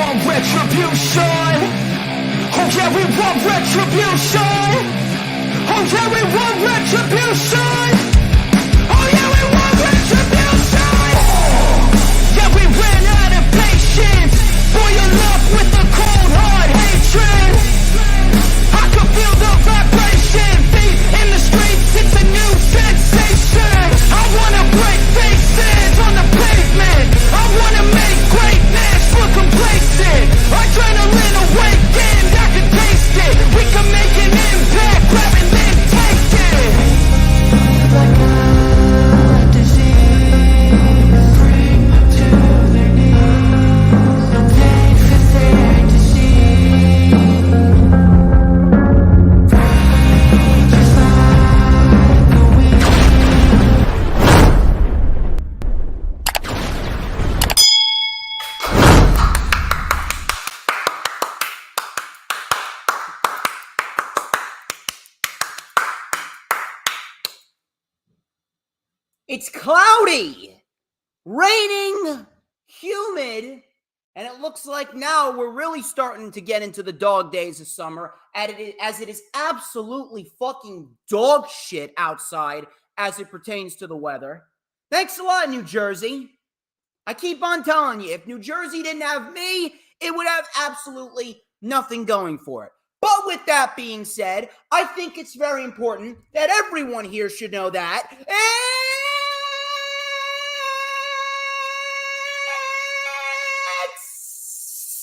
want retribution. Oh yeah, we want retribution. Oh yeah, we want retribution. Oh yeah, we want retribution. Yeah, we ran out of patience. Boil up with the cold hard hatred. I can feel the vibration. Feet in the streets, it's a new sensation. I wanna break faces on the pavement. I wanna make greatness look complacent. Adrenaline awakened, I can taste it. We can make an impact, grab and then take it. Like a disease, bring to their knees. Take for their disease. Just like a weed. It's cloudy, raining, humid, and it looks like now we're really starting to get into the dog days of summer, as it is absolutely fucking dog shit outside as it pertains to the weather. Thanks a lot, New Jersey. I keep on telling you, if New Jersey didn't have me, it would have absolutely nothing going for it. But with that being said, I think it's very important that everyone here should know that it's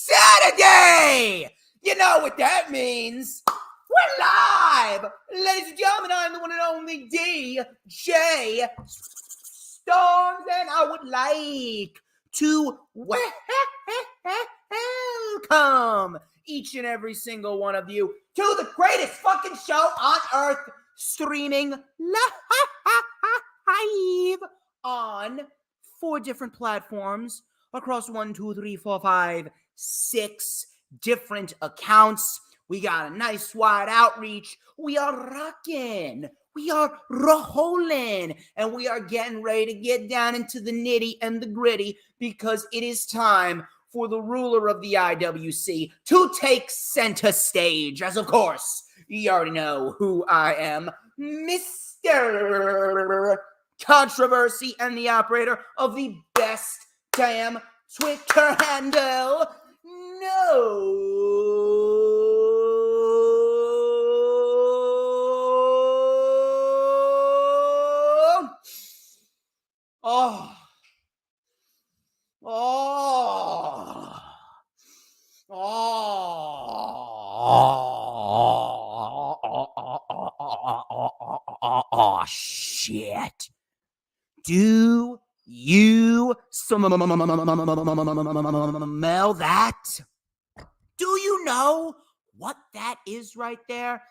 Saturday! You know what that means. We're live! Ladies and gentlemen, I'm the one and only DJ Storms, and I would like to welcome each and every single one of you to the greatest fucking show on earth, streaming live on 4 different platforms across 1, 2, 3, 4, 5, 6 different accounts. We got a nice wide outreach. We are rocking. We are rolling. And we are getting ready to get down into the nitty and the gritty because it is time for the ruler of the IWC to take center stage. As of course, you already know who I am, Mr. Controversy and the operator of the best damn Twitter handle. Oh, shit. Do you smell that? Do you know what that is right there?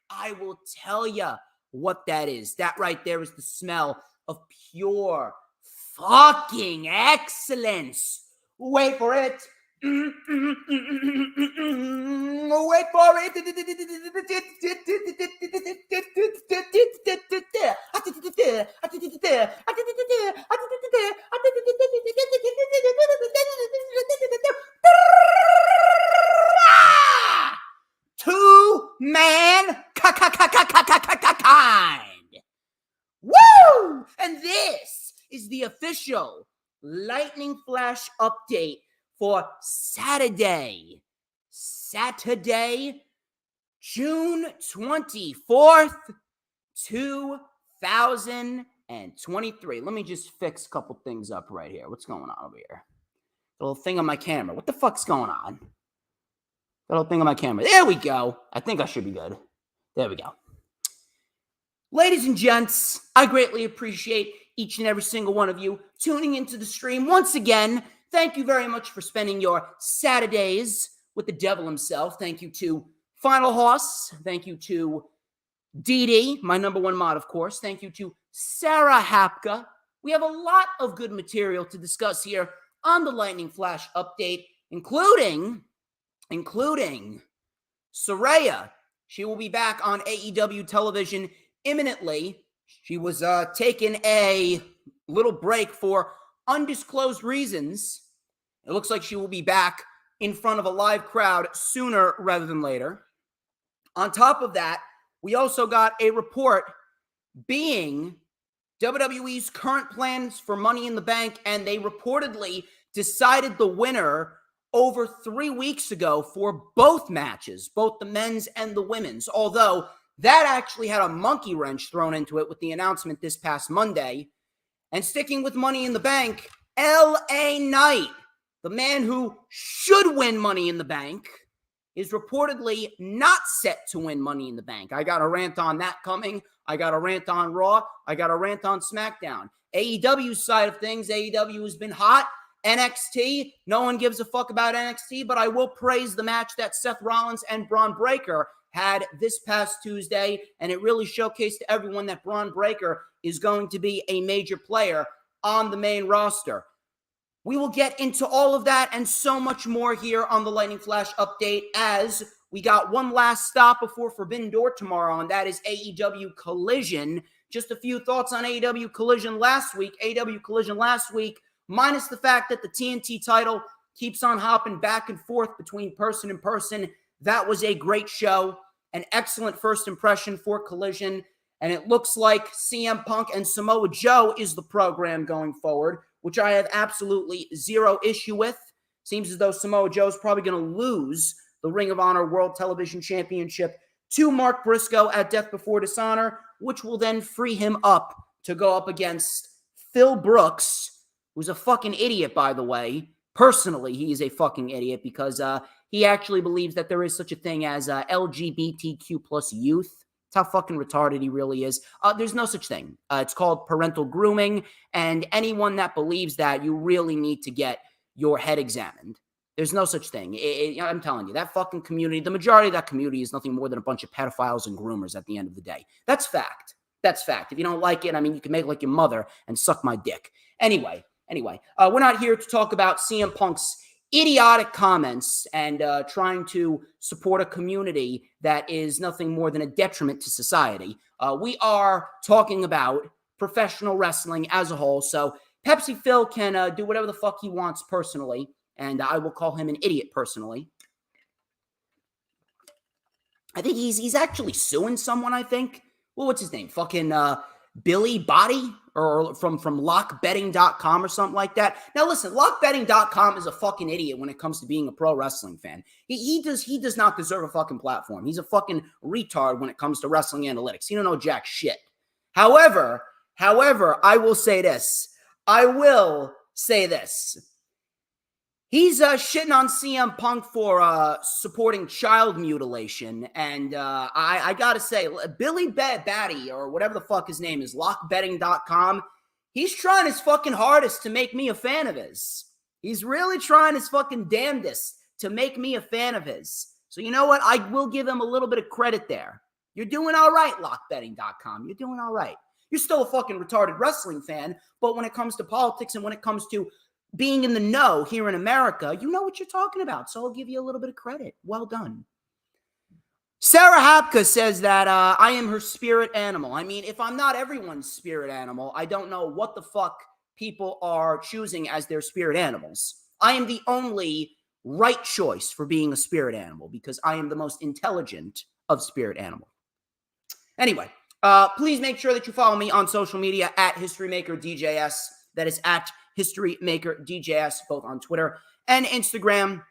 I will tell you what that is. That right there is the smell of pure fucking excellence. Wait for it. Wait for it. Two-man kind. Woo! And this is the official Lightning Flash update for Saturday, June 24th, 2023. Let me just fix a couple things up right here. What's going on over here? The little thing on my camera. What the fuck's going on? The little thing on my camera. There we go. I think I should be good. There we go. Ladies and gents, I greatly appreciate each and every single one of you tuning into the stream once again. Thank you very much for spending your Saturdays with the devil himself. Thank you to Final Horse. Thank you to Dee, my number one mod, of course. Thank you to Sarah Hapka. We have a lot of good material to discuss here on the Lightning Flash update, including Saraya. She will be back on AEW television imminently. She was taking a little break for undisclosed reasons, It looks like she will be back in front of a live crowd sooner rather than later. On top of that, we also got a report being WWE's current plans for Money in the Bank, and they reportedly decided the winner over 3 weeks ago for both matches, both the men's and the women's, although that actually had a monkey wrench thrown into it with the announcement this past Monday. And sticking with Money in the Bank, LA Knight, the man who should win Money in the Bank, is reportedly not set to win Money in the Bank. I got a rant on that coming. I got a rant on Raw. I got a rant on SmackDown. AEW's side of things, AEW has been hot. NXT, no one gives a fuck about NXT, but I will praise the match that Seth Rollins and Braun Breaker had this past Tuesday, and it really showcased to everyone that Braun Breaker is going to be a major player on the main roster. We will get into all of that and so much more here on the Lightning Flash update, as we got one last stop before Forbidden Door tomorrow, and that is AEW Collision. Just a few thoughts on AEW Collision last week. AEW Collision last week, minus the fact that the TNT title keeps on hopping back and forth between person and person. That was a great show, an excellent first impression for Collision, and it looks like CM Punk and Samoa Joe is the program going forward, which I have absolutely zero issue with. Seems as though Samoa Joe is probably going to lose the Ring of Honor World Television Championship to Mark Briscoe at Death Before Dishonor, which will then free him up to go up against Phil Brooks, who's a fucking idiot, by the way. Personally, he is a fucking idiot because he actually believes that there is such a thing as LGBTQ plus youth. That's how fucking retarded he really is. There's no such thing. It's called parental grooming, and anyone that believes that, you really need to get your head examined. There's no such thing. I'm telling you, that fucking community, the majority of that community is nothing more than a bunch of pedophiles and groomers at the end of the day. That's fact. That's fact. If you don't like it, I mean, you can make like your mother and suck my dick. Anyway, we're not here to talk about CM Punk's idiotic comments and trying to support a community that is nothing more than a detriment to society. We are talking about professional wrestling as a whole. So Pepsi Phil can do whatever the fuck he wants personally, and I will call him an idiot personally. I think he's actually suing someone, I think. Well, what's his name? Fucking Billy Body, or from lockbetting.com or something like that. Now listen, lockbetting.com is a fucking idiot when it comes to being a pro wrestling fan. He does not deserve a fucking platform. He's a fucking retard when it comes to wrestling analytics. He don't know jack shit. However, I will say this. He's shitting on CM Punk for supporting child mutilation. And I got to say, Billy Batty, or whatever the fuck his name is, lockbetting.com, he's trying his fucking hardest to make me a fan of his. He's really trying his fucking damnedest to make me a fan of his. So you know what? I will give him a little bit of credit there. You're doing all right, lockbetting.com. You're doing all right. You're still a fucking retarded wrestling fan, but when it comes to politics and when it comes to being in the know here in America, you know what you're talking about. So I'll give you a little bit of credit. Well done. Sarah Hapka says that I am her spirit animal. I mean, if I'm not everyone's spirit animal, I don't know what the fuck people are choosing as their spirit animals. I am the only right choice for being a spirit animal because I am the most intelligent of spirit animal. Anyway, please make sure that you follow me on social media at HistoryMakerDJS. That is at HistoryMakerDJS, both on Twitter and Instagram.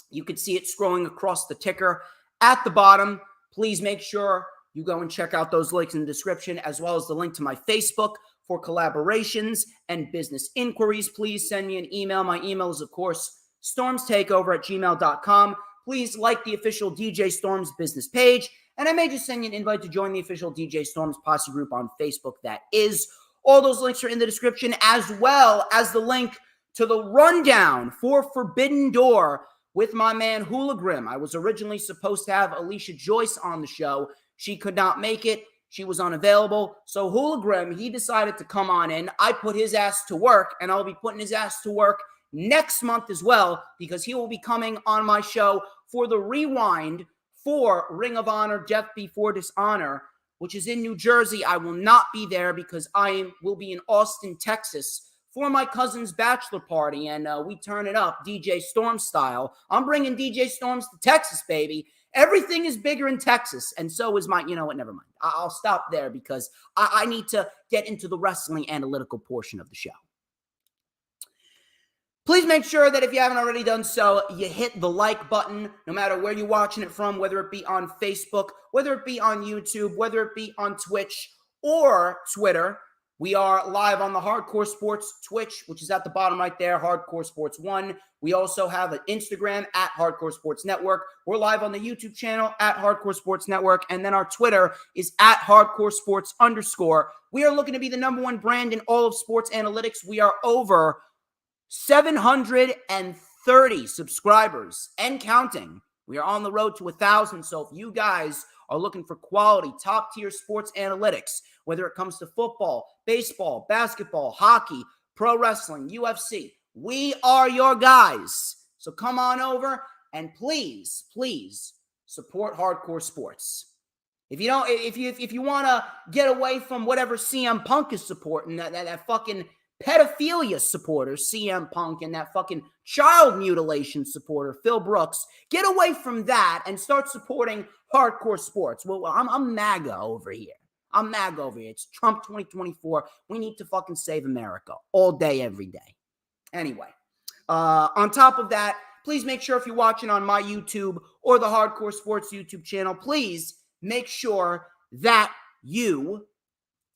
You can see it scrolling across the ticker at the bottom. Please make sure you go and check out those links in the description, as well as the link to my Facebook for collaborations and business inquiries. Please send me an email. My email is, of course, StormsTakeOver@gmail.com. Please like the official DJ Storms business page, and I may just send you an invite to join the official DJ Storms Posse group on Facebook. That is all those links are in the description, as well as the link to the rundown for Forbidden Door with my man Hula Grim. I was originally supposed to have Alicia Joyce on the show. She could not make it. She was unavailable. So Hula Grim, he decided to come on in. I put his ass to work, and I'll be putting his ass to work next month as well, because he will be coming on my show for the rewind for Ring of Honor Death Before Dishonor, which is in New Jersey. I will not be there because I will be in Austin, Texas for my cousin's bachelor party, and we turn it up DJ Storm style. I'm bringing DJ Storms to Texas, baby. Everything is bigger in Texas, and so is my, you know what, never mind. I'll stop there because I need to get into the wrestling analytical portion of the show. Please make sure that if you haven't already done so, you hit the like button, no matter where you're watching it from, whether it be on Facebook, whether it be on YouTube, whether it be on Twitch or Twitter. We are live on the Hardcore Sports Twitch, which is at the bottom right there, Hardcore Sports 1. We also have an Instagram at Hardcore Sports Network. We're live on the YouTube channel at Hardcore Sports Network. And then our Twitter is at Hardcore Sports _. We are looking to be the #1 brand in all of sports analytics. We are over 730 subscribers and counting. We are on the road to 1,000. So if you guys are looking for quality, top-tier sports analytics, whether it comes to football, baseball, basketball, hockey, pro wrestling, UFC, we are your guys. So come on over and please, please support Hardcore Sports. If you want to get away from whatever CM Punk is supporting, that fucking pedophilia supporter, CM Punk, and that fucking child mutilation supporter, Phil Brooks, get away from that and start supporting Hardcore Sports. Well, I'm MAGA over here. I'm MAGA over here. It's Trump 2024. We need to fucking save America all day, every day. Anyway, on top of that, please make sure if you're watching on my YouTube or the Hardcore Sports YouTube channel, please make sure that you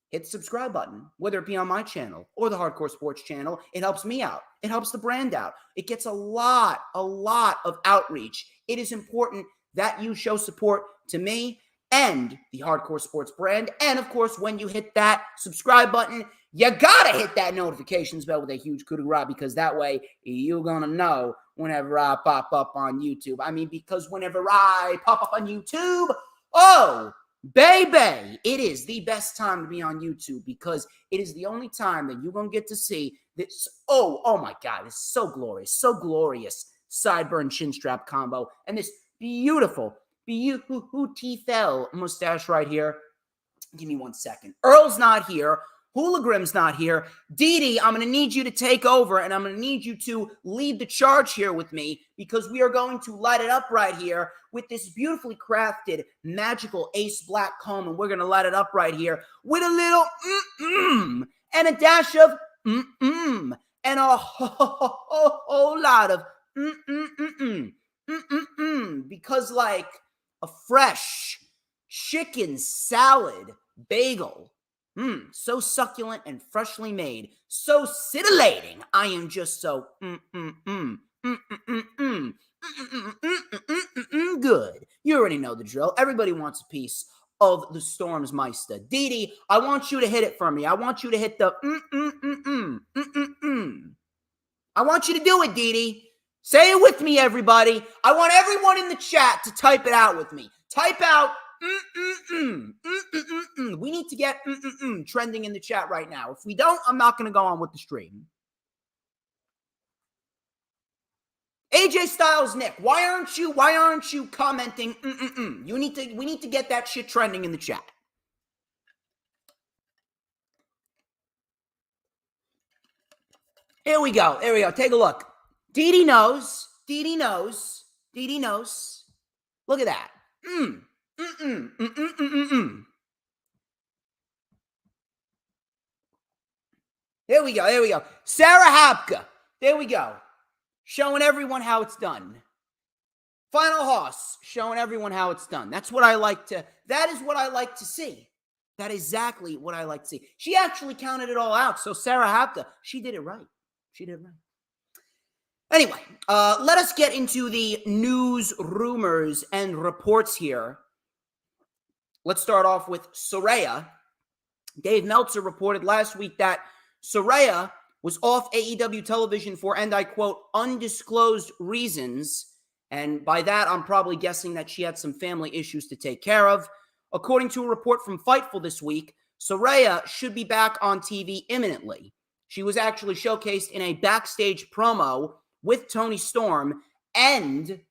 hit the subscribe button, whether it be on my channel or the Hardcore Sports channel. It helps me out. It helps the brand out. It gets a lot of outreach. It is important that you show support to me and the Hardcore Sports brand. And of course, when you hit that subscribe button, you gotta hit that notifications bell with a huge coup de grace, because that way you're gonna know whenever I pop up on YouTube. I mean, because whenever I pop up on YouTube, oh, baby, it is the best time to be on YouTube, because it is the only time that you're going to get to see this. Oh my God, it's so glorious sideburn chin strap combo, and this beautiful teeth-L mustache right here. Give me 1 second. Earl's not here. Hoolagrim's not here. Dee, I'm going to need you to take over, and I'm going to need you to lead the charge here with me, because we are going to light it up right here with this beautifully crafted magical Ace Black comb, and we're going to light it up right here with a little and a dash of and a whole lot of because like a fresh chicken salad bagel. So succulent and freshly made, so scintillating. I am just so good. You already know the drill. Everybody wants a piece of the Stormsmeister. Dee, I want you to hit it for me. I want you to hit the I want you to do it, Dee. Say it with me, everybody. I want everyone in the chat to type it out with me. Type out we need to get trending in the chat right now. If we don't, I'm not going to go on with the stream. AJ Styles, Nick, why aren't you commenting? We need to get that shit trending in the chat. Here we go. Take a look. Dee knows. Look at that. Here we go. Sarah Hapka. There we go. Showing everyone how it's done. Final Hoss. Showing everyone how it's done. That is what I like to see. That is exactly what I like to see. She actually counted it all out. So Sarah Hapka, she did it right. Anyway, let us get into the news, rumors, and reports here. Let's start off with Saraya. Dave Meltzer reported last week that Saraya was off AEW television for, and I quote, undisclosed reasons. And by that, I'm probably guessing that she had some family issues to take care of. According to a report from Fightful this week, Saraya should be back on TV imminently. She was actually showcased in a backstage promo with Toni Storm and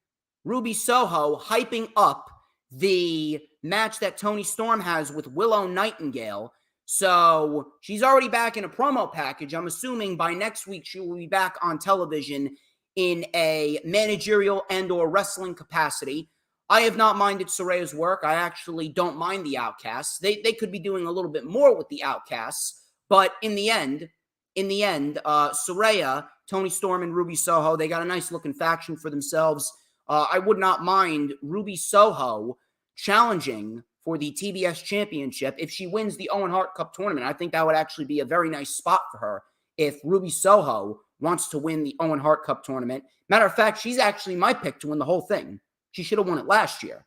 Ruby Soho, hyping up the match that Toni Storm has with Willow Nightingale. So she's already back in a promo package. I'm assuming by next week she will be back on television in a managerial and or wrestling capacity. I have not minded Saraya's work. I actually don't mind the Outcasts. They could be doing a little bit more with the Outcasts, but in the end, Saraya, Toni Storm, and Ruby Soho, they got a nice looking faction for themselves. I would not mind Ruby Soho challenging for the TBS Championship if she wins the Owen Hart Cup tournament. I think that would actually be a very nice spot for her if Ruby Soho wants to win the Owen Hart Cup tournament. Matter of fact, she's actually my pick to win the whole thing. She should have won it last year.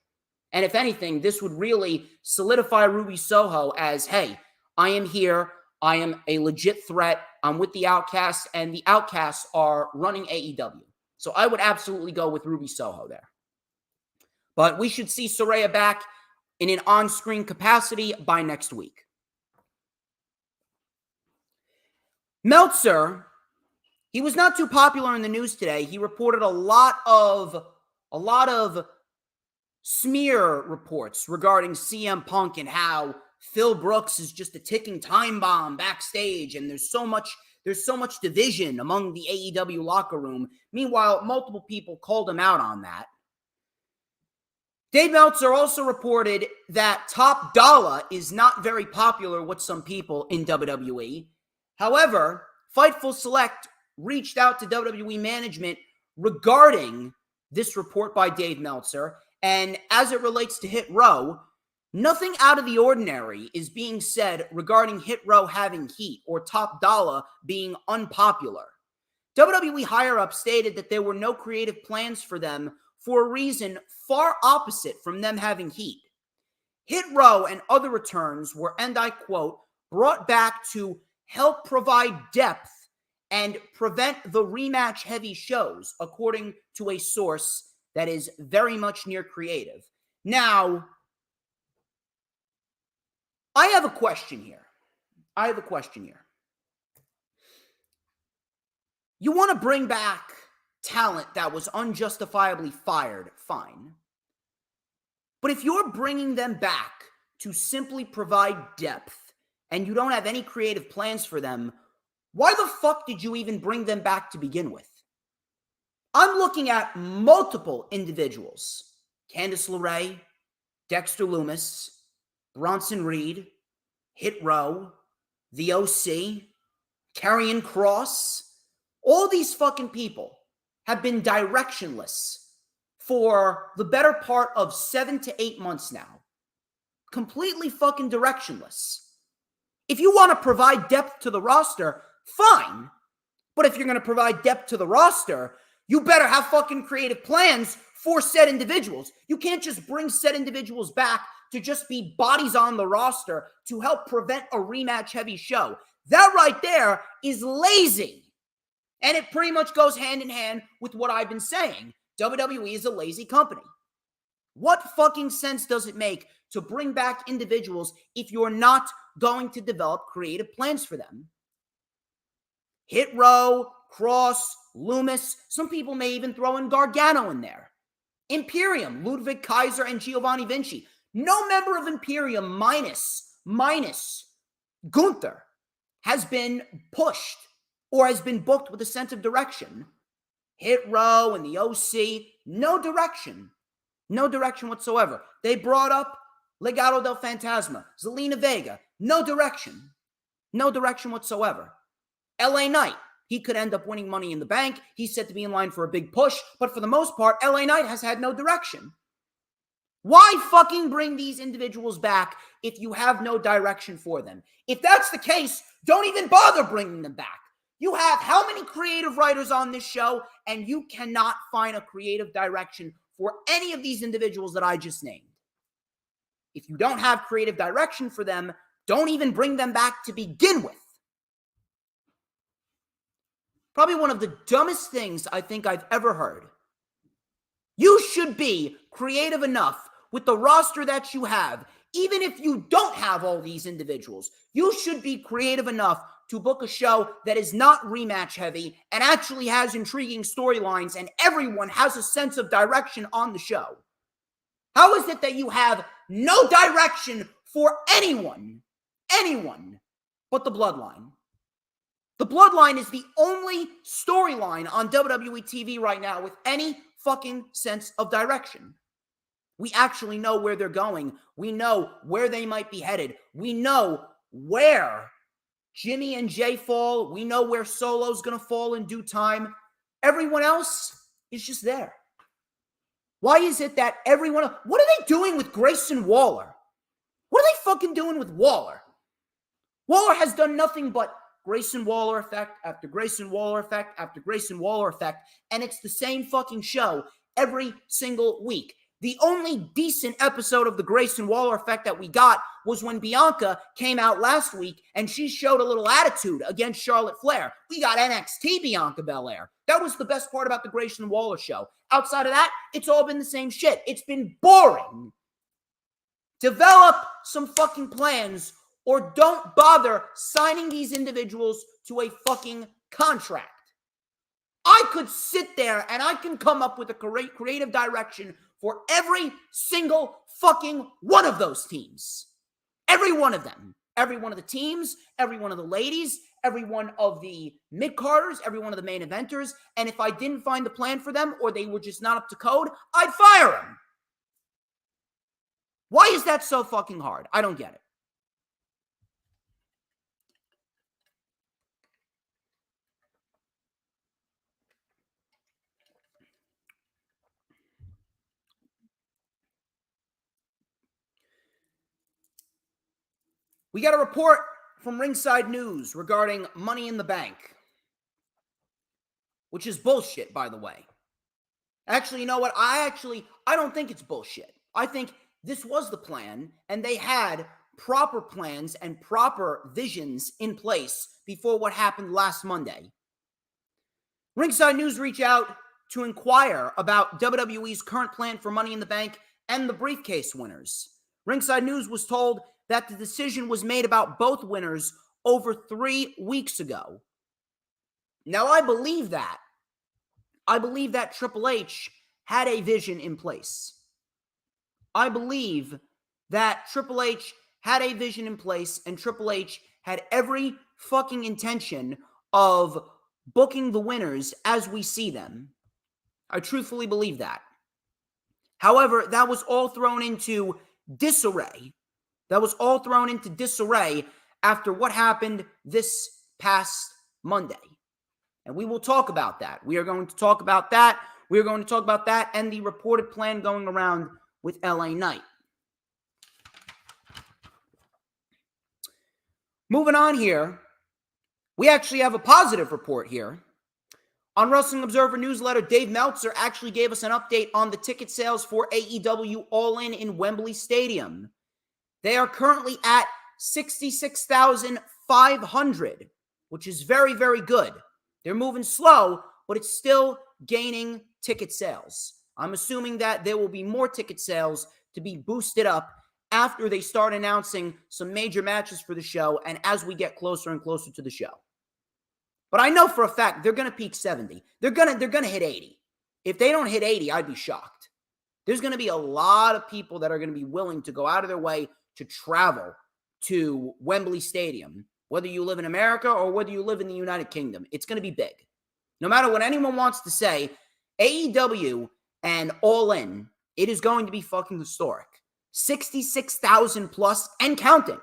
And if anything, this would really solidify Ruby Soho as, hey, I am here. I am a legit threat. I'm with the Outcasts, and the Outcasts are running AEW. So I would absolutely go with Ruby Soho there. But we should see Saraya back in an on-screen capacity by next week. Meltzer, he was not too popular in the news today. He reported a lot of smear reports regarding CM Punk and how Phil Brooks is just a ticking time bomb backstage, and there's so much division among the AEW locker room. Meanwhile, multiple people called him out on that. Dave Meltzer also reported that Top Dollar is not very popular with some people in WWE. However, Fightful Select reached out to WWE management regarding this report by Dave Meltzer, and as it relates to Hit Row, nothing out of the ordinary is being said regarding Hit Row having heat or Top Dollar being unpopular. WWE higher-ups stated that there were no creative plans for them for a reason far opposite from them having heat. Hit Row and other returns were, and I quote, brought back to help provide depth and prevent the rematch-heavy shows, according to a source that is very much near creative. Now, I have a question here. You want to bring back talent that was unjustifiably fired, fine. But if you're bringing them back to simply provide depth and you don't have any creative plans for them, why the fuck did you even bring them back to begin with? I'm looking at multiple individuals. Candice LeRae, Dexter Lumis, Bronson Reed, Hit Row, the OC, Karrion Kross. All these fucking people have been directionless for the better part of 7 to 8 months now. Completely fucking directionless. If you want to provide depth to the roster, fine. But if you're going to provide depth to the roster, you better have fucking creative plans for said individuals. You can't just bring said individuals back to just be bodies on the roster to help prevent a rematch-heavy show. That right there is lazy. And it pretty much goes hand in hand with what I've been saying. WWE is a lazy company. What fucking sense does it make to bring back individuals if you're not going to develop creative plans for them? Hit Row, Kross, Lumis. Some people may even throw in Gargano in there. Imperium, Ludwig Kaiser, and Giovanni Vinci. No member of Imperium minus Gunther has been pushed or has been booked with a sense of direction. Hit Row and the OC, no direction. No direction whatsoever. They brought up Legado del Fantasma, Zelina Vega, no direction. No direction whatsoever. LA Knight, he could end up winning Money in the Bank. He's set to be in line for a big push, but for the most part, LA Knight has had no direction. Why fucking bring these individuals back if you have no direction for them? If that's the case, don't even bother bringing them back. You have how many creative writers on this show, and you cannot find a creative direction for any of these individuals that I just named. If you don't have creative direction for them, don't even bring them back to begin with. Probably one of the dumbest things I think I've ever heard. You should be creative enough with the roster that you have, even if you don't have all these individuals. You should be creative enough to book a show that is not rematch heavy and actually has intriguing storylines and everyone has a sense of direction on the show. How is it that you have no direction for anyone anyone but the Bloodline. The Bloodline is the only storyline on WWE TV right now with any fucking sense of direction. We actually know where they're going. We know where they might be headed. We know where Jimmy and Jay fall. We know where Solo's going to fall in due time. Everyone else is just there. Why is it that everyone... What are they doing with Grayson Waller? What are they fucking doing with Waller? Waller has done nothing but Grayson Waller effect after Grayson Waller effect after Grayson Waller effect, and it's the same fucking show every single week. The only decent episode of the Grayson Waller effect that we got was when Bianca came out last week and she showed a little attitude against Charlotte Flair. We got NXT Bianca Belair. That was the best part about the Grayson Waller show. Outside of that, it's all been the same shit. It's been boring. Develop some fucking plans or don't bother signing these individuals to a fucking contract. I could sit there and I can come up with a creative direction for every single fucking one of those teams. Every one of them. Every one of the teams, every one of the ladies, every one of the mid-carders, every one of the main eventers. And if I didn't find the plan for them or they were just not up to code, I'd fire them. Why is that so fucking hard? I don't get it. We got a report from Ringside News regarding Money in the Bank, which is bullshit, by the way. Actually, you know what? I don't think it's bullshit. I think this was the plan, and they had proper plans and proper visions in place before what happened last Monday. Ringside News reached out to inquire about WWE's current plan for Money in the Bank and the briefcase winners. Ringside News was told that the decision was made about both winners over 3 weeks ago. Now, I believe that. I believe that Triple H had a vision in place. I believe that Triple H had a vision in place and Triple H had every fucking intention of booking the winners as we see them. I truthfully believe that. However, that was all thrown into disarray. That was all thrown into disarray after what happened this past Monday. And we will talk about that. We are going to talk about that. We are going to talk about that and the reported plan going around with LA Knight. Moving on here, we actually have a positive report here. On Wrestling Observer Newsletter, Dave Meltzer actually gave us an update on the ticket sales for AEW All In Wembley Stadium. They are currently at 66,500, which is very, very good. They're moving slow, but it's still gaining ticket sales. I'm assuming that there will be more ticket sales to be boosted up after they start announcing some major matches for the show and as we get closer and closer to the show. But I know for a fact they're going to peak 70. They're going to hit 80. If they don't hit 80, I'd be shocked. There's going to be a lot of people that are going to be willing to go out of their way to travel to Wembley Stadium, whether you live in America or whether you live in the United Kingdom. It's going to be big. No matter what anyone wants to say, AEW and All In, it is going to be fucking historic. 66,000 plus and counting.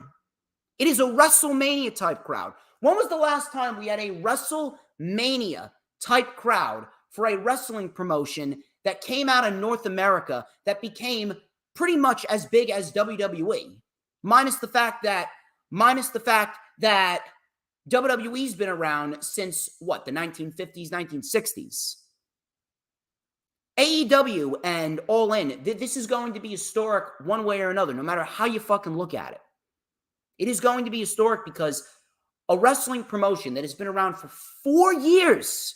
It is a WrestleMania type crowd. When was the last time we had a WrestleMania type crowd for a wrestling promotion that came out of North America that became pretty much as big as WWE? Minus the fact that WWE's been around since, what, the 1950s, 1960s. AEW and All In, this is going to be historic one way or another, no matter how you fucking look at it. It is going to be historic because a wrestling promotion that has been around for 4 years,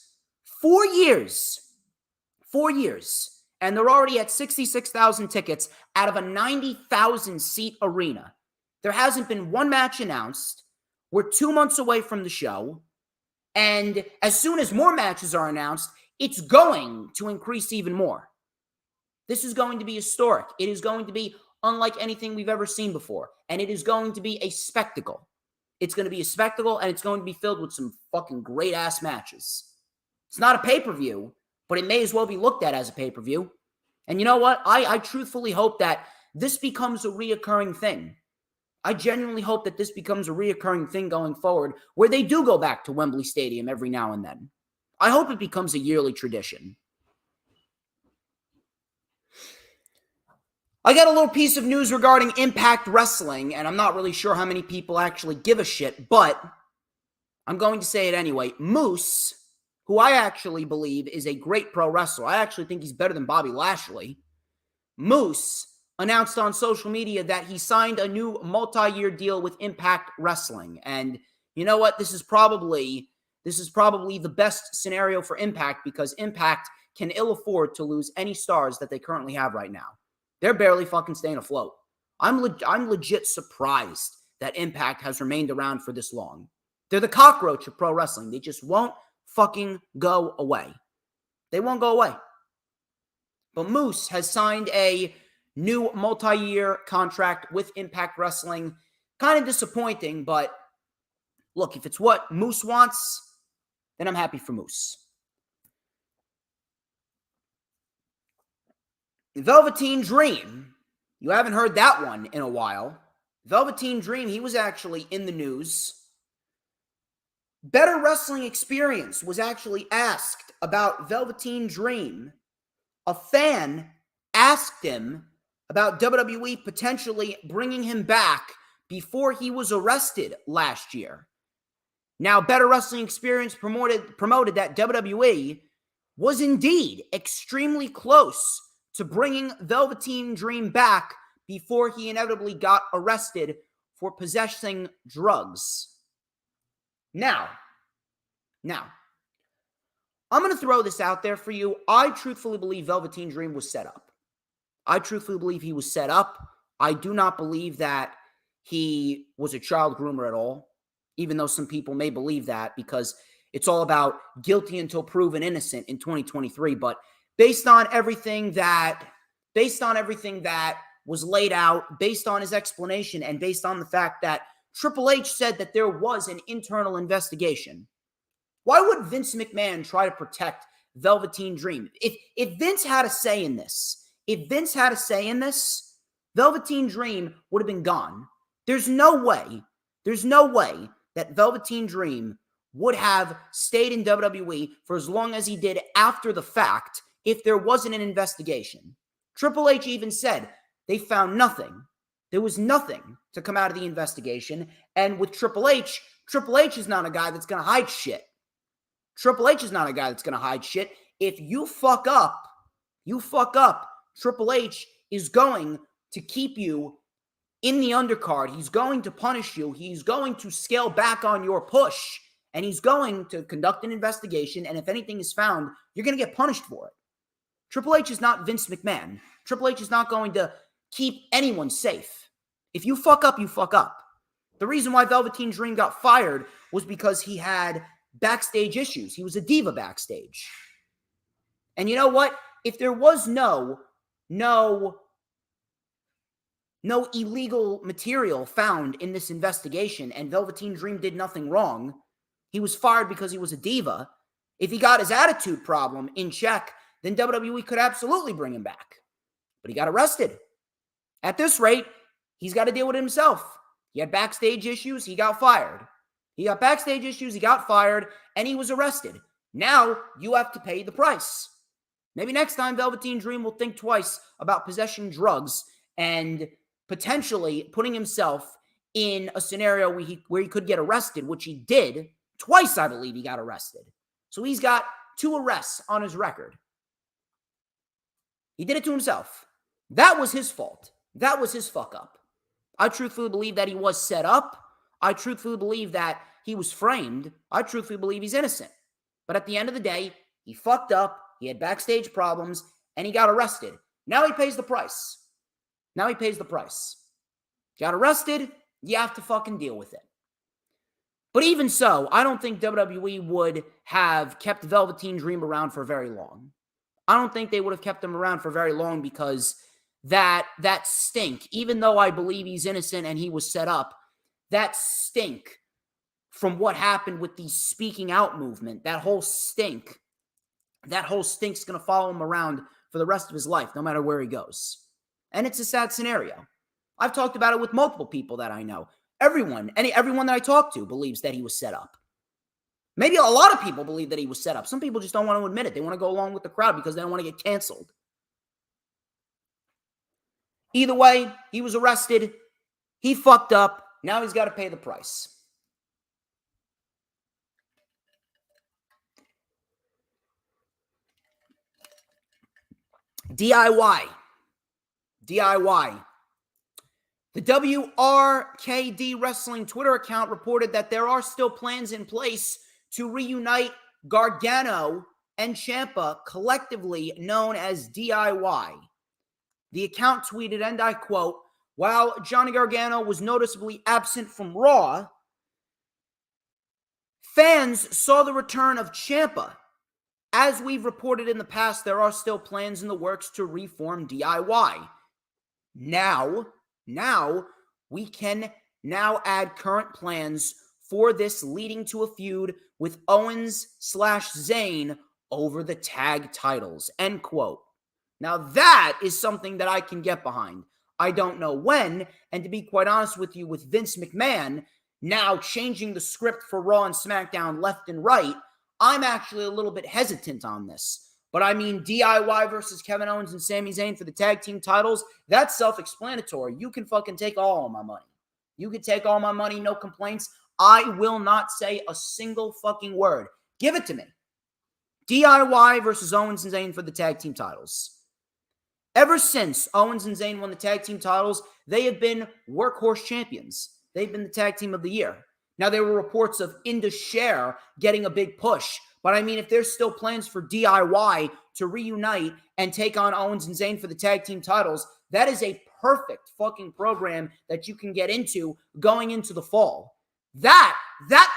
and they're already at 66,000 tickets out of a 90,000 seat arena. There hasn't been one match announced. We're 2 months away from the show. And as soon as more matches are announced, it's going to increase even more. This is going to be historic. It is going to be unlike anything we've ever seen before. And it is going to be a spectacle. It's going to be a spectacle, and it's going to be filled with some fucking great-ass matches. It's not a pay-per-view, but it may as well be looked at as a pay-per-view. And you know what? I truthfully hope that this becomes a reoccurring thing. I genuinely hope that this becomes a reoccurring thing going forward, where they do go back to Wembley Stadium every now and then. I hope it becomes a yearly tradition. I got a little piece of news regarding Impact Wrestling, and I'm not really sure how many people actually give a shit, but I'm going to say it anyway. Moose, who I actually believe is a great pro wrestler, I actually think he's better than Bobby Lashley. Moose announced on social media that he signed a new multi-year deal with Impact Wrestling. And you know what? This is probably the best scenario for Impact, because Impact can ill afford to lose any stars that they currently have right now. They're barely fucking staying afloat. I'm legit surprised that Impact has remained around for this long. They're the cockroach of pro wrestling. They just won't fucking go away. They won't go away. But Moose has signed a new multi-year contract with Impact Wrestling. Kind of disappointing, but look, if it's what Moose wants, then I'm happy for Moose. Velveteen Dream. You haven't heard that one in a while. Velveteen Dream, he was actually in the news. Better Wrestling Experience was actually asked about Velveteen Dream. A fan asked him about WWE potentially bringing him back before he was arrested last year. Now, Better Wrestling Experience promoted that WWE was indeed extremely close to bringing Velveteen Dream back before he inevitably got arrested for possessing drugs. Now, I'm going to throw this out there for you. I truthfully believe Velveteen Dream was set up. I truthfully believe he was set up. I do not believe that he was a child groomer at all, even though some people may believe that, because it's all about guilty until proven innocent in 2023. But based on everything that was laid out, based on his explanation, and based on the fact that Triple H said that there was an internal investigation, why would Vince McMahon try to protect Velveteen Dream? If Vince had a say in this, Velveteen Dream would have been gone. There's no way that Velveteen Dream would have stayed in WWE for as long as he did after the fact if there wasn't an investigation. Triple H even said they found nothing. There was nothing to come out of the investigation. And with Triple H is not a guy that's going to hide shit. Triple H is not a guy that's going to hide shit. If you fuck up, Triple H is going to keep you in the undercard. He's going to punish you. He's going to scale back on your push. And he's going to conduct an investigation. And if anything is found, you're going to get punished for it. Triple H is not Vince McMahon. Triple H is not going to keep anyone safe. If you fuck up, you fuck up. The reason why Velveteen Dream got fired was because he had backstage issues. He was a diva backstage. And you know what? If there was no illegal material found in this investigation and Velveteen Dream did nothing wrong, he was fired because he was a diva. If he got his attitude problem in check, then WWE could absolutely bring him back. But he got arrested. At this rate, he's got to deal with it himself. He had backstage issues, he got fired. He got backstage issues, he got fired, and he was arrested. Now, you have to pay the price. Maybe next time, Velveteen Dream will think twice about possessing drugs and potentially putting himself in a scenario where he could get arrested, which he did. Twice, I believe, he got arrested. So he's got 2 arrests on his record. He did it to himself. That was his fault. That was his fuck up. I truthfully believe that he was set up. I truthfully believe that he was framed. I truthfully believe he's innocent. But at the end of the day, he fucked up, he had backstage problems, and he got arrested. Now he pays the price. Got arrested, you have to fucking deal with it. But even so, I don't think WWE would have kept Velveteen Dream around for very long. I don't think they would have kept him around for very long because that stink, even though I believe he's innocent and he was set up, that stink from what happened with the speaking out movement, that whole stink's going to follow him around for the rest of his life, no matter where he goes. And it's a sad scenario. I've talked about it with multiple people that I know. Everyone that I talk to believes that he was set up. Maybe a lot of people believe that he was set up. Some people just don't want to admit it. They want to go along with the crowd because they don't want to get canceled. Either way, he was arrested. He fucked up. Now he's got to pay the price. DIY. The WRKD Wrestling Twitter account reported that there are still plans in place to reunite Gargano and Ciampa, collectively known as DIY. The account tweeted, and I quote, "While Johnny Gargano was noticeably absent from Raw, fans saw the return of Ciampa. As we've reported in the past, there are still plans in the works to reform DIY. Now we can now add current plans for this, leading to a feud with Owens/Zayn over the tag titles." End quote. Now that is something that I can get behind. I don't know when, and to be quite honest with you, with Vince McMahon now changing the script for Raw and SmackDown left and right, I'm actually a little bit hesitant on this. But I mean, DIY versus Kevin Owens and Sami Zayn for the tag team titles, that's self-explanatory. You can fucking take all of my money. You can take all my money, no complaints. I will not say a single fucking word. Give it to me. DIY versus Owens and Zayn for the tag team titles. Ever since Owens and Zayn won the tag team titles, they have been workhorse champions. They've been the tag team of the year. Now, there were reports of Indus Sher getting a big push. But I mean, if there's still plans for DIY to reunite and take on Owens and Zayn for the tag team titles, that is a perfect fucking program that you can get into going into the fall. That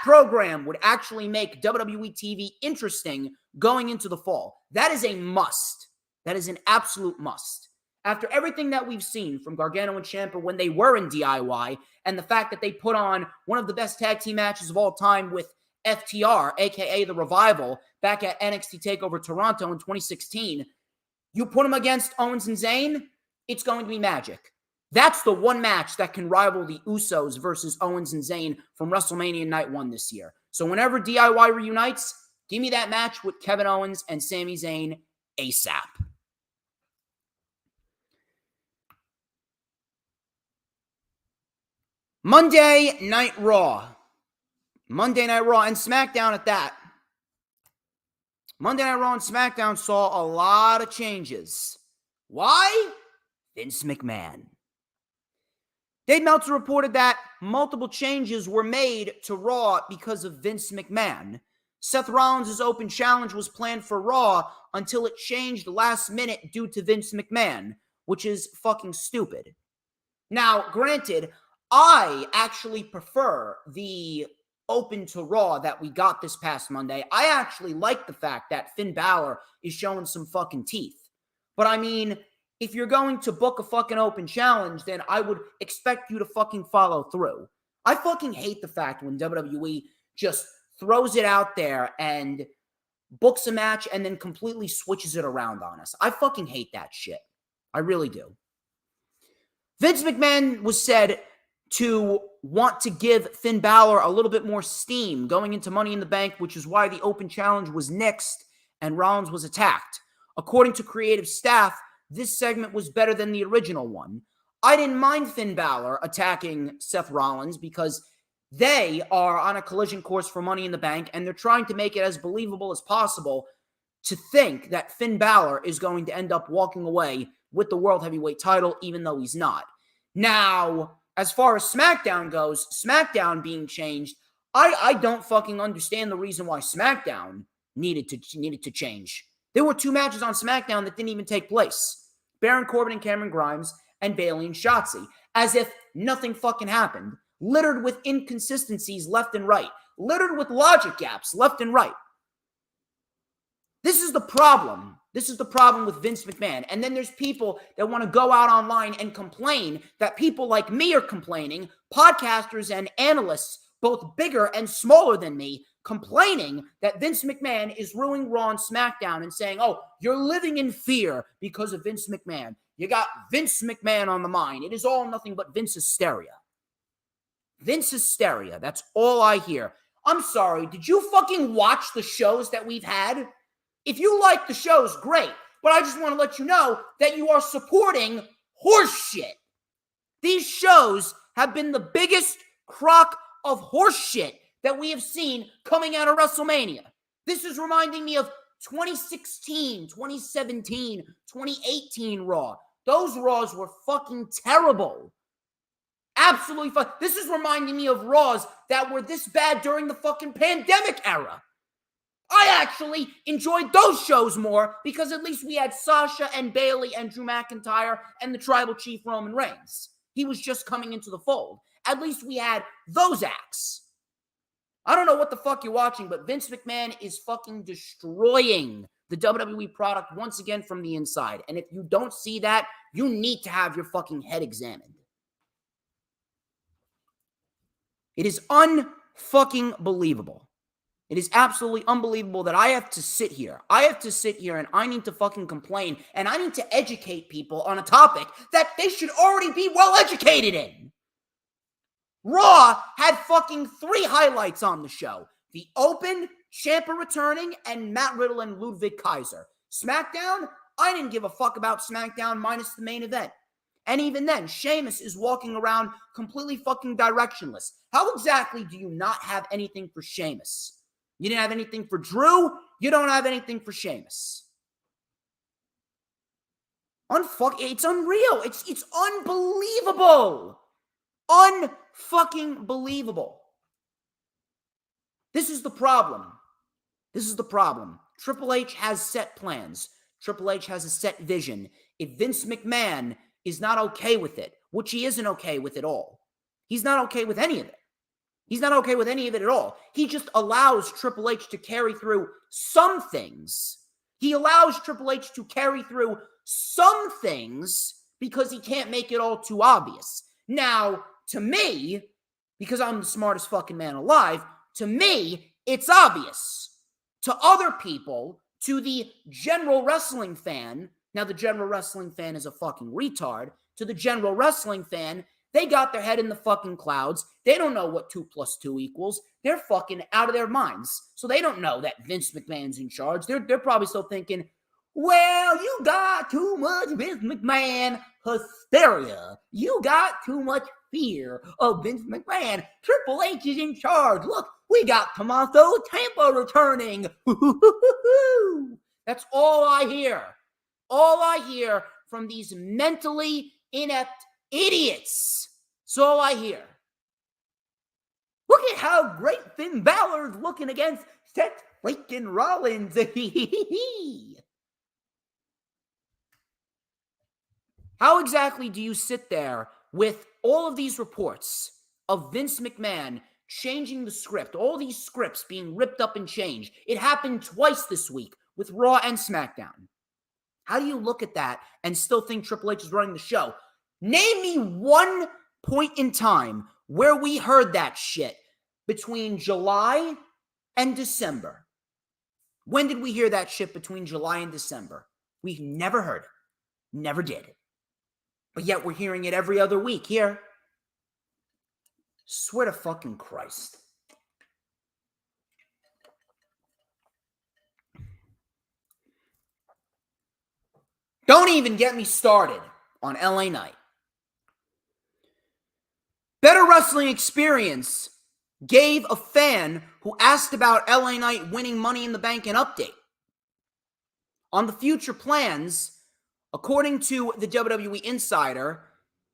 program would actually make WWE TV interesting going into the fall. That is a must. That is an absolute must. After everything that we've seen from Gargano and Ciampa when they were in DIY, and the fact that they put on one of the best tag team matches of all time with FTR, aka The Revival, back at NXT TakeOver Toronto in 2016, you put them against Owens and Zayn, it's going to be magic. That's the one match that can rival the Usos versus Owens and Zayn from WrestleMania Night 1 this year. So whenever DIY reunites, give me that match with Kevin Owens and Sami Zayn ASAP. Monday Night Raw and SmackDown at that. Monday Night Raw and SmackDown saw a lot of changes. Why? Vince McMahon. Dave Meltzer reported that multiple changes were made to Raw because of Vince McMahon. Seth Rollins' open challenge was planned for Raw until it changed last minute due to Vince McMahon, which is fucking stupid. Now, granted, I actually prefer the open to Raw that we got this past Monday. I actually like the fact that Finn Balor is showing some fucking teeth. But I mean, if you're going to book a fucking open challenge, then I would expect you to fucking follow through. I fucking hate the fact when WWE just throws it out there and books a match and then completely switches it around on us. I fucking hate that shit. I really do. Vince McMahon was said to want to give Finn Balor a little bit more steam going into Money in the Bank, which is why the open challenge was nixed and Rollins was attacked. According to creative staff, this segment was better than the original one. I didn't mind Finn Balor attacking Seth Rollins because they are on a collision course for Money in the Bank, and they're trying to make it as believable as possible to think that Finn Balor is going to end up walking away with the World Heavyweight title, even though he's not. Now, as far as SmackDown goes, SmackDown being changed, I don't fucking understand the reason why SmackDown needed to change. There were two matches on SmackDown that didn't even take place. Baron Corbin and Cameron Grimes, and Bayley and Shotzi. As if nothing fucking happened. Littered with inconsistencies left and right. Littered with logic gaps left and right. This is the problem This is the problem with Vince McMahon. And then there's people that want to go out online and complain that people like me are complaining, podcasters and analysts, both bigger and smaller than me, complaining that Vince McMahon is ruining Raw and SmackDown and saying, oh, you're living in fear because of Vince McMahon. You got Vince McMahon on the mind. It is all nothing but Vince hysteria. Vince hysteria. That's all I hear. I'm sorry. Did you fucking watch the shows that we've had? If you like the shows, great. But I just want to let you know that you are supporting horseshit. These shows have been the biggest crock of horseshit that we have seen coming out of WrestleMania. This is reminding me of 2016, 2017, 2018 Raw. Those Raws were fucking terrible. Absolutely fun. This is reminding me of Raws that were this bad during the fucking pandemic era. I actually enjoyed those shows more because at least we had Sasha and Bayley and Drew McIntyre and the Tribal Chief Roman Reigns. He was just coming into the fold. At least we had those acts. I don't know what the fuck you're watching, but Vince McMahon is fucking destroying the WWE product once again from the inside. And if you don't see that, you need to have your fucking head examined. It is unfucking believable. It is absolutely unbelievable that I have to sit here. And I need to fucking complain. And I need to educate people on a topic that they should already be well educated in. Raw had fucking 3 highlights on the show. The Open, Ciampa returning, and Matt Riddle and Ludwig Kaiser. SmackDown, I didn't give a fuck about SmackDown minus the main event. And even then, Sheamus is walking around completely fucking directionless. How exactly do you not have anything for Sheamus? You didn't have anything for Drew. You don't have anything for Sheamus. It's unreal. It's unbelievable. Unfucking believable. This is the problem. Triple H has set plans. Triple H has a set vision. If Vince McMahon is not okay with it, which he isn't okay with at all. He's not okay with any of it. He's not okay with any of it at all. He just allows Triple H to carry through some things. He allows Triple H to carry through some things because he can't make it all too obvious. Now, to me, because I'm the smartest fucking man alive, to me, it's obvious. To other people, to the general wrestling fan, now the general wrestling fan is a fucking retard, to the general wrestling fan, they got their head in the fucking clouds. They don't know what 2 + 2 equals. They're fucking out of their minds. So they don't know that Vince McMahon's in charge. They're probably still thinking, well, you got too much Vince McMahon hysteria. You got too much fear of Vince McMahon. Triple H is in charge. Look, we got Tommaso Ciampa returning. That's all I hear. All I hear from these mentally inept idiots. That's all I hear. Look at how great Finn Balor's looking against Seth freaking Rollins. How exactly do you sit there with all of these reports of Vince McMahon changing the script, all these scripts being ripped up and changed? It happened twice this week with Raw and SmackDown. How do you look at that and still think Triple H is running the show? Name me one point in time where we heard that shit between July and December. When did we hear that shit between July and December? We never heard it. Never did it. But yet we're hearing it every other week here. Swear to fucking Christ. Don't even get me started on LA Knight. Better Wrestling Experience gave a fan who asked about LA Knight winning Money in the Bank an update. On the future plans, according to the WWE Insider,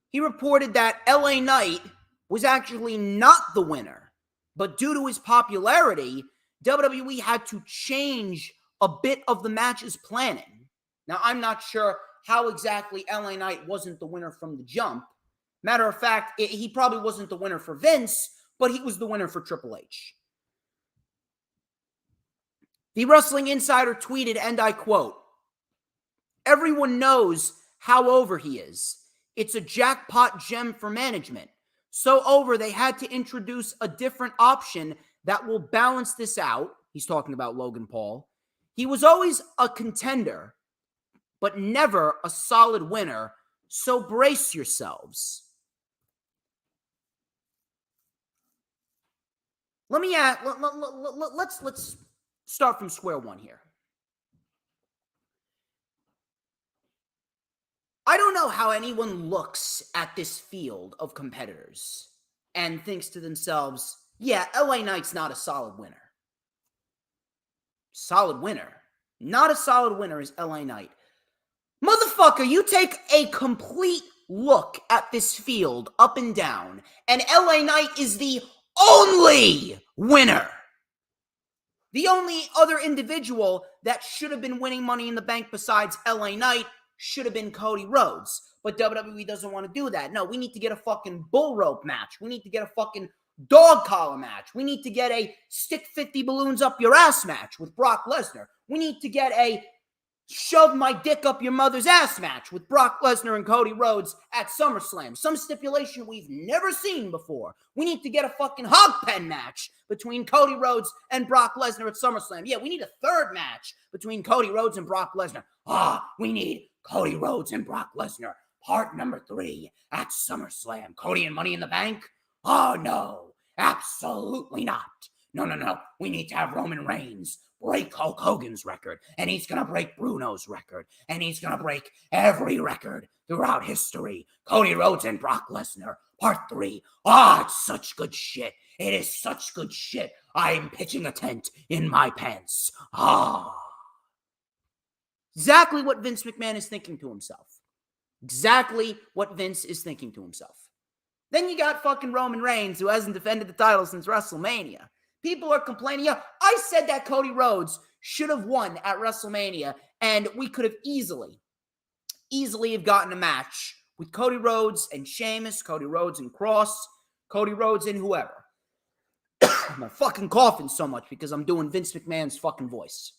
he reported that LA Knight was actually not the winner. But due to his popularity, WWE had to change a bit of the match's planning. Now, I'm not sure how exactly LA Knight wasn't the winner from the jump. Matter of fact, he probably wasn't the winner for Vince, but he was the winner for Triple H. The Wrestling Insider tweeted, and I quote, Everyone knows how over he is. It's a jackpot gem for management. So over, they had to introduce a different option that will balance this out. He's talking about Logan Paul. He was always a contender, but never a solid winner. So brace yourselves. Let's start from square one here. I don't know how anyone looks at this field of competitors and thinks to themselves, yeah, LA Knight's not a solid winner. Solid winner. Not a solid winner is LA Knight. Motherfucker, you take a complete look at this field up and down, and LA Knight is the only winner. The only other individual that should have been winning Money in the Bank besides LA Knight should have been Cody Rhodes. But WWE doesn't want to do that. No, we need to get a fucking bull rope match. We need to get a fucking dog collar match. We need to get a stick 50 balloons up your ass match with Brock Lesnar. We need to get a shove my dick up your mother's ass match with Brock Lesnar and Cody Rhodes at SummerSlam. Some stipulation we've never seen before. We need to get a fucking hog pen match between Cody Rhodes and Brock Lesnar at SummerSlam. Yeah, we need a third match between Cody Rhodes and Brock Lesnar. We need Cody Rhodes and Brock Lesnar, part number 3 at SummerSlam. Cody and Money in the Bank? Oh, no, absolutely not. No. We need to have Roman Reigns break Hulk Hogan's record, and he's going to break Bruno's record, and he's going to break every record throughout history. Cody Rhodes and Brock Lesnar, part 3. It's such good shit. It is such good shit. I'm pitching a tent in my pants. Exactly what Vince McMahon is thinking to himself. Exactly what Vince is thinking to himself. Then you got fucking Roman Reigns, who hasn't defended the title since WrestleMania. People are complaining. Yeah, I said that Cody Rhodes should have won at WrestleMania, and we could have easily have gotten a match with Cody Rhodes and Sheamus, Cody Rhodes and Cross, Cody Rhodes and whoever. I'm fucking coughing so much because I'm doing Vince McMahon's fucking voice.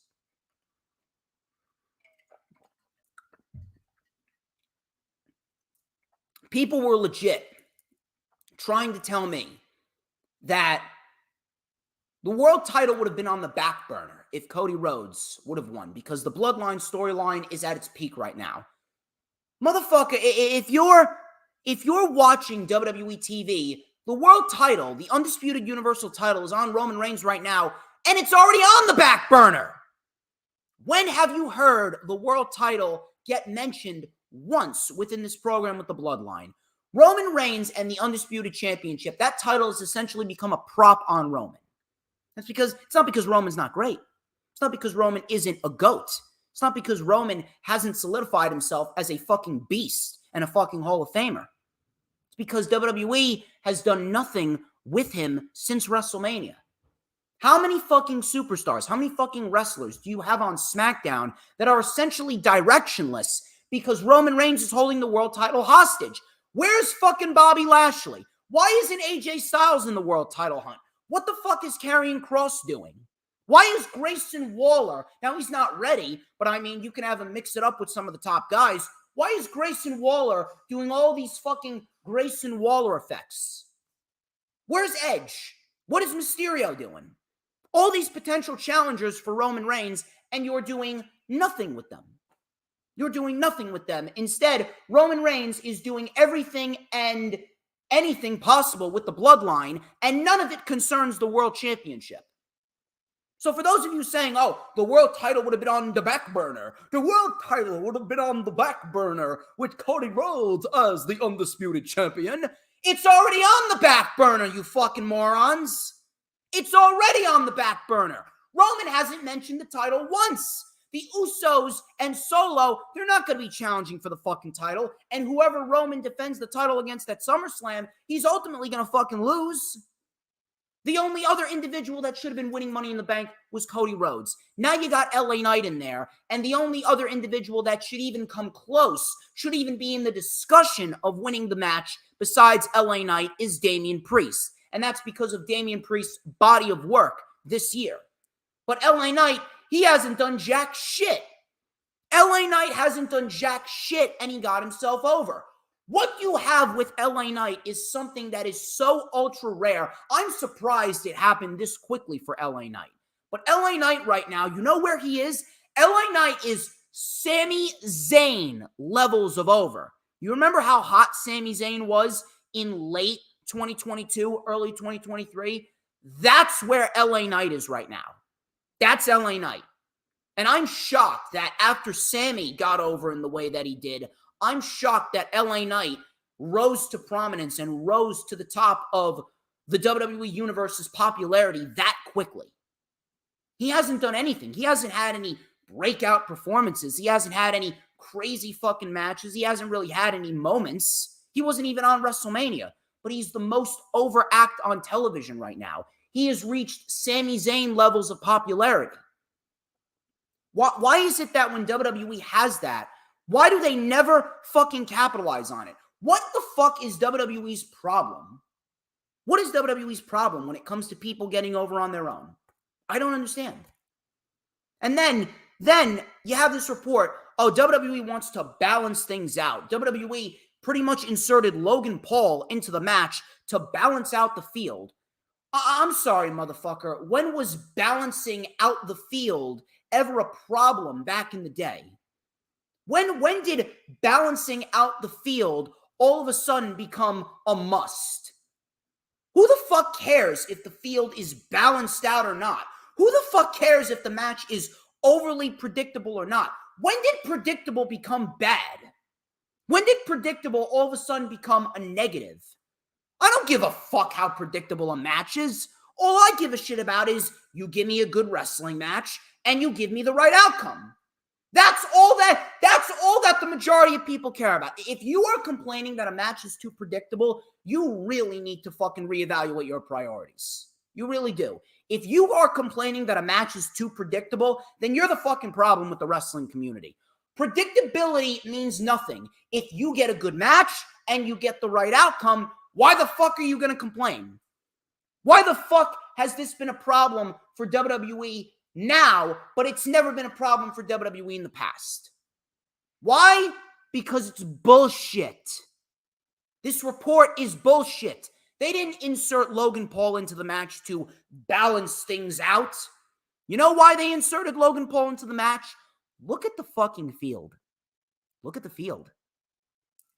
People were legit trying to tell me that the world title would have been on the back burner if Cody Rhodes would have won, because the Bloodline storyline is at its peak right now. Motherfucker, if you're watching WWE TV, the world title, the undisputed universal title, is on Roman Reigns right now, and it's already on the back burner. When have you heard the world title get mentioned once within this program with the Bloodline? Roman Reigns and the Undisputed Championship, that title has essentially become a prop on Roman. That's because it's not because Roman's not great. It's not because Roman isn't a GOAT. It's not because Roman hasn't solidified himself as a fucking beast and a fucking Hall of Famer. It's because WWE has done nothing with him since WrestleMania. How many fucking superstars, how many fucking wrestlers do you have on SmackDown that are essentially directionless because Roman Reigns is holding the world title hostage? Where's fucking Bobby Lashley? Why isn't AJ Styles in the world title hunt? What the fuck is Karrion Kross doing? Why is Grayson Waller, now he's not ready, but I mean, you can have him mix it up with some of the top guys. Why is Grayson Waller doing all these fucking Grayson Waller effects? Where's Edge? What is Mysterio doing? All these potential challengers for Roman Reigns, and you're doing nothing with them. You're doing nothing with them. Instead, Roman Reigns is doing everything and anything possible with the Bloodline, and none of it concerns the World Championship. So for those of you saying, the world title would have been on the back burner, the world title would have been on the back burner with Cody Rhodes as the Undisputed Champion, it's already on the back burner, you fucking morons. It's already on the back burner. Roman hasn't mentioned the title once. The Usos and Solo, they're not going to be challenging for the fucking title. And whoever Roman defends the title against at SummerSlam, he's ultimately going to fucking lose. The only other individual that should have been winning Money in the Bank was Cody Rhodes. Now you got LA Knight in there. And the only other individual that should even come close, should even be in the discussion of winning the match besides LA Knight, is Damian Priest. And that's because of Damian Priest's body of work this year. But LA Knight, he hasn't done jack shit. LA Knight hasn't done jack shit and he got himself over. What you have with LA Knight is something that is so ultra rare. I'm surprised it happened this quickly for LA Knight. But LA Knight right now, you know where he is? LA Knight is Sami Zayn levels of over. You remember how hot Sami Zayn was in late 2022, early 2023? That's where LA Knight is right now. That's LA Knight. And I'm shocked that after Sami got over in the way that he did, I'm shocked that LA Knight rose to prominence and rose to the top of the WWE Universe's popularity that quickly. He hasn't done anything. He hasn't had any breakout performances. He hasn't had any crazy fucking matches. He hasn't really had any moments. He wasn't even on WrestleMania, but he's the most over act on television right now. He has reached Sami Zayn levels of popularity. Why is it that when WWE has that, why do they never fucking capitalize on it? What the fuck is WWE's problem? What is WWE's problem when it comes to people getting over on their own? I don't understand. And then you have this report, oh, WWE wants to balance things out. WWE pretty much inserted Logan Paul into the match to balance out the field. I'm sorry, motherfucker. When was balancing out the field ever a problem back in the day? When did balancing out the field all of a sudden become a must? Who the fuck cares if the field is balanced out or not? Who the fuck cares if the match is overly predictable or not? When did predictable become bad? When did predictable all of a sudden become a negative? I don't give a fuck how predictable a match is. All I give a shit about is you give me a good wrestling match and you give me the right outcome. That's all that the majority of people care about. If you are complaining that a match is too predictable, you really need to fucking reevaluate your priorities. You really do. If you are complaining that a match is too predictable, then you're the fucking problem with the wrestling community. Predictability means nothing. If you get a good match and you get the right outcome, why the fuck are you going to complain? Why the fuck has this been a problem for WWE now, but it's never been a problem for WWE in the past? Why? Because it's bullshit. This report is bullshit. They didn't insert Logan Paul into the match to balance things out. You know why they inserted Logan Paul into the match? Look at the fucking field. Look at the field.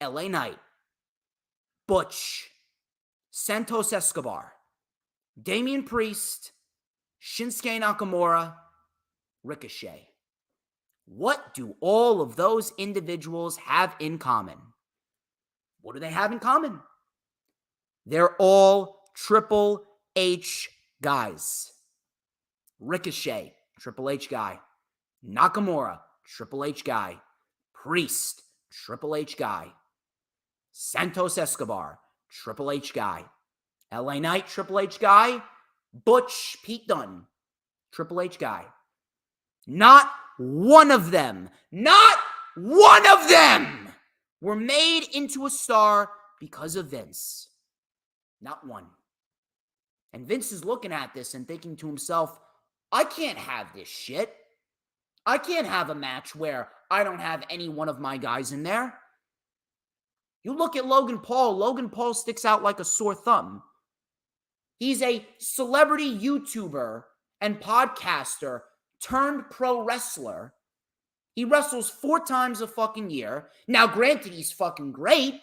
LA Knight, Butch, Santos Escobar, Damian Priest, Shinsuke Nakamura, Ricochet. What do all of those individuals have in common? What do they have in common? They're all Triple H guys. Ricochet, Triple H guy. Nakamura, Triple H guy. Priest, Triple H guy. Santos Escobar, Triple H guy. LA Knight, Triple H guy. Butch, Pete Dunne, Triple H guy. Not one of them were made into a star because of Vince. Not one. And Vince is looking at this and thinking to himself, I can't have this shit. I can't have a match where I don't have any one of my guys in there. You look at Logan Paul. Logan Paul sticks out like a sore thumb. He's a celebrity YouTuber and podcaster turned pro wrestler. He wrestles 4 times a fucking year. Now, granted, he's fucking great,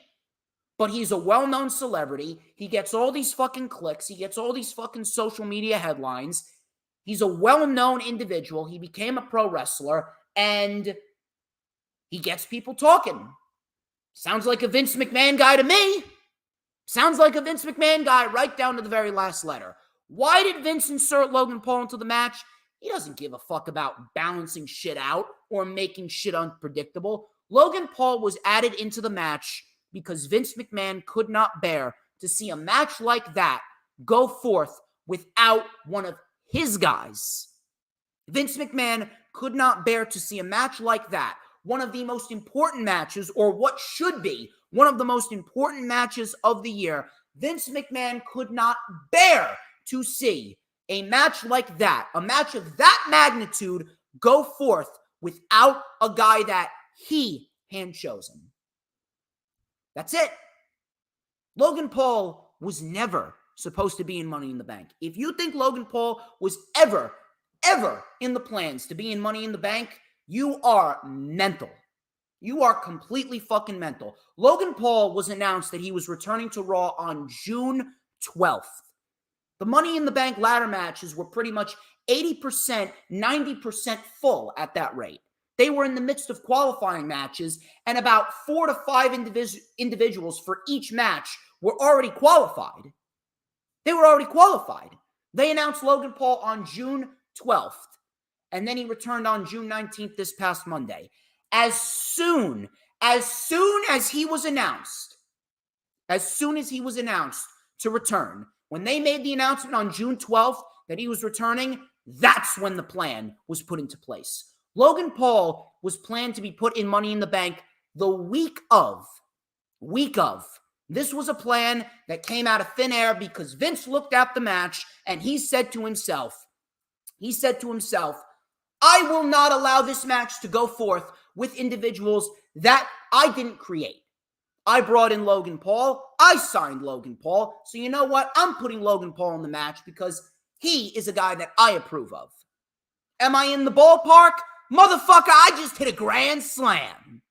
but he's a well-known celebrity. He gets all these fucking clicks. He gets all these fucking social media headlines. He's a well-known individual. He became a pro wrestler, and he gets people talking. Sounds like a Vince McMahon guy to me. Sounds like a Vince McMahon guy right down to the very last letter. Why did Vince insert Logan Paul into the match? He doesn't give a fuck about balancing shit out or making shit unpredictable. Logan Paul was added into the match because Vince McMahon could not bear to see a match like that go forth without one of his guys. Vince McMahon could not bear to see a match like that, one of the most important matches, or what should be one of the most important matches of the year. Vince McMahon could not bear to see a match like that, a match of that magnitude, go forth without a guy that he hand-chosen. That's it. Logan Paul was never supposed to be in Money in the Bank. If you think Logan Paul was ever in the plans to be in Money in the Bank, you are mental. You are completely fucking mental. Logan Paul was announced that he was returning to Raw on June 12th. The Money in the Bank ladder matches were pretty much 80%, 90% full at that rate. They were in the midst of qualifying matches, and about 4 to 5 individuals for each match were already qualified. They were already qualified. They announced Logan Paul on June 12th, and then he returned on June 19th this past Monday. As soon as he was announced to return, when they made the announcement on June 12th that he was returning, that's when the plan was put into place. Logan Paul was planned to be put in Money in the Bank the week of. This was a plan that came out of thin air because Vince looked at the match and he said to himself, I will not allow this match to go forth with individuals that I didn't create. I brought in Logan Paul. I signed Logan Paul. So you know what? I'm putting Logan Paul in the match because he is a guy that I approve of. Am I in the ballpark? Motherfucker, I just hit a grand slam.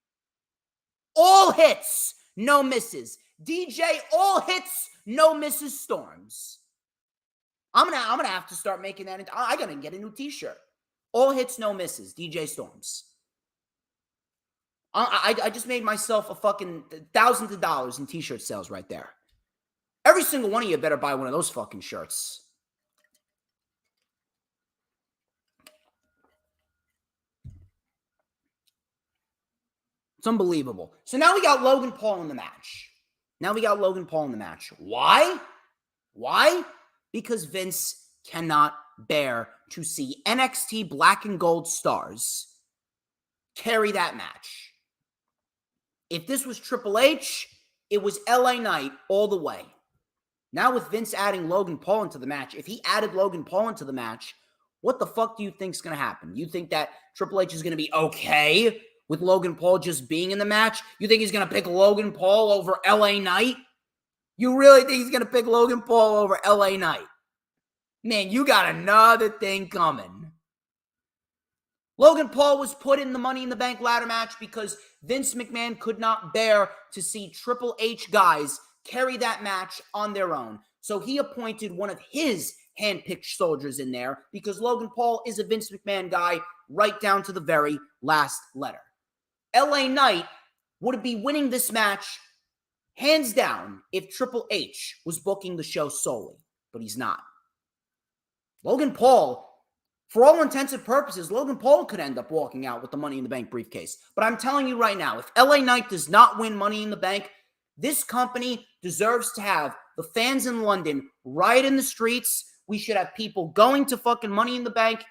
All hits, no misses. DJ, all hits, no misses, Storms. I'm gonna have to start making that. I gotta get a new t-shirt. All hits, no misses, DJ Storms. I just made myself a fucking thousands of dollars in t-shirt sales right there. Every single one of you better buy one of those fucking shirts. It's unbelievable. So now we got Logan Paul in the match. Why? Because Vince cannot bear to see NXT Black and Gold stars carry that match. If this was Triple H, it was LA Knight all the way. Now with Vince adding Logan Paul into the match, if he added Logan Paul into the match, what the fuck do you think's going to happen? You think that Triple H is going to be okay with Logan Paul just being in the match? You think he's going to pick Logan Paul over LA Knight? You really think he's going to pick Logan Paul over LA Knight? Man, you got another thing coming. Logan Paul was put in the Money in the Bank ladder match because Vince McMahon could not bear to see Triple H guys carry that match on their own. So he appointed one of his handpicked soldiers in there because Logan Paul is a Vince McMahon guy right down to the very last letter. LA Knight would be winning this match hands down if Triple H was booking the show solely, but he's not. Logan Paul, for all intents and purposes, Logan Paul could end up walking out with the Money in the Bank briefcase. But I'm telling you right now, if LA Knight does not win Money in the Bank, this company deserves to have the fans in London riot in the streets. We should have people going to fucking Money in the Bank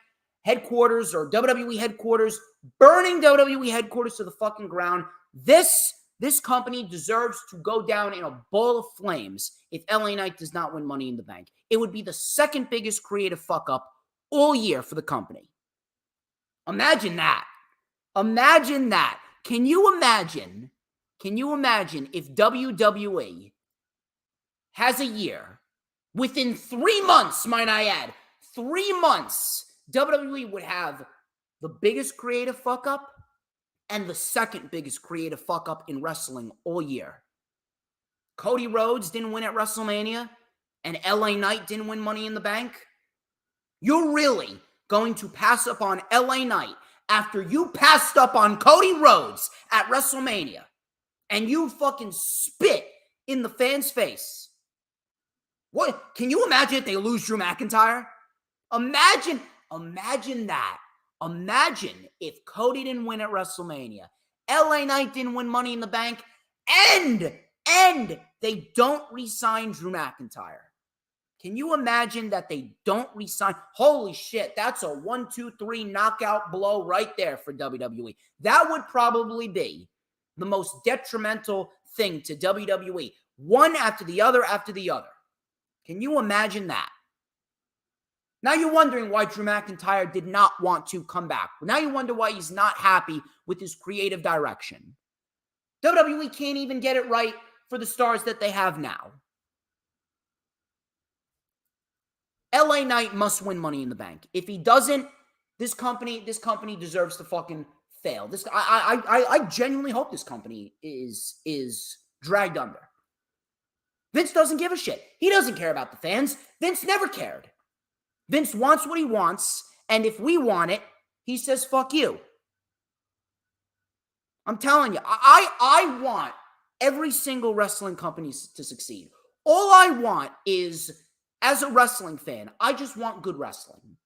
headquarters or WWE headquarters, burning WWE headquarters to the fucking ground. This company deserves to go down in a bowl of flames if LA Knight does not win Money in the Bank. It would be the second biggest creative fuck up all year for the company. Imagine that. Imagine that. Can you imagine if WWE has a year, within 3 months, might I add, 3 months, WWE would have the biggest creative fuck up and the second biggest creative fuck up in wrestling all year. Cody Rhodes didn't win at WrestleMania, and LA Knight didn't win Money in the Bank. You're really going to pass up on LA Knight after you passed up on Cody Rhodes at WrestleMania, and you fucking spit in the fans' face. What? Can you imagine if they lose Drew McIntyre? Imagine that. Imagine if Cody didn't win at WrestleMania, LA Knight didn't win Money in the Bank, and they don't re-sign Drew McIntyre. Can you imagine that they don't re-sign? Holy shit, that's a 1, 2, 3 knockout blow right there for WWE. That would probably be the most detrimental thing to WWE. One after the other after the other. Can you imagine that? Now you're wondering why Drew McIntyre did not want to come back. Now you wonder why he's not happy with his creative direction. WWE can't even get it right for the stars that they have now. LA Knight must win Money in the Bank. If he doesn't, this company deserves to fucking fail. I genuinely hope this company is dragged under. Vince doesn't give a shit. He doesn't care about the fans. Vince never cared. Vince wants what he wants, and if we want it, he says, fuck you. I'm telling you, I want every single wrestling company to succeed. All I want is, as a wrestling fan, I just want good wrestling.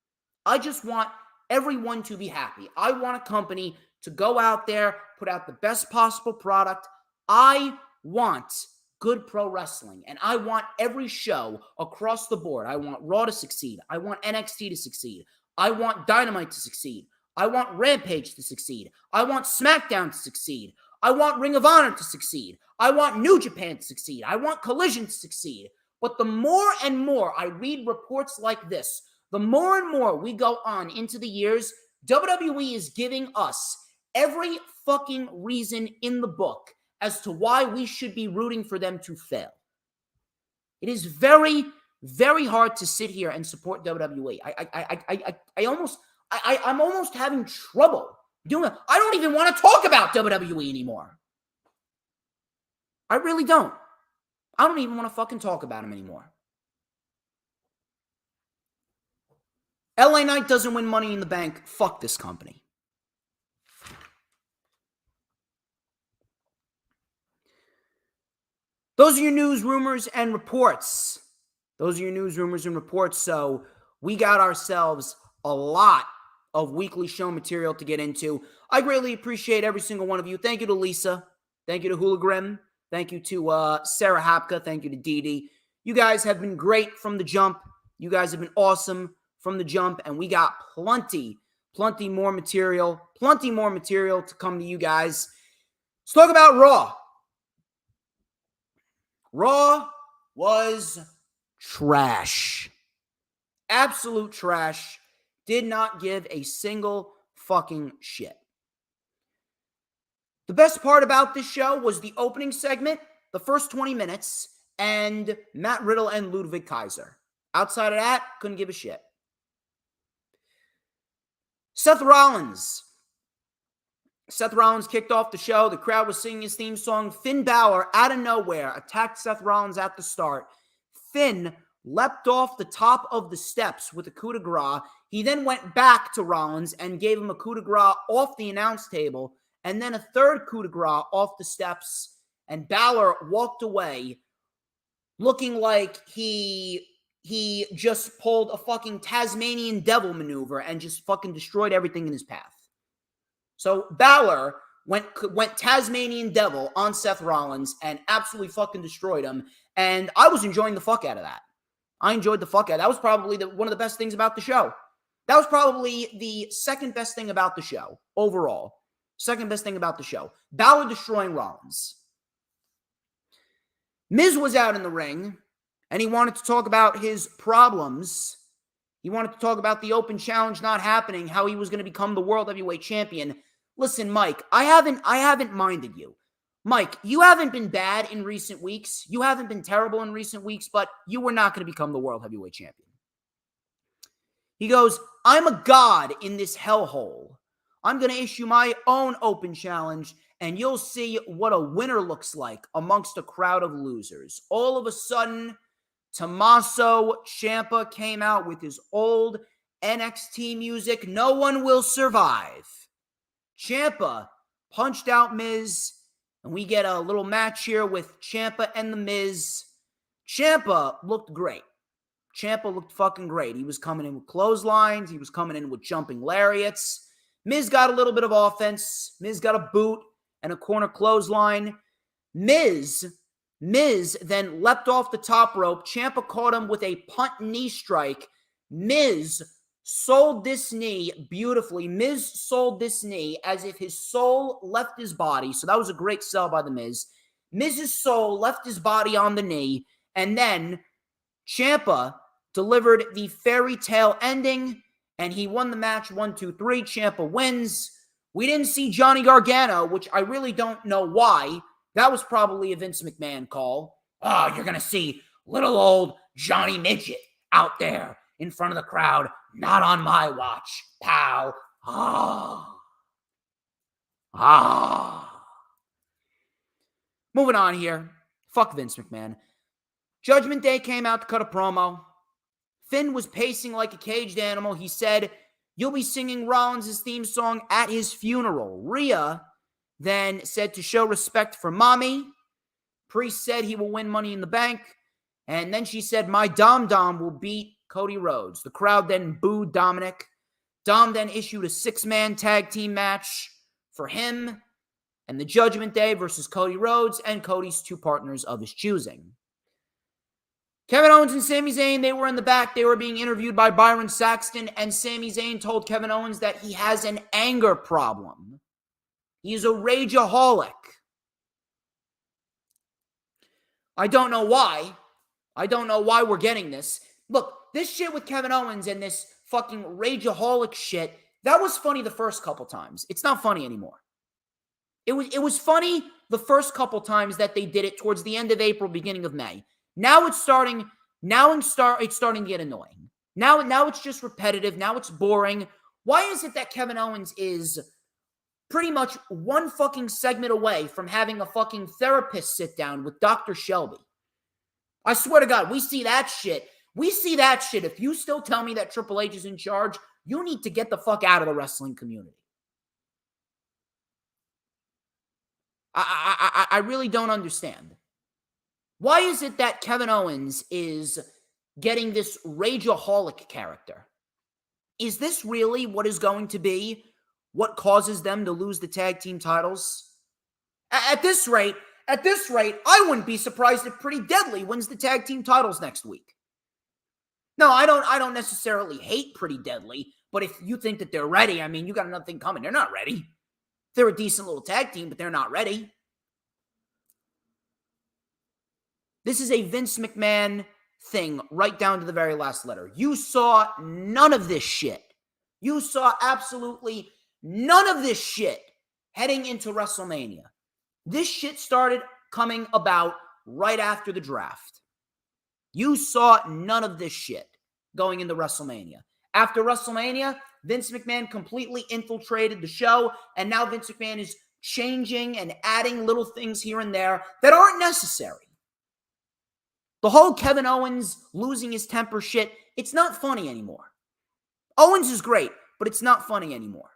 I just want everyone to be happy. I want a company to go out there, put out the best possible product. I want good pro wrestling, and I want every show across the board. I want Raw to succeed. I want NXT to succeed. I want Dynamite to succeed. I want Rampage to succeed. I want SmackDown to succeed. I want Ring of Honor to succeed. I want New Japan to succeed. I want Collision to succeed. But the more and more I read reports like this, the more and more we go on into the years, WWE is giving us every fucking reason in the book as to why we should be rooting for them to fail. It is very, very hard to sit here and support WWE. I'm almost having trouble doing it. I don't even want to talk about WWE anymore. I really don't. I don't even want to fucking talk about him anymore. LA Knight doesn't win Money in the Bank. Fuck this company. Those are your news, rumors, and reports. So we got ourselves a lot of weekly show material to get into. I greatly appreciate every single one of you. Thank you to Lisa. Thank you to Hula Grim. Thank you to Sarah Hapka. Thank you to Dee Dee. You guys have been great from the jump. You guys have been awesome from the jump. And we got plenty more material to come to you guys. Let's talk about Raw. Raw was trash. Absolute trash. Did not give a single fucking shit. The best part about this show was the opening segment, the first 20 minutes, and Matt Riddle and Ludwig Kaiser. Outside of that, couldn't give a shit. Seth Rollins kicked off the show. The crowd was singing his theme song. Finn Balor, out of nowhere, attacked Seth Rollins at the start. Finn leapt off the top of the steps with a coup de grace. He then went back to Rollins and gave him a coup de grace off the announce table, and then a third coup de grace off the steps, and Balor walked away looking like he just pulled a fucking Tasmanian devil maneuver and just fucking destroyed everything in his path. So Balor went Tasmanian devil on Seth Rollins and absolutely fucking destroyed him, and I was enjoying the fuck out of that. I enjoyed the fuck out of that. That was probably one of the best things about the show. That was probably the second best thing about the show overall. Second best thing about the show. Balor destroying Rollins. Miz was out in the ring, and he wanted to talk about his problems. He wanted to talk about the open challenge not happening, how he was going to become the World Heavyweight Champion. Listen, Mike, I haven't minded you. Mike, you haven't been bad in recent weeks. You haven't been terrible in recent weeks, but you were not going to become the World Heavyweight Champion. He goes, I'm a god in this hellhole. I'm going to issue my own open challenge, and you'll see what a winner looks like amongst a crowd of losers. All of a sudden, Tommaso Ciampa came out with his old NXT music, No One Will Survive. Ciampa punched out Miz, and we get a little match here with Ciampa and The Miz. Ciampa looked great. Ciampa looked fucking great. He was coming in with clotheslines. He was coming in with jumping lariats. Miz got a little bit of offense. Miz got a boot and a corner clothesline. Miz then leapt off the top rope. Ciampa caught him with a punt knee strike. Miz sold this knee beautifully. Miz sold this knee as if his soul left his body. So that was a great sell by The Miz. Miz's soul left his body on the knee. And then Ciampa delivered the fairy tale ending, and he won the match 1-2-3. Ciampa wins. We didn't see Johnny Gargano, which I really don't know why. That was probably a Vince McMahon call. Oh, you're going to see little old Johnny Midget out there in front of the crowd. Not on my watch. Pow. Moving on here. Fuck Vince McMahon. Judgment Day came out to cut a promo. Finn was pacing like a caged animal. He said, "You'll be singing Rollins' theme song at his funeral." Rhea then said to show respect for mommy. Priest said he will win Money in the Bank. And then she said, "My Dom will beat Cody Rhodes." The crowd then booed Dominic. Dom then issued a 6-man tag team match for him and the Judgment Day versus Cody Rhodes and Cody's 2 partners of his choosing. Kevin Owens and Sami Zayn, they were in the back. They were being interviewed by Byron Saxton, and Sami Zayn told Kevin Owens that he has an anger problem. He's a rageaholic. I don't know why. I don't know why we're getting this. Look, this shit with Kevin Owens and this fucking rageaholic shit, that was funny the first couple times. It's not funny anymore. It was funny the first couple times that they did it towards the end of April, beginning of May. Now it's starting to get annoying. Now it's just repetitive. Now it's boring. Why is it that Kevin Owens is pretty much one fucking segment away from having a fucking therapist sit down with Dr. Shelby? I swear to God, we see that shit. If you still tell me that Triple H is in charge, you need to get the fuck out of the wrestling community. I really don't understand. Why is it that Kevin Owens is getting this rageaholic character? Is this really what is going to be what causes them to lose the tag team titles? At this rate, I wouldn't be surprised if Pretty Deadly wins the tag team titles next week. No, I don't necessarily hate Pretty Deadly, but if you think that they're ready, I mean, you got another thing coming. They're not ready. They're a decent little tag team, but they're not ready. This is a Vince McMahon thing right down to the very last letter. You saw none of this shit. You saw absolutely none of this shit heading into WrestleMania. This shit started coming about right after the draft. You saw none of this shit going into WrestleMania. After WrestleMania, Vince McMahon completely infiltrated the show, and now Vince McMahon is changing and adding little things here and there that aren't necessary. The whole Kevin Owens losing his temper shit, it's not funny anymore. Owens is great, but it's not funny anymore.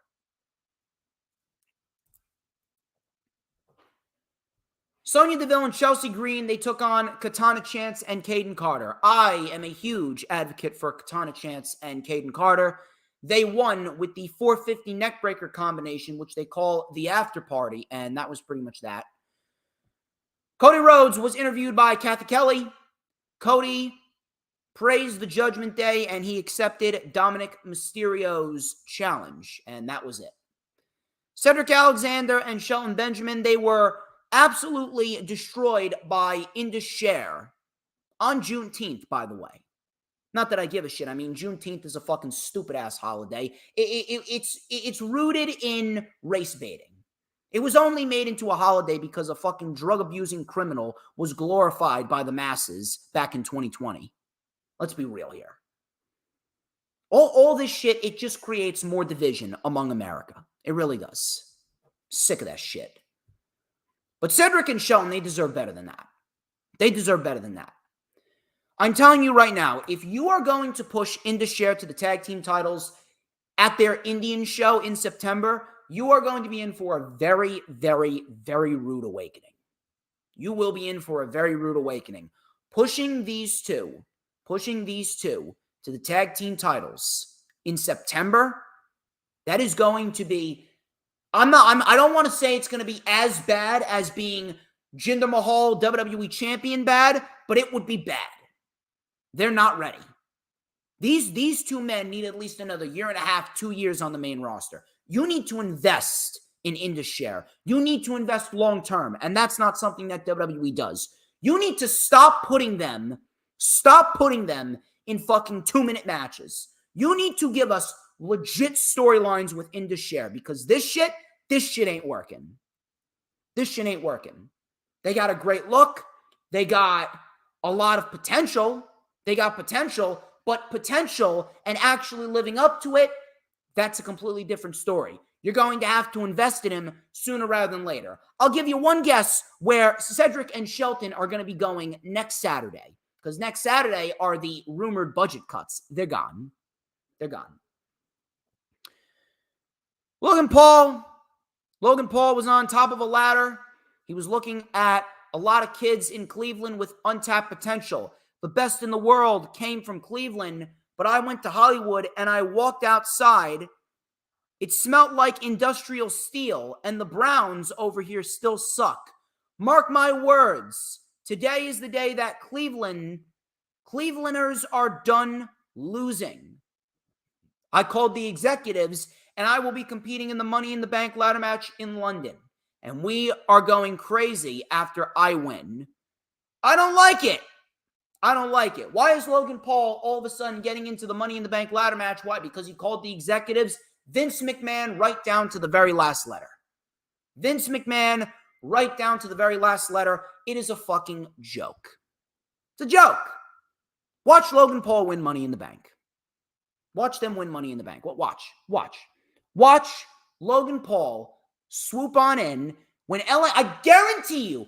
Sonya Deville and Chelsea Green, they took on Katana Chance and Caden Carter. I am a huge advocate for Katana Chance and Caden Carter. They won with the 450 neckbreaker combination, which they call the after party, and that was pretty much that. Cody Rhodes was interviewed by Kathy Kelly. Cody praised the Judgment Day, and he accepted Dominic Mysterio's challenge, and that was it. Cedric Alexander and Shelton Benjamin, they were absolutely destroyed by Indus Sher on Juneteenth, by the way. Not that I give a shit. I mean, Juneteenth is a fucking stupid-ass holiday. It's rooted in race baiting. It was only made into a holiday because a fucking drug-abusing criminal was glorified by the masses back in 2020. Let's be real here. All this shit, it just creates more division among America. It really does. Sick of that shit. But Cedric and Shelton, they deserve better than that. They deserve better than that. I'm telling you right now, if you are going to push Indus Sher to the tag team titles at their Indian show in September, you are going to be in for a very, very, very rude awakening. You will be in for a very rude awakening. Pushing these two to the tag team titles in September, that is going to be, I don't want to say it's going to be as bad as being Jinder Mahal WWE champion bad, but it would be bad. They're not ready. These two men need at least another 1.5, 2 years on the main roster. You need to invest in Indus Sher. You need to invest long-term, and that's not something that WWE does. You need to stop putting them in fucking 2-minute matches. You need to give us legit storylines with Indus Sher, because this shit ain't working. This shit ain't working. They got a great look. They got a lot of potential. But potential and actually living up to it, that's a completely different story. You're going to have to invest in him sooner rather than later. I'll give you one guess where Cedric and Shelton are going to be going next Saturday. Because next Saturday are the rumored budget cuts. They're gone. Logan Paul was on top of a ladder. He was looking at a lot of kids in Cleveland with untapped potential. The best in the world came from Cleveland, but I went to Hollywood and I walked outside. It smelled like industrial steel, and the Browns over here still suck. Mark my words. Today is the day that Clevelanders are done losing. I called the executives, and I will be competing in the Money in the Bank ladder match in London. And we are going crazy after I win. I don't like it. Why is Logan Paul all of a sudden getting into the Money in the Bank ladder match? Why? Because he called the executives Vince McMahon right down to the very last letter. It is a fucking joke. It's a joke. Watch Logan Paul win Money in the Bank. Watch them win Money in the Bank. Watch Logan Paul swoop on in when I guarantee you,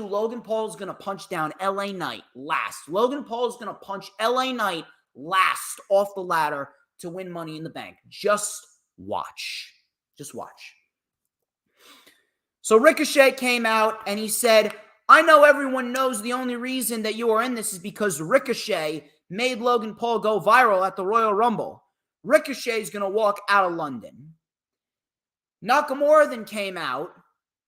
Logan Paul is going to punch down LA Knight last. Logan Paul is going to punch LA Knight last off the ladder to win Money in the Bank. Just watch. So Ricochet came out and he said, I know everyone knows the only reason that you are in this is because Ricochet made Logan Paul go viral at the Royal Rumble. Ricochet is going to walk out of London. Nakamura then came out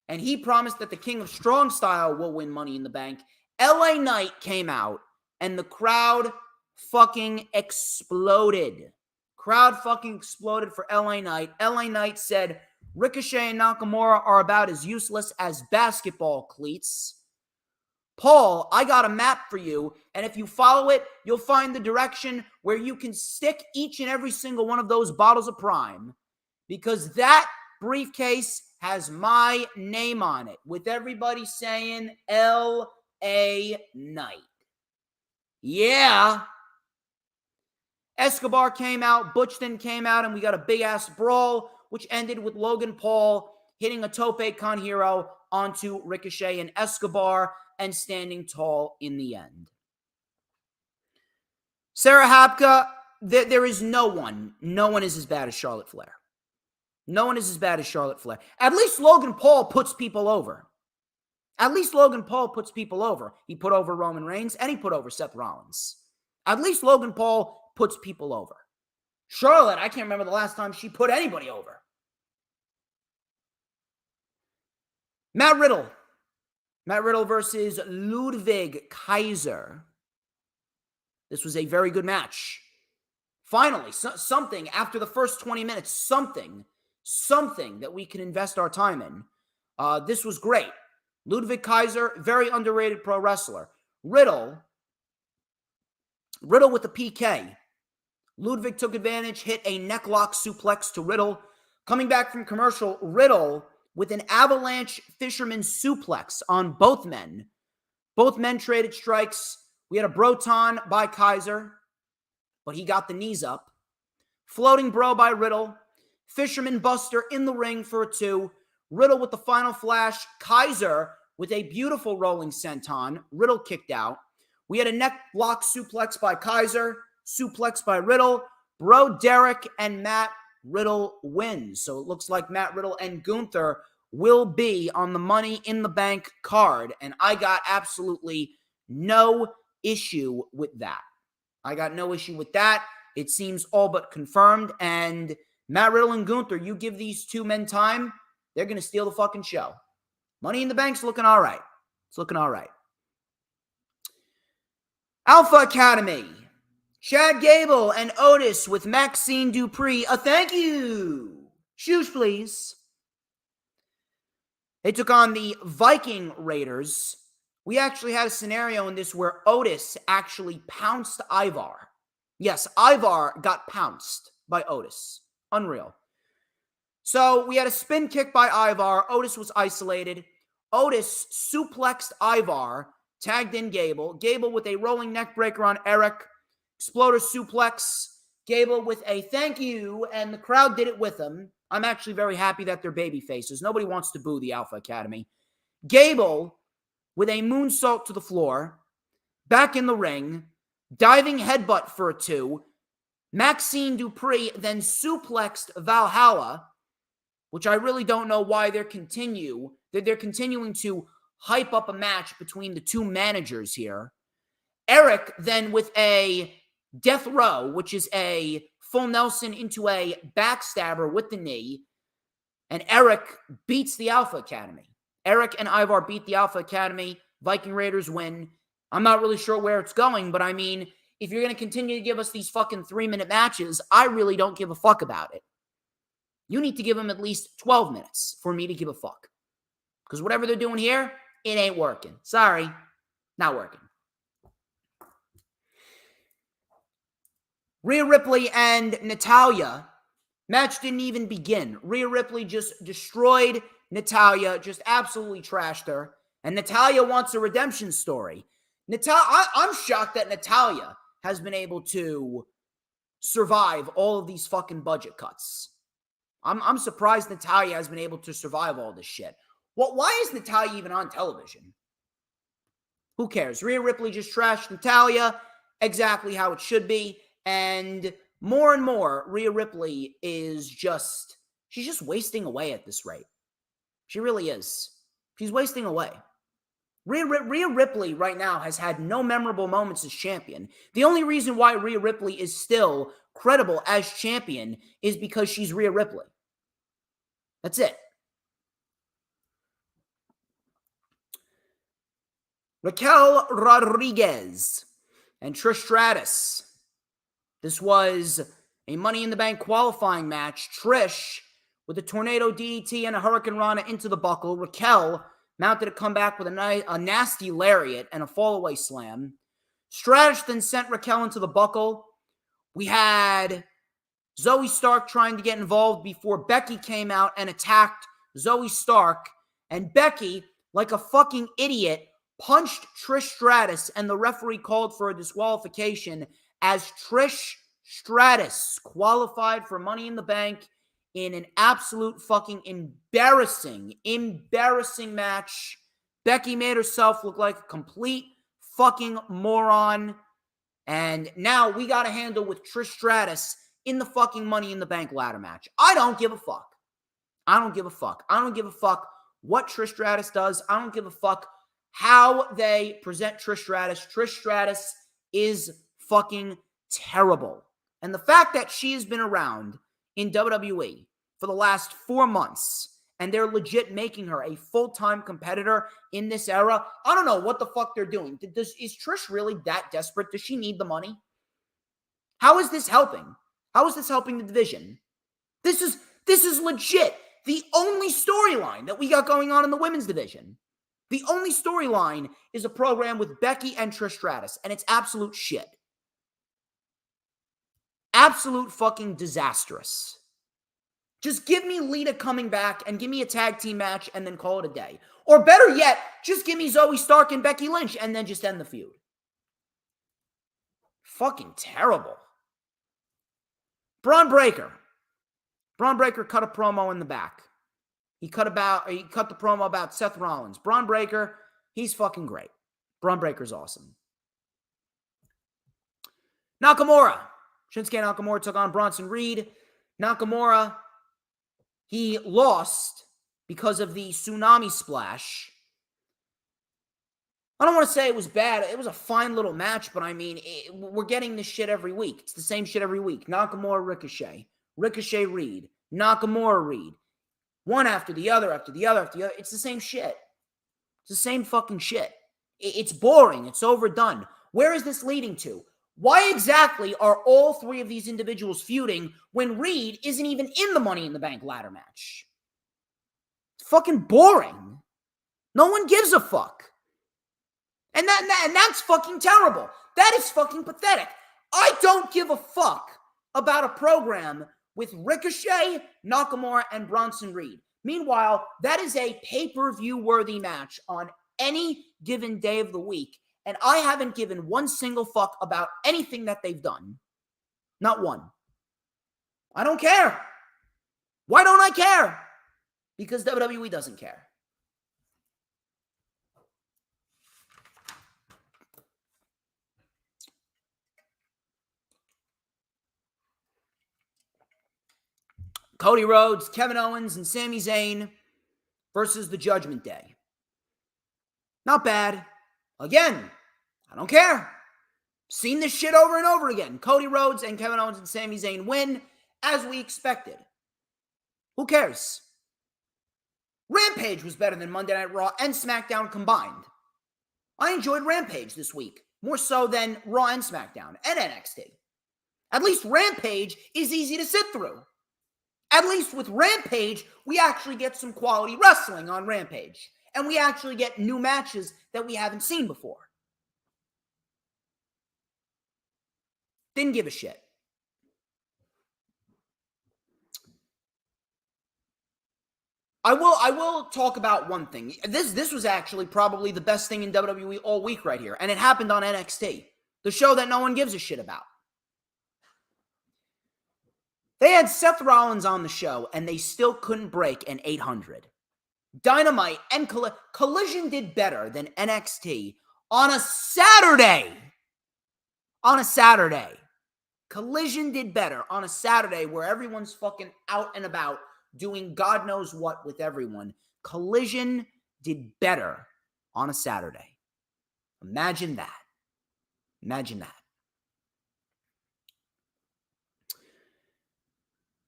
and he promised that the King of Strong Style will win Money in the Bank. LA Knight came out and the crowd fucking exploded. For LA Knight. LA Knight said, Ricochet and Nakamura are about as useless as basketball cleats. Paul, I got a map for you, and if you follow it, you'll find the direction where you can stick each and every single one of those bottles of Prime, because that briefcase has my name on it, with everybody saying L.A. Knight. Yeah. Escobar came out, Butch then came out, and we got a big-ass brawl, which ended with Logan Paul hitting a tope con hero onto Ricochet and Escobar and standing tall in the end. Sarah Habka, there is no one is as bad as Charlotte Flair. At least Logan Paul puts people over. He put over Roman Reigns and he put over Seth Rollins. At least Logan Paul puts people over. Charlotte, I can't remember the last time she put anybody over. Matt Riddle versus Ludwig Kaiser. This was a very good match. Finally, something after the first 20 minutes, something that we can invest our time in. This was great. Ludwig Kaiser, very underrated pro wrestler. Riddle with the PK. Ludwig took advantage, hit a necklock suplex to Riddle. Coming back from commercial, Riddle with an avalanche fisherman suplex on both men. Both men traded strikes. We had a Broton by Kaiser, but he got the knees up. Floating bro by Riddle. Fisherman Buster in the ring for a 2. Riddle with the final flash. Kaiser with a beautiful rolling senton. Riddle kicked out. We had a neck lock suplex by Kaiser. Suplex by Riddle. Bro Derek and Matt Riddle wins. So it looks like Matt Riddle and Gunther will be on the Money in the Bank card. And I got absolutely no issue with that. It seems all but confirmed. And Matt Riddle and Gunther, you give these two men time, they're going to steal the fucking show. Money in the Bank's looking all right. Alpha Academy. Chad Gable and Otis with Maxine Dupree. A thank you. Shoes, please. They took on the Viking Raiders we actually had a scenario in this where Otis actually pounced Ivar. Yes, Ivar got pounced by Otis. Unreal. So we had a spin kick by Ivar. Otis was isolated. Otis suplexed Ivar, tagged in Gable. Gable with a rolling neck breaker on Eric. Exploder suplex. Gable with a thank you, and the crowd did it with him. I'm actually very happy that they're baby faces. Nobody wants to boo the Alpha Academy. Gable with a moonsault to the floor. Back in the ring. Diving headbutt for a 2. Maxine Dupree then suplexed Valhalla, which I really don't know why they're continuing to hype up a match between the two managers here. Eric then with a death row, which is a full Nelson into a backstabber with the knee, and Eric beats the Alpha Academy. Eric and Ivar beat the Alpha Academy. Viking Raiders win. I'm not really sure where it's going, but I mean, if you're going to continue to give us these fucking 3-minute matches, I really don't give a fuck about it. You need to give them at least 12 minutes for me to give a fuck. Because whatever they're doing here, it ain't working. Sorry, not working. Rhea Ripley and Natalya. Match didn't even begin. Rhea Ripley just destroyed Natalya, just absolutely trashed her. And Natalya wants a redemption story. I'm shocked that Natalya has been able to survive all of these fucking budget cuts. I'm surprised Natalya has been able to survive all this shit. Why is Natalya even on television? Who cares? Rhea Ripley just trashed Natalya exactly how it should be. And more, Rhea Ripley is she's just wasting away at this rate. She really is. She's wasting away. Rhea Ripley right now has had no memorable moments as champion. The only reason why Rhea Ripley is still credible as champion is because she's Rhea Ripley. That's it. Raquel Rodriguez and Trish Stratus. This was a Money in the Bank qualifying match. Trish with a tornado DDT and a Hurricane Rana into the buckle. Raquel mounted a comeback with a nasty lariat and a fallaway slam. Stratus then sent Raquel into the buckle. We had Zoe Stark trying to get involved before Becky came out and attacked Zoe Stark. And Becky, like a fucking idiot, punched Trish Stratus, and the referee called for a disqualification as Trish Stratus qualified for Money in the Bank in an absolute fucking embarrassing match. Becky made herself look like a complete fucking moron. And now we got to handle with Trish Stratus in the fucking Money in the Bank ladder match. I don't give a fuck. I don't give a fuck. I don't give a fuck what Trish Stratus does. I don't give a fuck how they present Trish Stratus. Trish Stratus is fucking terrible. And the fact that she has been around in WWE for the last 4 months and they're legit making her a full-time competitor in this era, I don't know what the fuck they're doing. Is Trish really that desperate? Does she need the money? How is this helping? How is this helping the division? This is legit the only storyline that we got going on in the women's division. The only storyline is a program with Becky and Trish Stratus, and it's absolute shit. Absolute fucking disastrous. Just give me Lita coming back and give me a tag team match and then call it a day. Or better yet, just give me Zoe Stark and Becky Lynch and then just end the feud. Fucking terrible. Braun Breaker. Braun Breaker cut a promo in the back. He cut the promo about Seth Rollins. Braun Breaker, he's fucking great. Braun Breaker's awesome. Nakamura. Shinsuke Nakamura took on Bronson Reed. Nakamura, he lost because of the tsunami splash. I don't want to say it was bad. It was a fine little match, but I mean, we're getting this shit every week. It's the same shit every week. Nakamura, Ricochet. Ricochet, Reed. Nakamura, Reed. One after the other, after the other, after the other. It's the same shit. It's the same fucking shit. It's boring. It's overdone. Where is this leading to? Why exactly are all three of these individuals feuding when Reed isn't even in the Money in the Bank ladder match? It's fucking boring. No one gives a fuck. And that's fucking terrible. That is fucking pathetic. I don't give a fuck about a program with Ricochet, Nakamura, and Bronson Reed. Meanwhile, that is a pay-per-view worthy match on any given day of the week, and I haven't given one single fuck about anything that they've done. Not one. I don't care. Why don't I care? Because WWE doesn't care. Cody Rhodes, Kevin Owens, and Sami Zayn versus the Judgment Day. Not bad. Again, I don't care. Seen this shit over and over again. Cody Rhodes and Kevin Owens and Sami Zayn win, as we expected. Who cares? Rampage was better than Monday Night Raw and SmackDown combined. I enjoyed Rampage this week, more so than Raw and SmackDown and NXT. At least Rampage is easy to sit through. At least with Rampage, we actually get some quality wrestling on Rampage. And we actually get new matches that we haven't seen before. Didn't give a shit. I will talk about one thing. This was actually probably the best thing in WWE all week right here. And it happened on NXT. The show that no one gives a shit about. They had Seth Rollins on the show, and they still couldn't break an 800. Dynamite and Collision did better than NXT on a Saturday. On a Saturday. Collision did better on a Saturday where everyone's fucking out and about doing God knows what with everyone. Collision did better on a Saturday. Imagine that. Imagine that.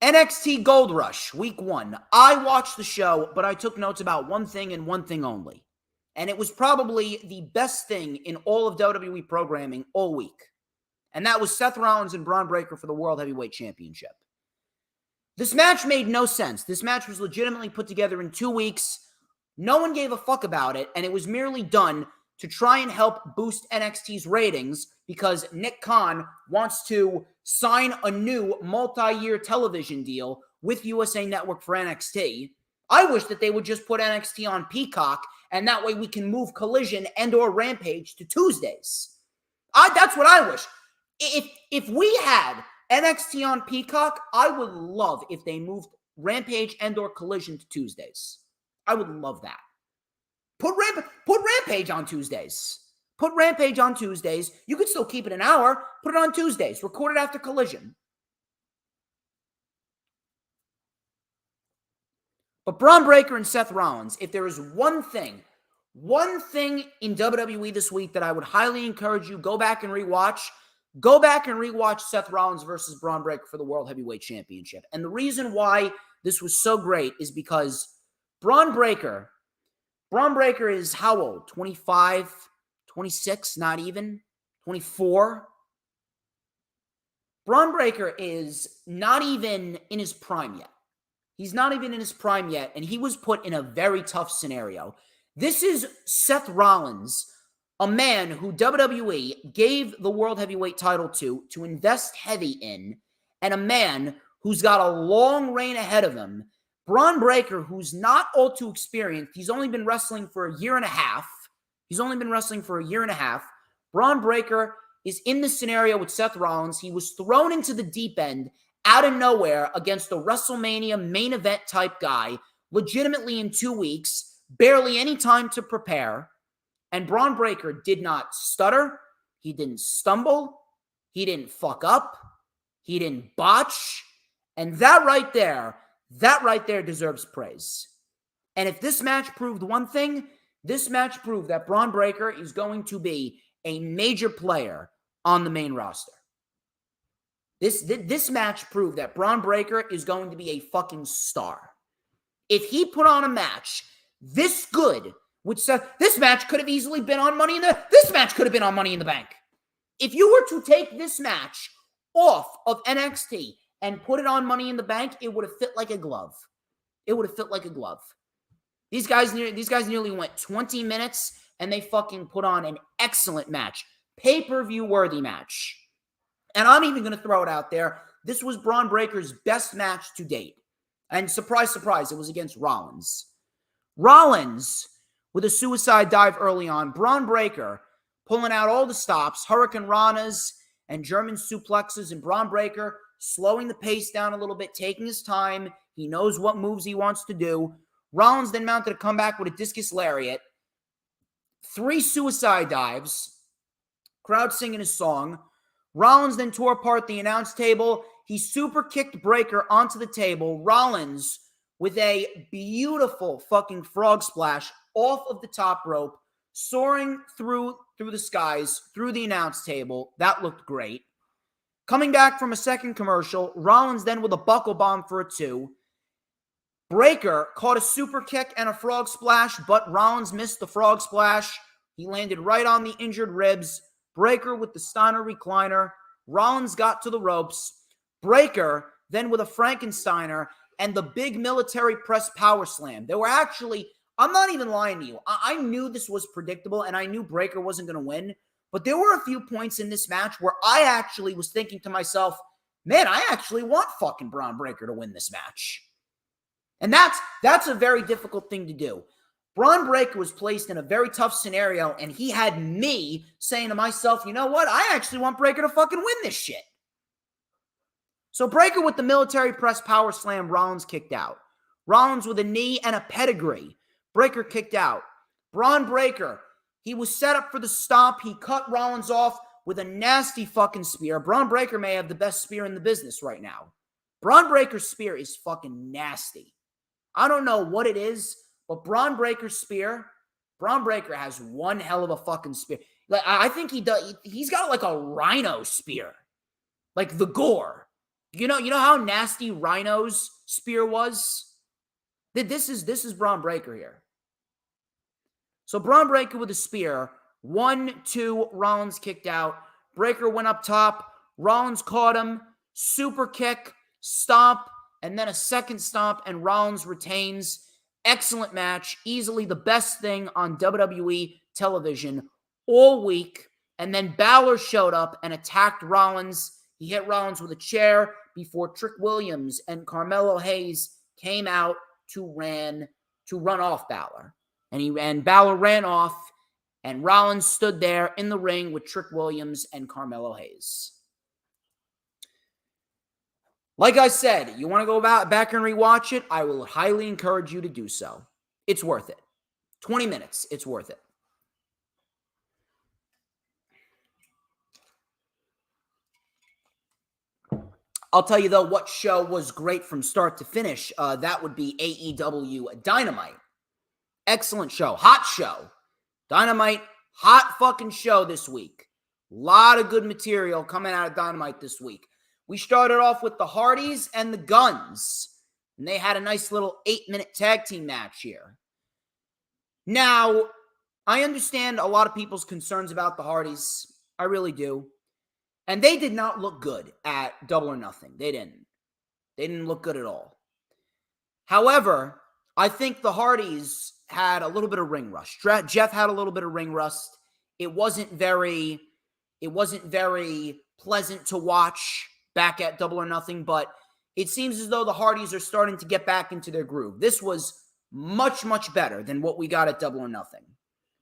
NXT Gold Rush, week 1. I watched the show, but I took notes about one thing and one thing only. And it was probably the best thing in all of WWE programming all week. And that was Seth Rollins and Braun Breaker for the World Heavyweight Championship. This match made no sense. This match was legitimately put together in 2 weeks. No one gave a fuck about it, and it was merely done to try and help boost NXT's ratings because Nick Khan wants to sign a new multi-year television deal with USA Network for NXT. I wish that they would just put NXT on Peacock, and that way we can move Collision and or Rampage to Tuesdays. That's what I wish. If we had NXT on Peacock, I would love if they moved Rampage and or Collision to Tuesdays. I would love that. Put Rampage on Tuesdays. Put Rampage on Tuesdays. You could still keep it an hour. Put it on Tuesdays. Record it after Collision. But Braun Breaker and Seth Rollins, if there is one thing in WWE this week that I would highly encourage you, go back and rewatch Seth Rollins versus Braun Breaker for the World Heavyweight Championship. And the reason why this was so great is because Braun Breaker is how old? 25, 26, not even, 24. Braun Breaker is not even in his prime yet. He's not even in his prime yet, and he was put in a very tough scenario. This is Seth Rollins, a man who WWE gave the World Heavyweight title to invest heavy in, and a man who's got a long reign ahead of him. Braun Breaker, who's not all too experienced, he's only been wrestling for a year and a half. Braun Breaker is in the scenario with Seth Rollins. He was thrown into the deep end out of nowhere against a WrestleMania main event type guy, legitimately in 2 weeks, barely any time to prepare. And Braun Breaker did not stutter. He didn't stumble. He didn't fuck up. He didn't botch. And that right there deserves praise. And if this match proved one thing, this match proved that Braun Breaker is going to be a major player on the main roster. This match proved that Braun Breaker is going to be a fucking star. If he put on a match this good with Seth, this match could have easily been on Money in the Bank. If you were to take this match off of NXT and put it on Money in the Bank, it would have fit like a glove. These guys nearly went 20 minutes and they fucking put on an excellent match. Pay-per-view worthy match. And I'm even going to throw it out there. This was Braun Breaker's best match to date. And surprise, surprise, it was against Rollins. Rollins with a suicide dive early on. Braun Breaker pulling out all the stops, Hurricane Ranas and German suplexes, and Braun Breaker slowing the pace down a little bit, taking his time. He knows what moves he wants to do. Rollins then mounted a comeback with a discus lariat. 3 suicide dives. Crowd singing his song. Rollins then tore apart the announce table. He super kicked Breaker onto the table. Rollins with a beautiful fucking frog splash off of the top rope, soaring through the skies, through the announce table. That looked great. Coming back from a second commercial, Rollins then with a buckle bomb for a 2. Breaker caught a super kick and a frog splash, but Rollins missed the frog splash. He landed right on the injured ribs. Breaker with the Steiner recliner. Rollins got to the ropes. Breaker then with a Frankensteiner and the big military press power slam. They were actually, I'm not even lying to you. I knew this was predictable and I knew Breaker wasn't going to win. But there were a few points in this match where I actually was thinking to myself, man, I actually want fucking Braun Breaker to win this match. And that's a very difficult thing to do. Braun Breaker was placed in a very tough scenario, and he had me saying to myself, you know what? I actually want Breaker to fucking win this shit. So Breaker with the military press power slam, Rollins kicked out. Rollins with a knee and a pedigree. Breaker kicked out. Braun Breaker, he was set up for the stomp. He cut Rollins off with a nasty fucking spear. Braun Breaker may have the best spear in the business right now. Braun Breaker's spear is fucking nasty. I don't know what it is, but Braun Breaker's spear, Braun Breaker has one hell of a fucking spear. Like I think he's got like a rhino spear. Like the gore. You know how nasty Rhino's spear was? This is Braun Breaker here. So Braun Breaker with a spear. 1, 2, Rollins kicked out. Breaker went up top. Rollins caught him. Super kick, stomp, and then a second stomp, and Rollins retains. Excellent match. Easily the best thing on WWE television all week. And then Balor showed up and attacked Rollins. He hit Rollins with a chair before Trick Williams and Carmelo Hayes came out to run off Balor. And Balor ran off, and Rollins stood there in the ring with Trick Williams and Carmelo Hayes. Like I said, you want to go back and rewatch it? I will highly encourage you to do so. It's worth it. 20 minutes. It's worth it. I'll tell you, though, what show was great from start to finish. That would be AEW Dynamite. Excellent show. Hot show. Dynamite, hot fucking show this week. A lot of good material coming out of Dynamite this week. We started off with the Hardys and the Guns. And they had a nice little 8-minute tag team match here. Now, I understand a lot of people's concerns about the Hardys. I really do. And they did not look good at Double or Nothing. They didn't. They didn't look good at all. However, I think the Hardys had a little bit of ring rust. Jeff had a little bit of ring rust. It wasn't very pleasant to watch back at Double or Nothing, but it seems as though the Hardys are starting to get back into their groove. This was much, much better than what we got at Double or Nothing.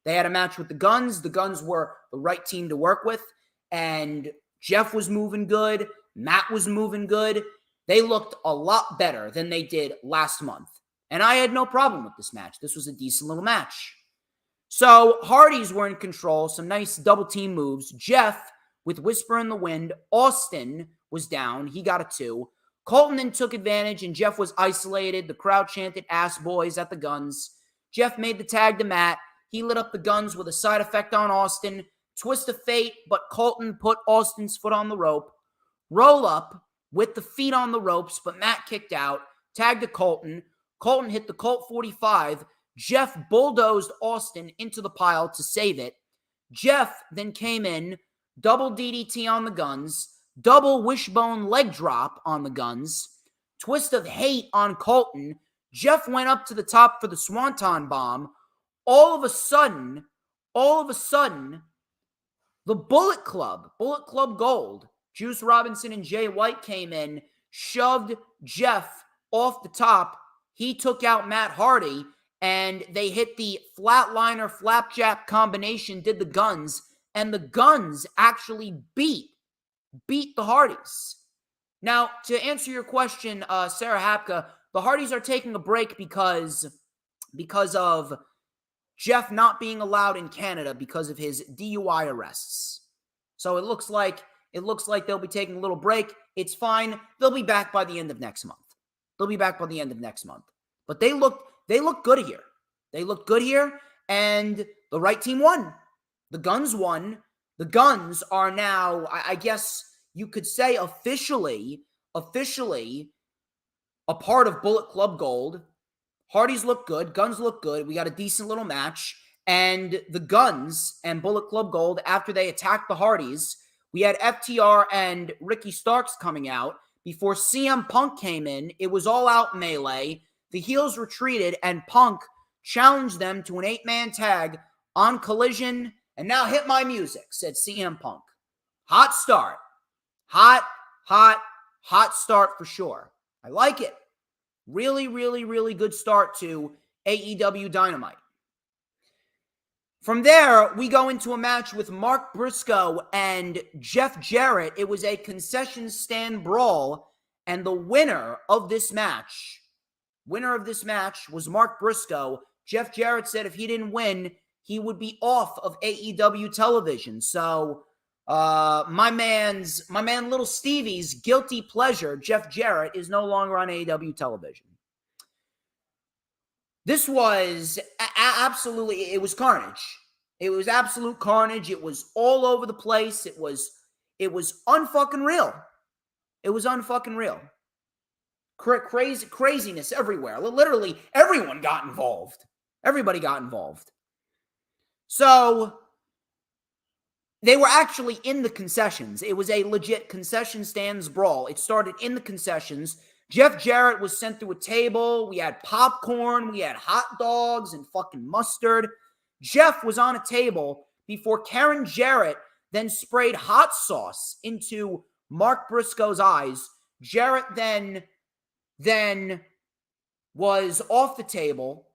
They had a match with the Guns. The Guns were the right team to work with, and Jeff was moving good. Matt was moving good. They looked a lot better than they did last month. And I had no problem with this match. This was a decent little match. So Hardys were in control. Some nice double team moves. Jeff with Whisper in the Wind. Austin was down. He got a 2. Colton then took advantage, and Jeff was isolated. The crowd chanted "ass boys" at the Guns. Jeff made the tag to Matt. He lit up the Guns with a side effect on Austin. Twist of fate, but Colton put Austin's foot on the rope. Roll up with the feet on the ropes, but Matt kicked out. Tag to Colton. Colton hit the Colt 45. Jeff bulldozed Austin into the pile to save it. Jeff then came in, double DDT on the Guns, double wishbone leg drop on the Guns, twist of hate on Colton. Jeff went up to the top for the Swanton Bomb. All of a sudden, all of a sudden, the Bullet Club Gold, Juice Robinson and Jay White came in, shoved Jeff off the top. He took out Matt Hardy, and they hit the flatliner flapjack combination, did the Guns, and the Guns actually beat the Hardys. Now, to answer your question, Sarah Hapka, the Hardys are taking a break because of Jeff not being allowed in Canada because of his DUI arrests. So it looks like they'll be taking a little break. It's fine. They'll be back by the end of next month. But they look good here. They look good here, and the right team won. The Guns won. The Guns are now, I guess you could say, officially a part of Bullet Club Gold. Hardys look good. Guns look good. We got a decent little match. And the Guns and Bullet Club Gold, after they attacked the Hardys, we had FTR and Ricky Starks coming out. Before CM Punk came in, it was all out melee. The heels retreated, and Punk challenged them to an 8-man tag on Collision. And now hit my music, said CM Punk. Hot start. Hot start for sure. I like it. Really, really, really good start to AEW Dynamite. From there, we go into a match with Mark Briscoe and Jeff Jarrett. It was a concession stand brawl, and the winner of this match was Mark Briscoe. Jeff Jarrett said if he didn't win, he would be off of AEW television. So, my man Little Stevie's guilty pleasure, Jeff Jarrett, is no longer on AEW television. This was absolutely, it was carnage. It was absolute carnage. It was all over the place. It was unfucking real. It was unfucking real. Craziness everywhere. Literally, everyone got involved. Everybody got involved. So, they were actually in the concessions. It was a legit concession stands brawl. It started in the concessions. Jeff Jarrett was sent through a table. We had popcorn. We had hot dogs and fucking mustard. Jeff was on a table before Karen Jarrett then sprayed hot sauce into Mark Briscoe's eyes. Jarrett then was off the table,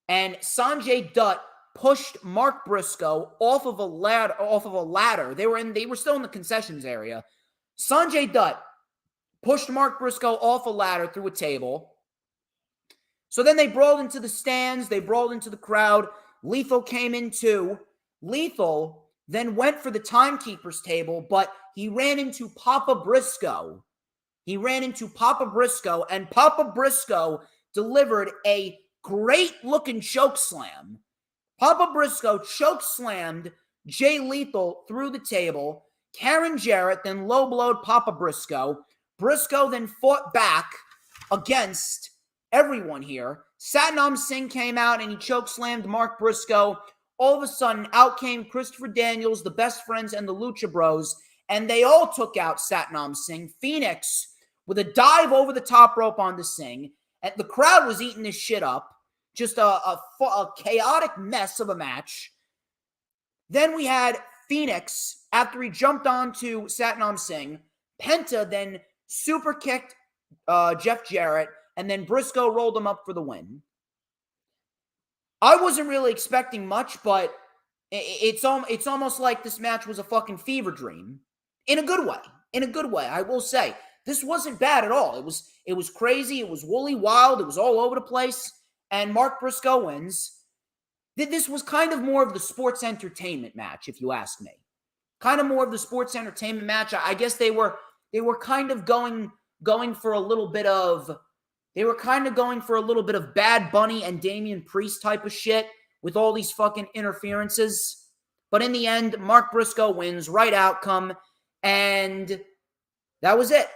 and Sanjay Dutt pushed Mark Briscoe off of a ladder. They were still in the concessions area. Sanjay Dutt pushed Mark Briscoe off a ladder through a table. So then they brawled into the stands. They brawled into the crowd. Lethal came in too. Lethal then went for the timekeeper's table, but he ran into Papa Briscoe. And Papa Briscoe delivered a great-looking choke slam. Papa Briscoe choke slammed Jay Lethal through the table. Karen Jarrett then low-blowed Papa Briscoe. Briscoe then fought back against everyone here. Satnam Singh came out and he choke slammed Mark Briscoe. All of a sudden, out came Christopher Daniels, the Best Friends, and the Lucha Bros, and they all took out Satnam Singh. Phoenix with a dive over the top rope onto Singh, and the crowd was eating this shit up. Just a chaotic mess of a match. Then we had Phoenix, after he jumped onto Satnam Singh. Penta then super kicked Jeff Jarrett, and then Briscoe rolled him up for the win. I wasn't really expecting much, but it's almost like this match was a fucking fever dream. In a good way, I will say. This wasn't bad at all. It was crazy. It was woolly, wild. It was all over the place. And Mark Briscoe wins. This was kind of more of the sports entertainment match, if you ask me. Kind of more of the sports entertainment match. I guess they were kind of going for a little bit of Bad Bunny and Damian Priest type of shit with all these fucking interferences. But in the end, Mark Briscoe wins, right outcome, and that was it.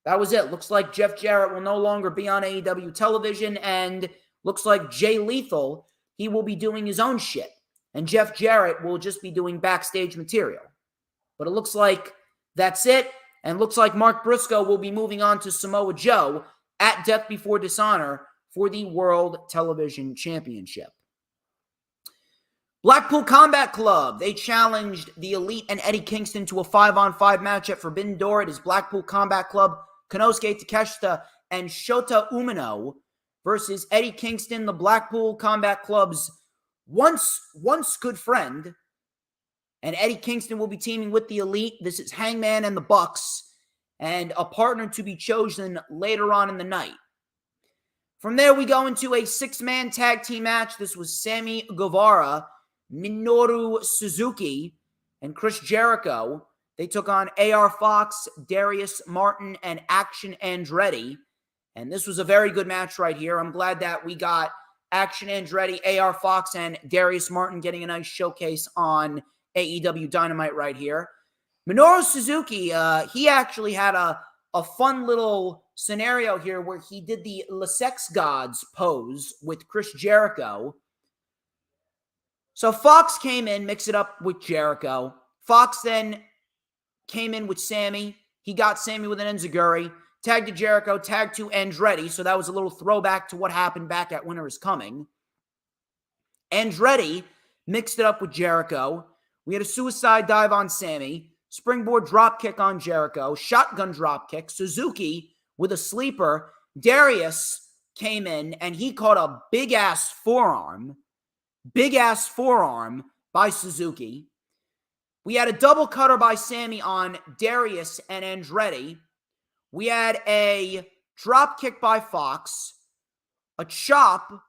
Looks like Jeff Jarrett will no longer be on AEW television, and looks like Jay Lethal, he will be doing his own shit. And Jeff Jarrett will just be doing backstage material. But it looks like that's it. And looks like Mark Briscoe will be moving on to Samoa Joe at Death Before Dishonor for the World Television Championship. Blackpool Combat Club, they challenged the Elite and Eddie Kingston to a 5-on-5 match at Forbidden Door. It is Blackpool Combat Club, Konosuke Takeshita, and Shota Umino versus Eddie Kingston, the Blackpool Combat Club's once good friend. And Eddie Kingston will be teaming with the Elite. This is Hangman and the Bucks, and a partner to be chosen later on in the night. From there, we go into a 6-man tag team match. This was Sammy Guevara, Minoru Suzuki, and Chris Jericho. They took on AR Fox, Darius Martin, and Action Andretti. And this was a very good match right here. I'm glad that we got Action Andretti, AR Fox, and Darius Martin getting a nice showcase on AEW Dynamite right here. Minoru Suzuki, he actually had a fun little scenario here where he did the Le Sex Gods pose with Chris Jericho. So Fox came in, mixed it up with Jericho. Fox then came in with Sammy. He got Sammy with an enziguri. Tagged to Jericho, tagged to Andretti. So that was a little throwback to what happened back at Winter is Coming. Andretti mixed it up with Jericho. We had a suicide dive on Sammy. Springboard dropkick on Jericho. Shotgun dropkick. Suzuki with a sleeper. Darius came in and he caught a big-ass forearm. Big-ass forearm by Suzuki. We had a double cutter by Sammy on Darius and Andretti. We had a drop kick by Fox. A chop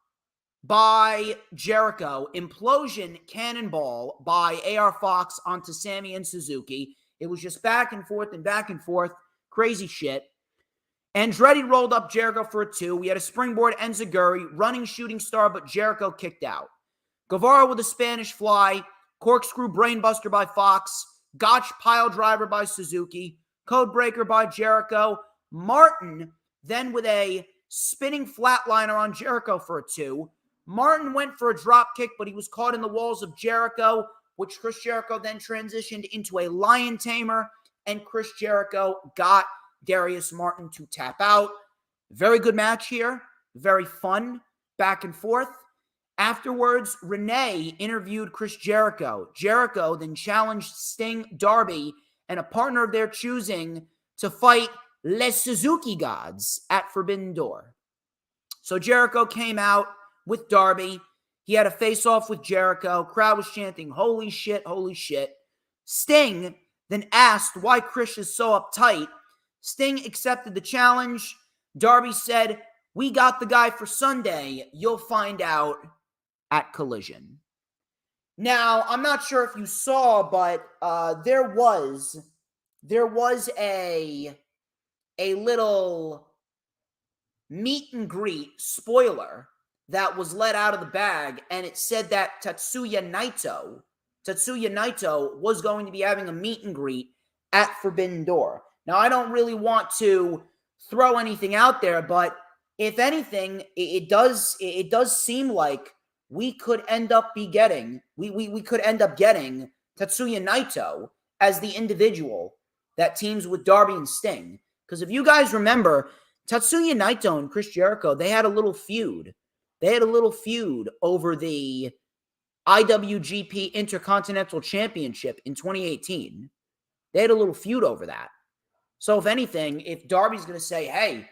by Jericho. Implosion cannonball by AR Fox onto Sammy and Suzuki. It was just back and forth and back and forth. Crazy shit. Andretti rolled up Jericho for a 2. We had a springboard enziguri, running shooting star, but Jericho kicked out. Guevara with a Spanish fly, corkscrew brainbuster by Fox, gotch pile driver by Suzuki, code breaker by Jericho. Martin then with a spinning flatliner on Jericho for a 2. Martin went for a drop kick, but he was caught in the walls of Jericho, which Chris Jericho then transitioned into a lion tamer, and Chris Jericho got Darius Martin to tap out. Very good match here. Very fun. Back and forth. Afterwards, Renee interviewed Chris Jericho. Jericho then challenged Sting, Darby, and a partner of their choosing to fight Les Suzuki Gods at Forbidden Door. So Jericho came out with Darby. He had a face-off with Jericho. Crowd was chanting, "Holy shit, holy shit." Sting then asked why Chris is so uptight. Sting accepted the challenge. Darby said, "We got the guy for Sunday. You'll find out at Collision." Now, I'm not sure if you saw, but there was a little meet and greet spoiler that was let out of the bag, and it said that Tetsuya Naito was going to be having a meet and greet at Forbidden Door. Now, I don't really want to throw anything out there, but if anything, it does seem like we could end up getting Tetsuya Naito as the individual that teams with Darby and Sting. Because if you guys remember, Tetsuya Naito and Chris Jericho, they had a little feud. They had a little feud over the IWGP Intercontinental Championship in 2018. They had a little feud over that. So if anything, if Darby's going to say, "Hey,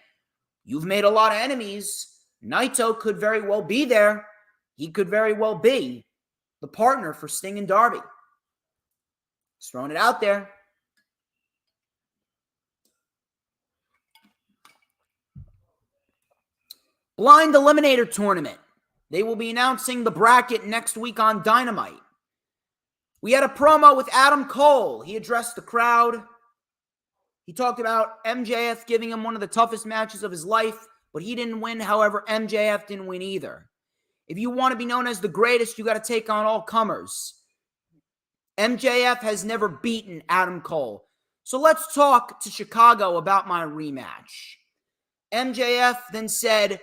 you've made a lot of enemies," Naito could very well be there. He could very well be the partner for Sting and Darby. Just throwing it out there. Blind Eliminator Tournament. They will be announcing the bracket next week on Dynamite. We had a promo with Adam Cole. He addressed the crowd. He talked about MJF giving him one of the toughest matches of his life, but he didn't win. However, MJF didn't win either. If you want to be known as the greatest, you got to take on all comers. MJF has never beaten Adam Cole. So let's talk to Chicago about my rematch. MJF then said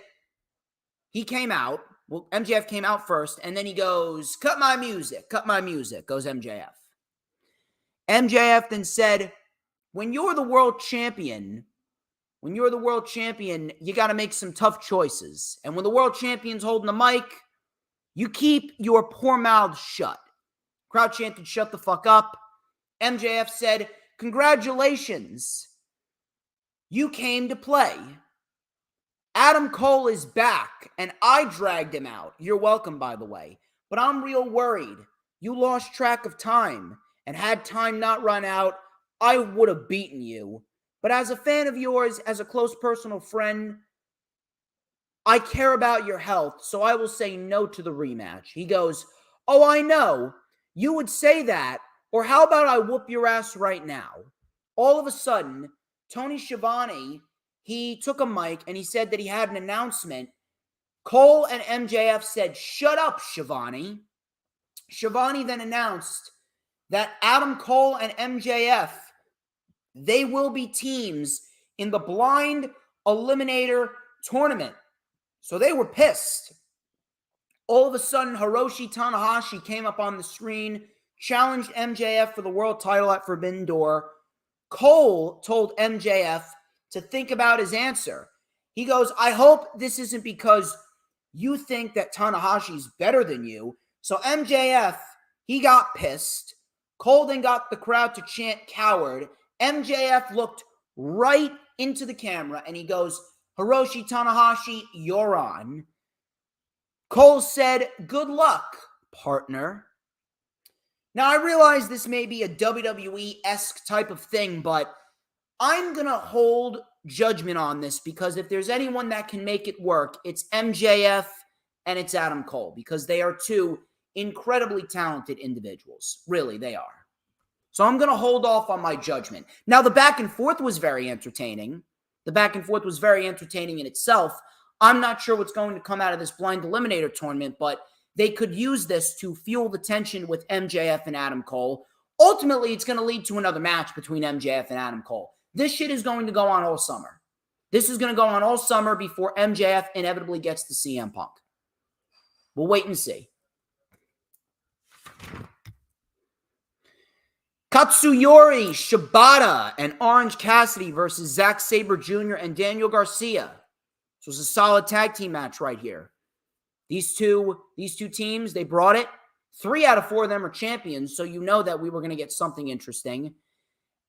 he came out. Well, MJF came out first, and then he goes, cut my music, goes MJF. MJF then said, when you're the world champion, you got to make some tough choices. And when the world champion's holding the mic, You keep your poor mouths shut. Crowd chanted, shut the fuck up. MJF said, congratulations. You came to play. Adam Cole is back, and I dragged him out. You're welcome, by the way. But I'm real worried. You lost track of time, and had time not run out, I would have beaten you. But as a fan of yours, as a close personal friend, I care about your health, so I will say no to the rematch. He goes, oh, I know. You would say that, or how about I whoop your ass right now? All of a sudden, Tony Schiavone, he took a mic and he said that he had an announcement. Cole and MJF said, shut up, Schiavone. Schiavone then announced that Adam Cole and MJF, they will be teams in the Blind Eliminator Tournament. So they were pissed. All of a sudden, Hiroshi Tanahashi came up on the screen, challenged MJF for the world title at Forbidden Door. Cole told MJF to think about his answer. He goes, I hope this isn't because you think that Tanahashi's better than you. So MJF, he got pissed. Cole then got the crowd to chant coward. MJF looked right into the camera and he goes, Hiroshi Tanahashi, you're on. Cole said, good luck, partner. Now, I realize this may be a WWE-esque type of thing, but I'm going to hold judgment on this because if there's anyone that can make it work, it's MJF and it's Adam Cole because they are two incredibly talented individuals. Really, they are. So I'm going to hold off on my judgment. Now, the back and forth was very entertaining. The back and forth was very entertaining in itself. I'm not sure what's going to come out of this Blind Eliminator tournament, but they could use this to fuel the tension with MJF and Adam Cole. Ultimately, it's going to lead to another match between MJF and Adam Cole. This shit is going to go on all summer. This is going to go on all summer before MJF inevitably gets to CM Punk. We'll wait and see. Katsuyori Shibata and Orange Cassidy versus Zack Sabre Jr. and Daniel Garcia. This was a solid tag team match right here. These two teams, they brought it. 3 out of 4 of them are champions, so you know that we were going to get something interesting.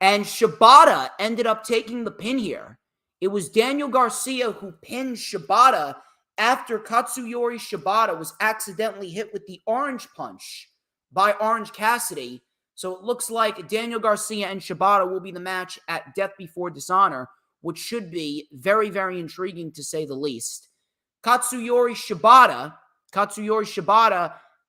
And Shibata ended up taking the pin here. It was Daniel Garcia who pinned Shibata after Katsuyori Shibata was accidentally hit with the orange punch by Orange Cassidy. So it looks like Daniel Garcia and Shibata will be the match at Death Before Dishonor, which should be very, very intriguing to say the least. Katsuyori Shibata,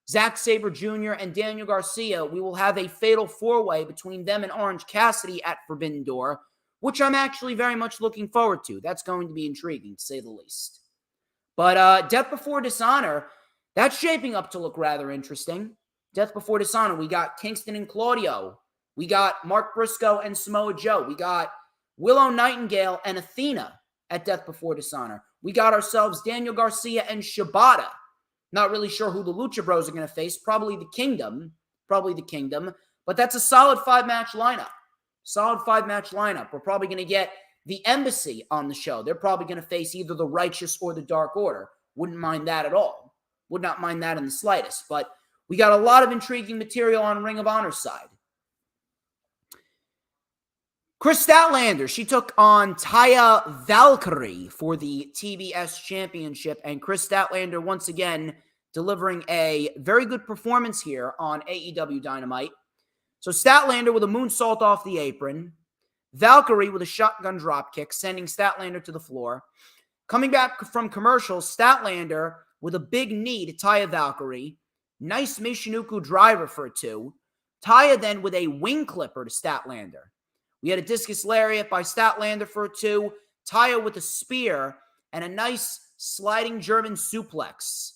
Zack Sabre Jr., and Daniel Garcia, we will have a fatal 4-way between them and Orange Cassidy at Forbidden Door, which I'm actually very much looking forward to. That's going to be intriguing, to say the least. But Death Before Dishonor, that's shaping up to look rather interesting. Death Before Dishonor, we got Kingston and Claudio. We got Mark Briscoe and Samoa Joe. We got Willow Nightingale and Athena at Death Before Dishonor. We got ourselves Daniel Garcia and Shibata. Not really sure who the Lucha Bros are going to face. Probably the Kingdom. But that's a solid 5-match lineup. We're probably going to get the Embassy on the show. They're probably going to face either the Righteous or the Dark Order. Wouldn't mind that at all. Would not mind that in the slightest. But we got a lot of intriguing material on Ring of Honor's side. Chris Statlander, she took on Taya Valkyrie for the TBS Championship, and Chris Statlander once again delivering a very good performance here on AEW Dynamite. So Statlander with a moonsault off the apron, Valkyrie with a shotgun dropkick, sending Statlander to the floor. Coming back from commercials, Statlander with a big knee to Taya Valkyrie. Nice Michinoku driver for a 2. Taya then with a wing clipper to Statlander. We had a discus lariat by Statlander for a 2. Taya with a spear and a nice sliding German suplex.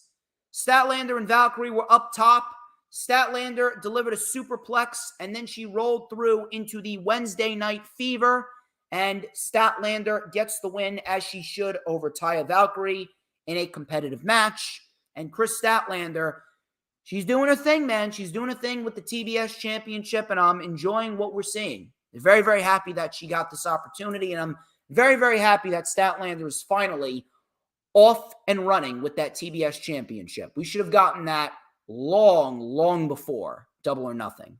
Statlander and Valkyrie were up top. Statlander delivered a superplex, and then she rolled through into the Wednesday Night Fever, and Statlander gets the win, as she should, over Taya Valkyrie in a competitive match. And Chris Statlander, she's doing her thing, man. She's doing a thing with the TBS Championship, and I'm enjoying what we're seeing. I'm very, very happy that she got this opportunity, and I'm very, very happy that Statlander is finally off and running with that TBS championship. We should have gotten that long before Double or Nothing.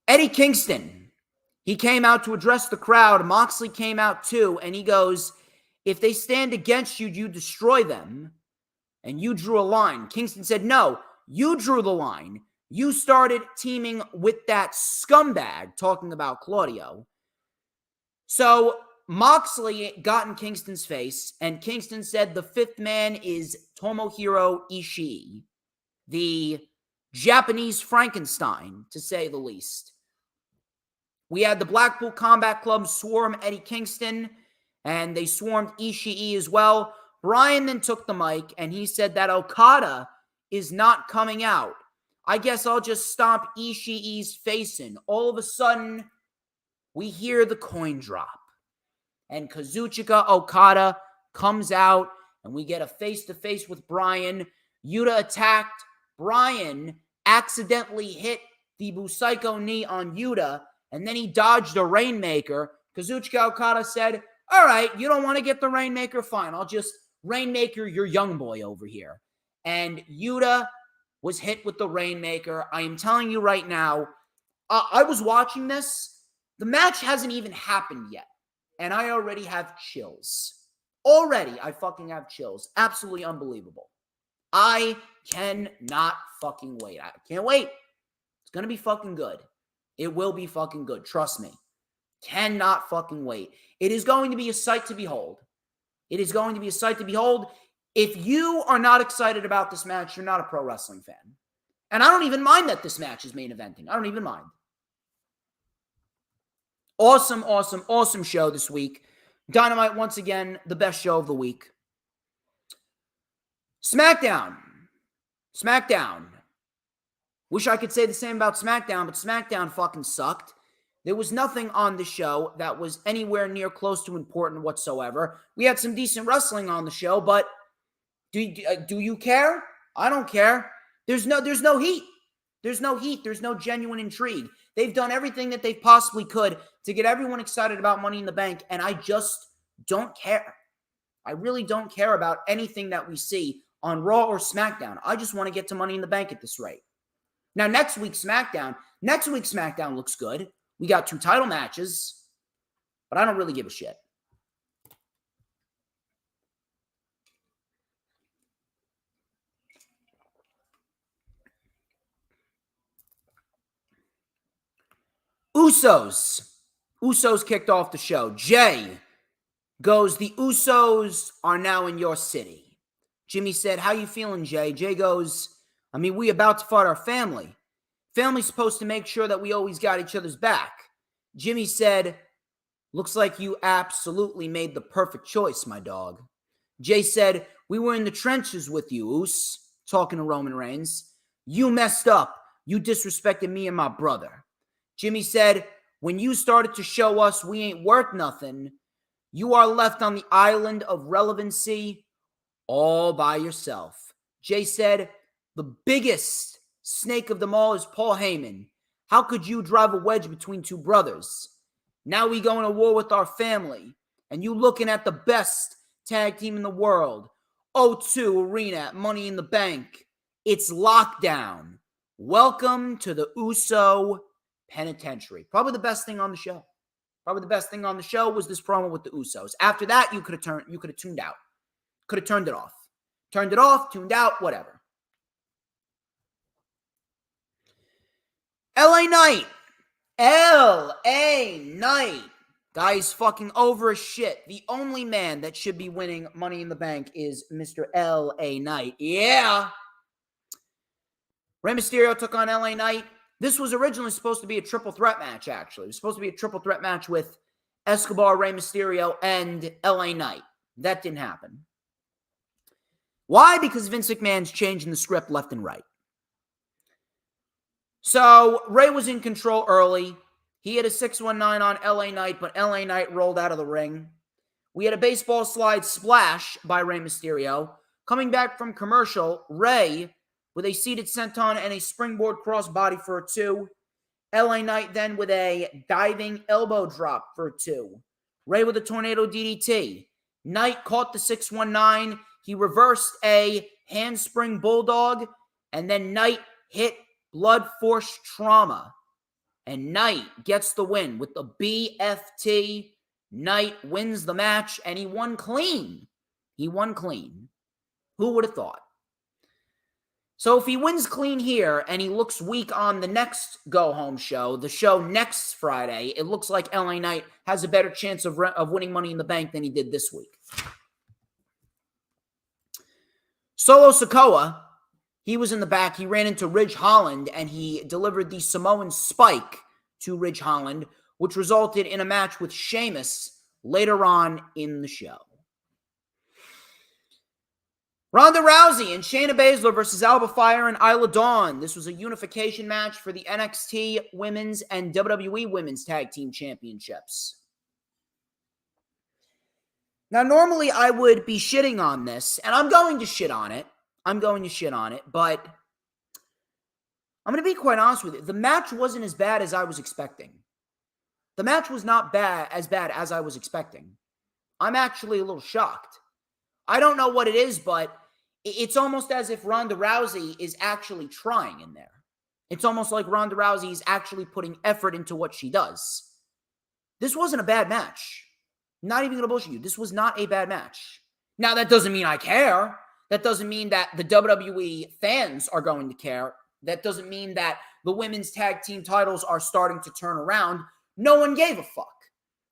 Eddie Kingston, he came out to address the crowd. Moxley came out too, and he goes, if they stand against you, you destroy them. And you drew a line. Kingston said, no, you drew the line. You started teaming with that scumbag, talking about Claudio. So Moxley got in Kingston's face, and Kingston said the fifth man is Tomohiro Ishii, the Japanese Frankenstein, to say the least. We had the Blackpool Combat Club swarm Eddie Kingston, and they swarmed Ishii as well. Brian then took the mic, and he said that Okada is not coming out. I guess I'll just stomp Ishii's face in. All of a sudden, we hear the coin drop. And Kazuchika Okada comes out, and we get a face-to-face with Brian. Yuta attacked. Brian accidentally hit the Busaiko knee on Yuta, and then he dodged a Rainmaker. Kazuchika Okada said, all right, you don't want to get the Rainmaker? Fine, I'll just Rainmaker your young boy over here. And Yuta was hit with the Rainmaker. I am telling you right now, I was watching this. The match hasn't even happened yet. And I already have chills. Already, I fucking have chills. Absolutely unbelievable. I cannot fucking wait. I can't wait. It's going to be fucking good. It will be fucking good. Trust me. Cannot fucking wait. It is going to be a sight to behold. It is going to be a sight to behold. If you are not excited about this match, you're not a pro wrestling fan. And I don't even mind that this match is main eventing. I don't even mind. Awesome show this week. Dynamite, once again, the best show of the week. SmackDown. Wish I could say the same about SmackDown, but SmackDown fucking sucked. There was nothing on the show that was anywhere near close to important whatsoever. We had some decent wrestling on the show, but do you care? I don't care. There's no heat. There's no heat. There's no genuine intrigue. They've done everything that they possibly could to get everyone excited about Money in the Bank, and I just don't care. I really don't care about anything that we see on Raw or SmackDown. I just want to get to Money in the Bank at this rate. Now, next week's SmackDown looks good. We got 2 title matches, but I don't really give a shit. Usos kicked off the show. Jay goes, the Usos are now in your city. Jimmy said, how you feeling, Jay? Jay goes, we about to fight our family. Family's supposed to make sure that we always got each other's back. Jimmy said, looks like you absolutely made the perfect choice, my dog. Jay said, we were in the trenches with you, Us, talking to Roman Reigns. You messed up. You disrespected me and my brother. Jimmy said, when you started to show us we ain't worth nothing, you are left on the island of relevancy all by yourself. Jay said, the biggest snake of them all is Paul Heyman. How could you drive a wedge between 2 brothers? Now we going to war with our family, and you looking at the best tag team in the world. O2 Arena at Money in the Bank. It's lockdown. Welcome to the Uso Penitentiary. Probably the best thing on the show. Probably the best thing on the show was this promo with the Usos. After that, you could have tuned out. Could have turned it off. Turned it off, tuned out, whatever. LA Knight. LA Knight. Guy's fucking over as shit. The only man that should be winning Money in the Bank is Mr. LA Knight. Yeah. Rey Mysterio took on LA Knight. This was originally supposed to be a triple threat match, actually. It was supposed to be a triple threat match with Escobar, Rey Mysterio, and LA Knight. That didn't happen. Why? Because Vince McMahon's changing the script left and right. So, Rey was in control early. He had a 619 on LA Knight, but LA Knight rolled out of the ring. We had a baseball slide splash by Rey Mysterio. Coming back from commercial, Rey with a seated senton and a springboard crossbody for a 2. LA Knight then with a diving elbow drop for a 2. Ray with a tornado DDT. Knight caught the 619. He reversed a handspring bulldog, and then Knight hit blood force trauma. And Knight gets the win with the BFT. Knight wins the match, and he won clean. He won clean. Who would have thought? So if he wins clean here and he looks weak on the next go-home show, the show next Friday, it looks like LA Knight has a better chance of winning Money in the Bank than he did this week. Solo Sikoa, he was in the back. He ran into Ridge Holland, and he delivered the Samoan spike to Ridge Holland, which resulted in a match with Sheamus later on in the show. Ronda Rousey and Shayna Baszler versus Alba Fire and Isla Dawn. This was a unification match for the NXT Women's and WWE Women's Tag Team Championships. Now, normally I would be shitting on this, and I'm going to shit on it. But I'm going to be quite honest with you. The match wasn't as bad as I was expecting. The match was not as bad as I was expecting. I'm actually a little shocked. I don't know what it is, but it's almost as if Ronda Rousey is actually trying in there. It's almost like Ronda Rousey is actually putting effort into what she does. This wasn't a bad match. Not even going to bullshit you. This was not a bad match. Now, that doesn't mean I care. That doesn't mean that the WWE fans are going to care. That doesn't mean that the women's tag team titles are starting to turn around. No one gave a fuck.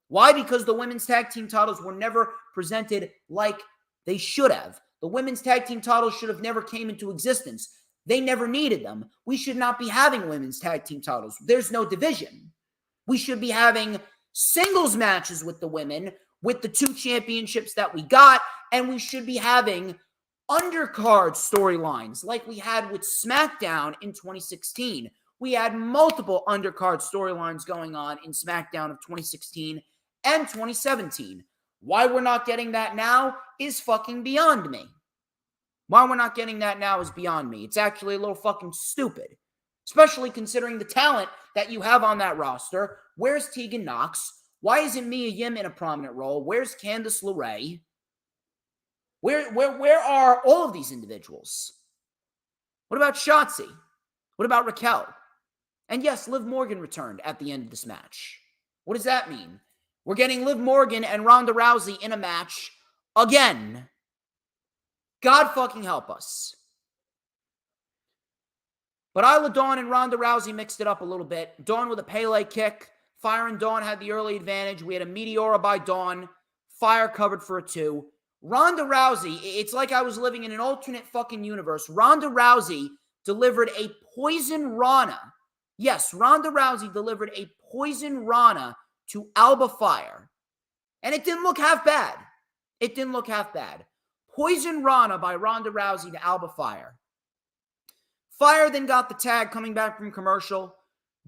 Why? Because the women's tag team titles were never presented like they should have. The women's tag team titles should have never came into existence. They never needed them. We should not be having women's tag team titles. There's no division. We should be having singles matches with the women, with the 2 championships that we got, and we should be having undercard storylines like we had with SmackDown in 2016. We had multiple undercard storylines going on in SmackDown of 2016 and 2017. Why we're not getting that now is fucking beyond me. Why we're not getting that now is beyond me. It's actually a little fucking stupid. Especially considering the talent that you have on that roster. Where's Tegan Nox? Why isn't Mia Yim in a prominent role? Where's Candice LeRae? Where are all of these individuals? What about Shotzi? What about Raquel? And yes, Liv Morgan returned at the end of this match. What does that mean? We're getting Liv Morgan and Ronda Rousey in a match again. God fucking help us. But Isla Dawn and Ronda Rousey mixed it up a little bit. Dawn with a Pele kick. Fire and Dawn had the early advantage. We had a Meteora by Dawn. Fire covered for a 2. Ronda Rousey, it's like I was living in an alternate fucking universe. Ronda Rousey delivered a poison Rana. Yes, Ronda Rousey delivered a poison Rana to Alba Fire. And it didn't look half bad. Poison Rana by Ronda Rousey to Alba Fire. Fire then got the tag coming back from commercial.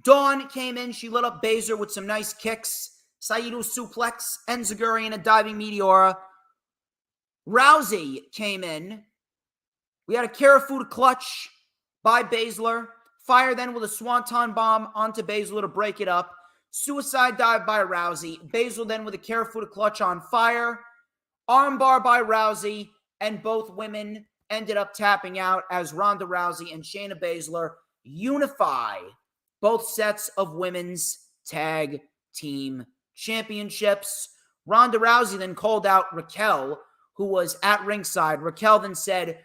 Dawn came in. She lit up Baszler with some nice kicks. Saito suplex, Enziguri, and a diving Meteora. Rousey came in. We had a Karafuda clutch by Baszler. Fire then with a Swanton bomb onto Baszler to break it up. Suicide dive by Rousey. Baszler then with a Karafuda clutch on Fire. Armbar by Rousey. And both women ended up tapping out as Ronda Rousey and Shayna Baszler unify both sets of women's tag team championships. Ronda Rousey then called out Raquel, who was at ringside. Raquel then said,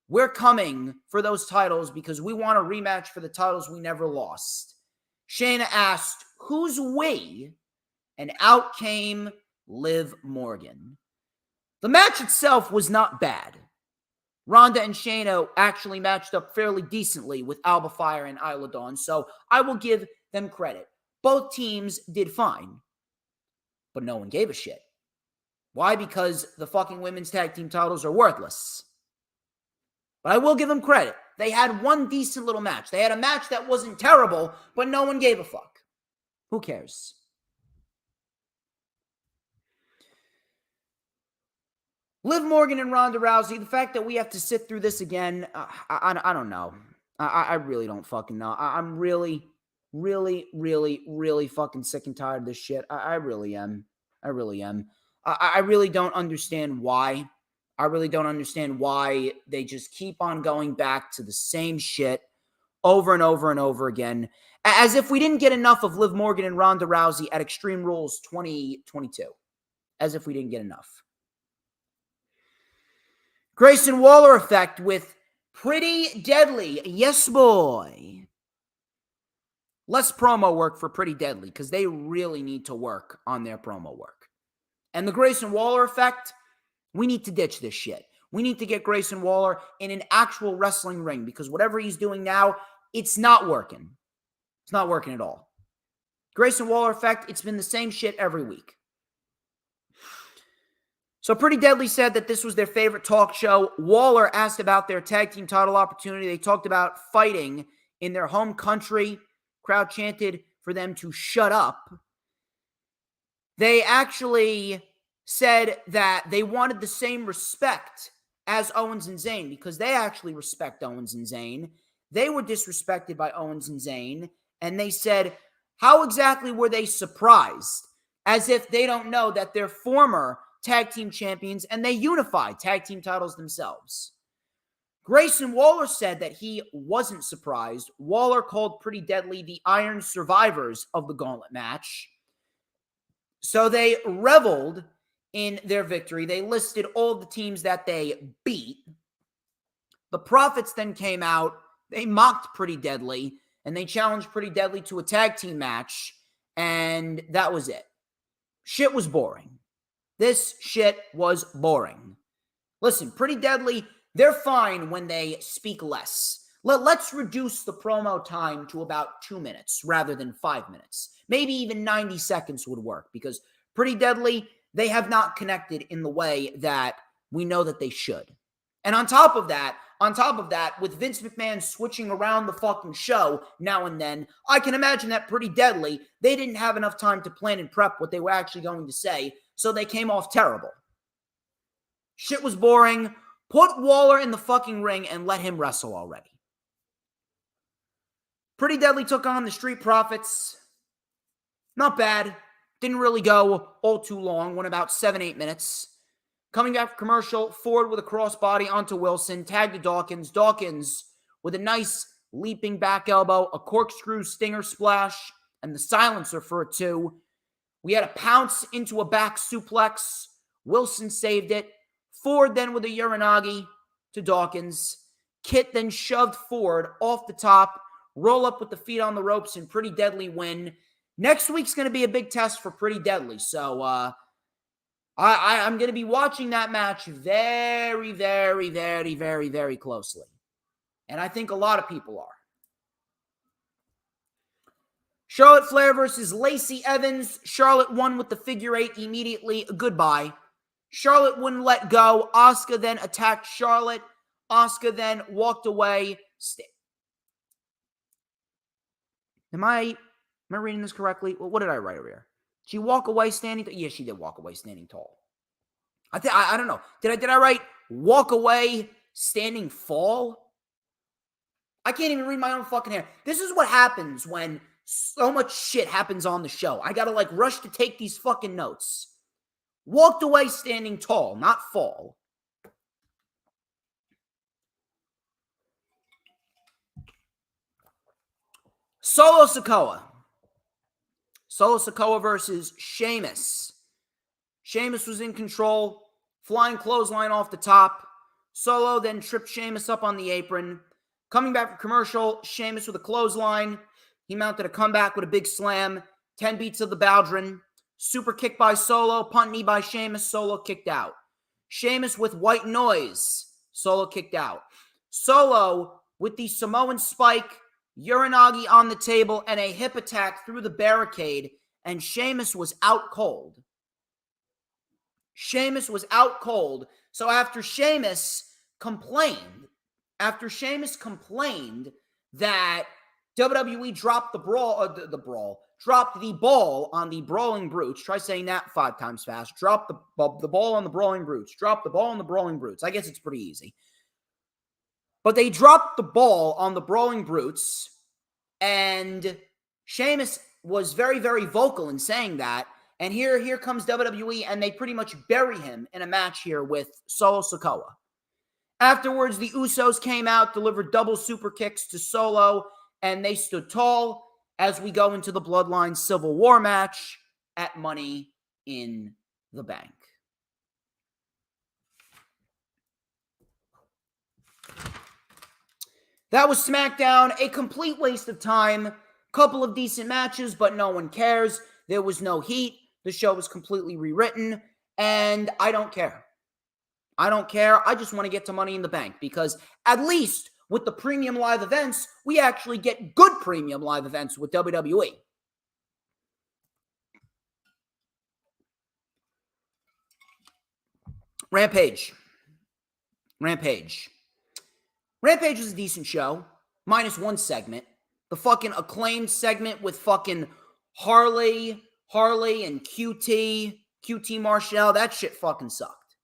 "We're coming for those titles because we want a rematch for the titles we never lost." Shayna asked, "Who's we?" And out came Liv Morgan. The match itself was not bad. Ronda and Shayna actually matched up fairly decently with Alba Fire and Isla Dawn, so I will give them credit. Both teams did fine, but no one gave a shit. Why? Because the fucking women's tag team titles are worthless. But I will give them credit. They had one decent little match. They had a match that wasn't terrible, but no one gave a fuck. Who cares? Liv Morgan and Ronda Rousey, the fact that we have to sit through this again, I don't know. I really don't fucking know. I'm really fucking sick and tired of this shit. I really am. I really am. I really don't understand why. I really don't understand why they just keep on going back to the same shit over and over and over again, as if we didn't get enough of Liv Morgan and Ronda Rousey at Extreme Rules 2022. As if we didn't get enough. Grayson Waller effect with Pretty Deadly. Yes, boy. Less promo work for Pretty Deadly because they really need to work on their promo work. And the Grayson Waller effect, we need to ditch this shit. We need to get Grayson Waller in an actual wrestling ring because whatever he's doing now, it's not working. It's not working at all. Grayson Waller effect, it's been the same shit every week. So Pretty Deadly said that this was their favorite talk show. Waller asked about their tag team title opportunity. They talked about fighting in their home country. Crowd chanted for them to shut up. They actually said that they wanted the same respect as Owens and Zayn because they actually respect Owens and Zayn. They were disrespected by Owens and Zayn, and they said, how exactly were they surprised? As if they don't know that they're former tag team champions and they unified tag team titles themselves. Grayson Waller said that he wasn't surprised. Waller called Pretty Deadly the Iron Survivors of the Gauntlet match. So they reveled in their victory. They listed all the teams that they beat. The Profits then came out. They mocked Pretty Deadly, and they challenged Pretty Deadly to a tag team match, and that was it. Shit was boring. This shit was boring. Listen, Pretty Deadly, they're fine when they speak less. Let's reduce the promo time to about 2 minutes rather than 5 minutes. Maybe even 90 seconds would work because Pretty Deadly, they have not connected in the way that we know that they should. And on top of that, with Vince McMahon switching around the fucking show now and then, I can imagine that Pretty Deadly, they didn't have enough time to plan and prep what they were actually going to say, so they came off terrible. Shit was boring. Put Waller in the fucking ring and let him wrestle already. Pretty Deadly took on the Street Profits. Not bad. Didn't really go all too long. Went about 7-8 minutes. Coming back from commercial, Ford with a crossbody onto Wilson. Tag to Dawkins. Dawkins with a nice leaping back elbow, a corkscrew stinger splash, and the silencer for a 2. We had a pounce into a back suplex. Wilson saved it. Ford then with a Uranagi to Dawkins. Kit then shoved Ford off the top. Roll up with the feet on the ropes and Pretty Deadly win. Next week's going to be a big test for Pretty Deadly. So I'm going to be watching that match very, very, very, very, very closely. And I think a lot of people are. Charlotte Flair versus Lacey Evans. Charlotte won with the figure 8 immediately. Goodbye. Charlotte wouldn't let go. Asuka then attacked Charlotte. Asuka then walked away. Am I reading this correctly? Well, what did I write over here? She walk away standing tall? Yeah, she did walk away standing tall. I don't know. Did I write walk away standing fall? I can't even read my own fucking hair. This is what happens when so much shit happens on the show. I gotta rush to take these fucking notes. Walked away standing tall, not fall. Solo Sikoa. Solo Sikoa versus Sheamus. Sheamus was in control. Flying clothesline off the top. Solo then tripped Sheamus up on the apron. Coming back from commercial, Sheamus with a clothesline. He mounted a comeback with a big slam. 10 beats of the Baldwin. Super kick by Solo. Punt knee by Sheamus. Solo kicked out. Sheamus with white noise. Solo kicked out. Solo with the Samoan spike. Uranagi on the table and a hip attack through the barricade. And Sheamus was out cold. Sheamus was out cold. So after Sheamus complained that WWE dropped dropped the ball on the Brawling Brutes. Try saying that 5 times fast. Drop the ball on the Brawling Brutes. Drop the ball on the Brawling Brutes. I guess it's pretty easy. But they dropped the ball on the Brawling Brutes, and Sheamus was very, very vocal in saying that, And here comes WWE, and they pretty much bury him in a match here with Solo Sikoa. Afterwards, the Usos came out, delivered double super kicks to Solo, and they stood tall as we go into the Bloodline Civil War match at Money in the Bank. That was SmackDown, a complete waste of time. Couple of decent matches, but no one cares. There was no heat. The show was completely rewritten, and I don't care. I don't care. I just want to get to Money in the Bank because at least with the premium live events, we actually get good premium live events with WWE. Rampage. Rampage was a decent show, minus one segment. The fucking Acclaimed segment with fucking Harley and QT Marshall. That shit fucking sucked.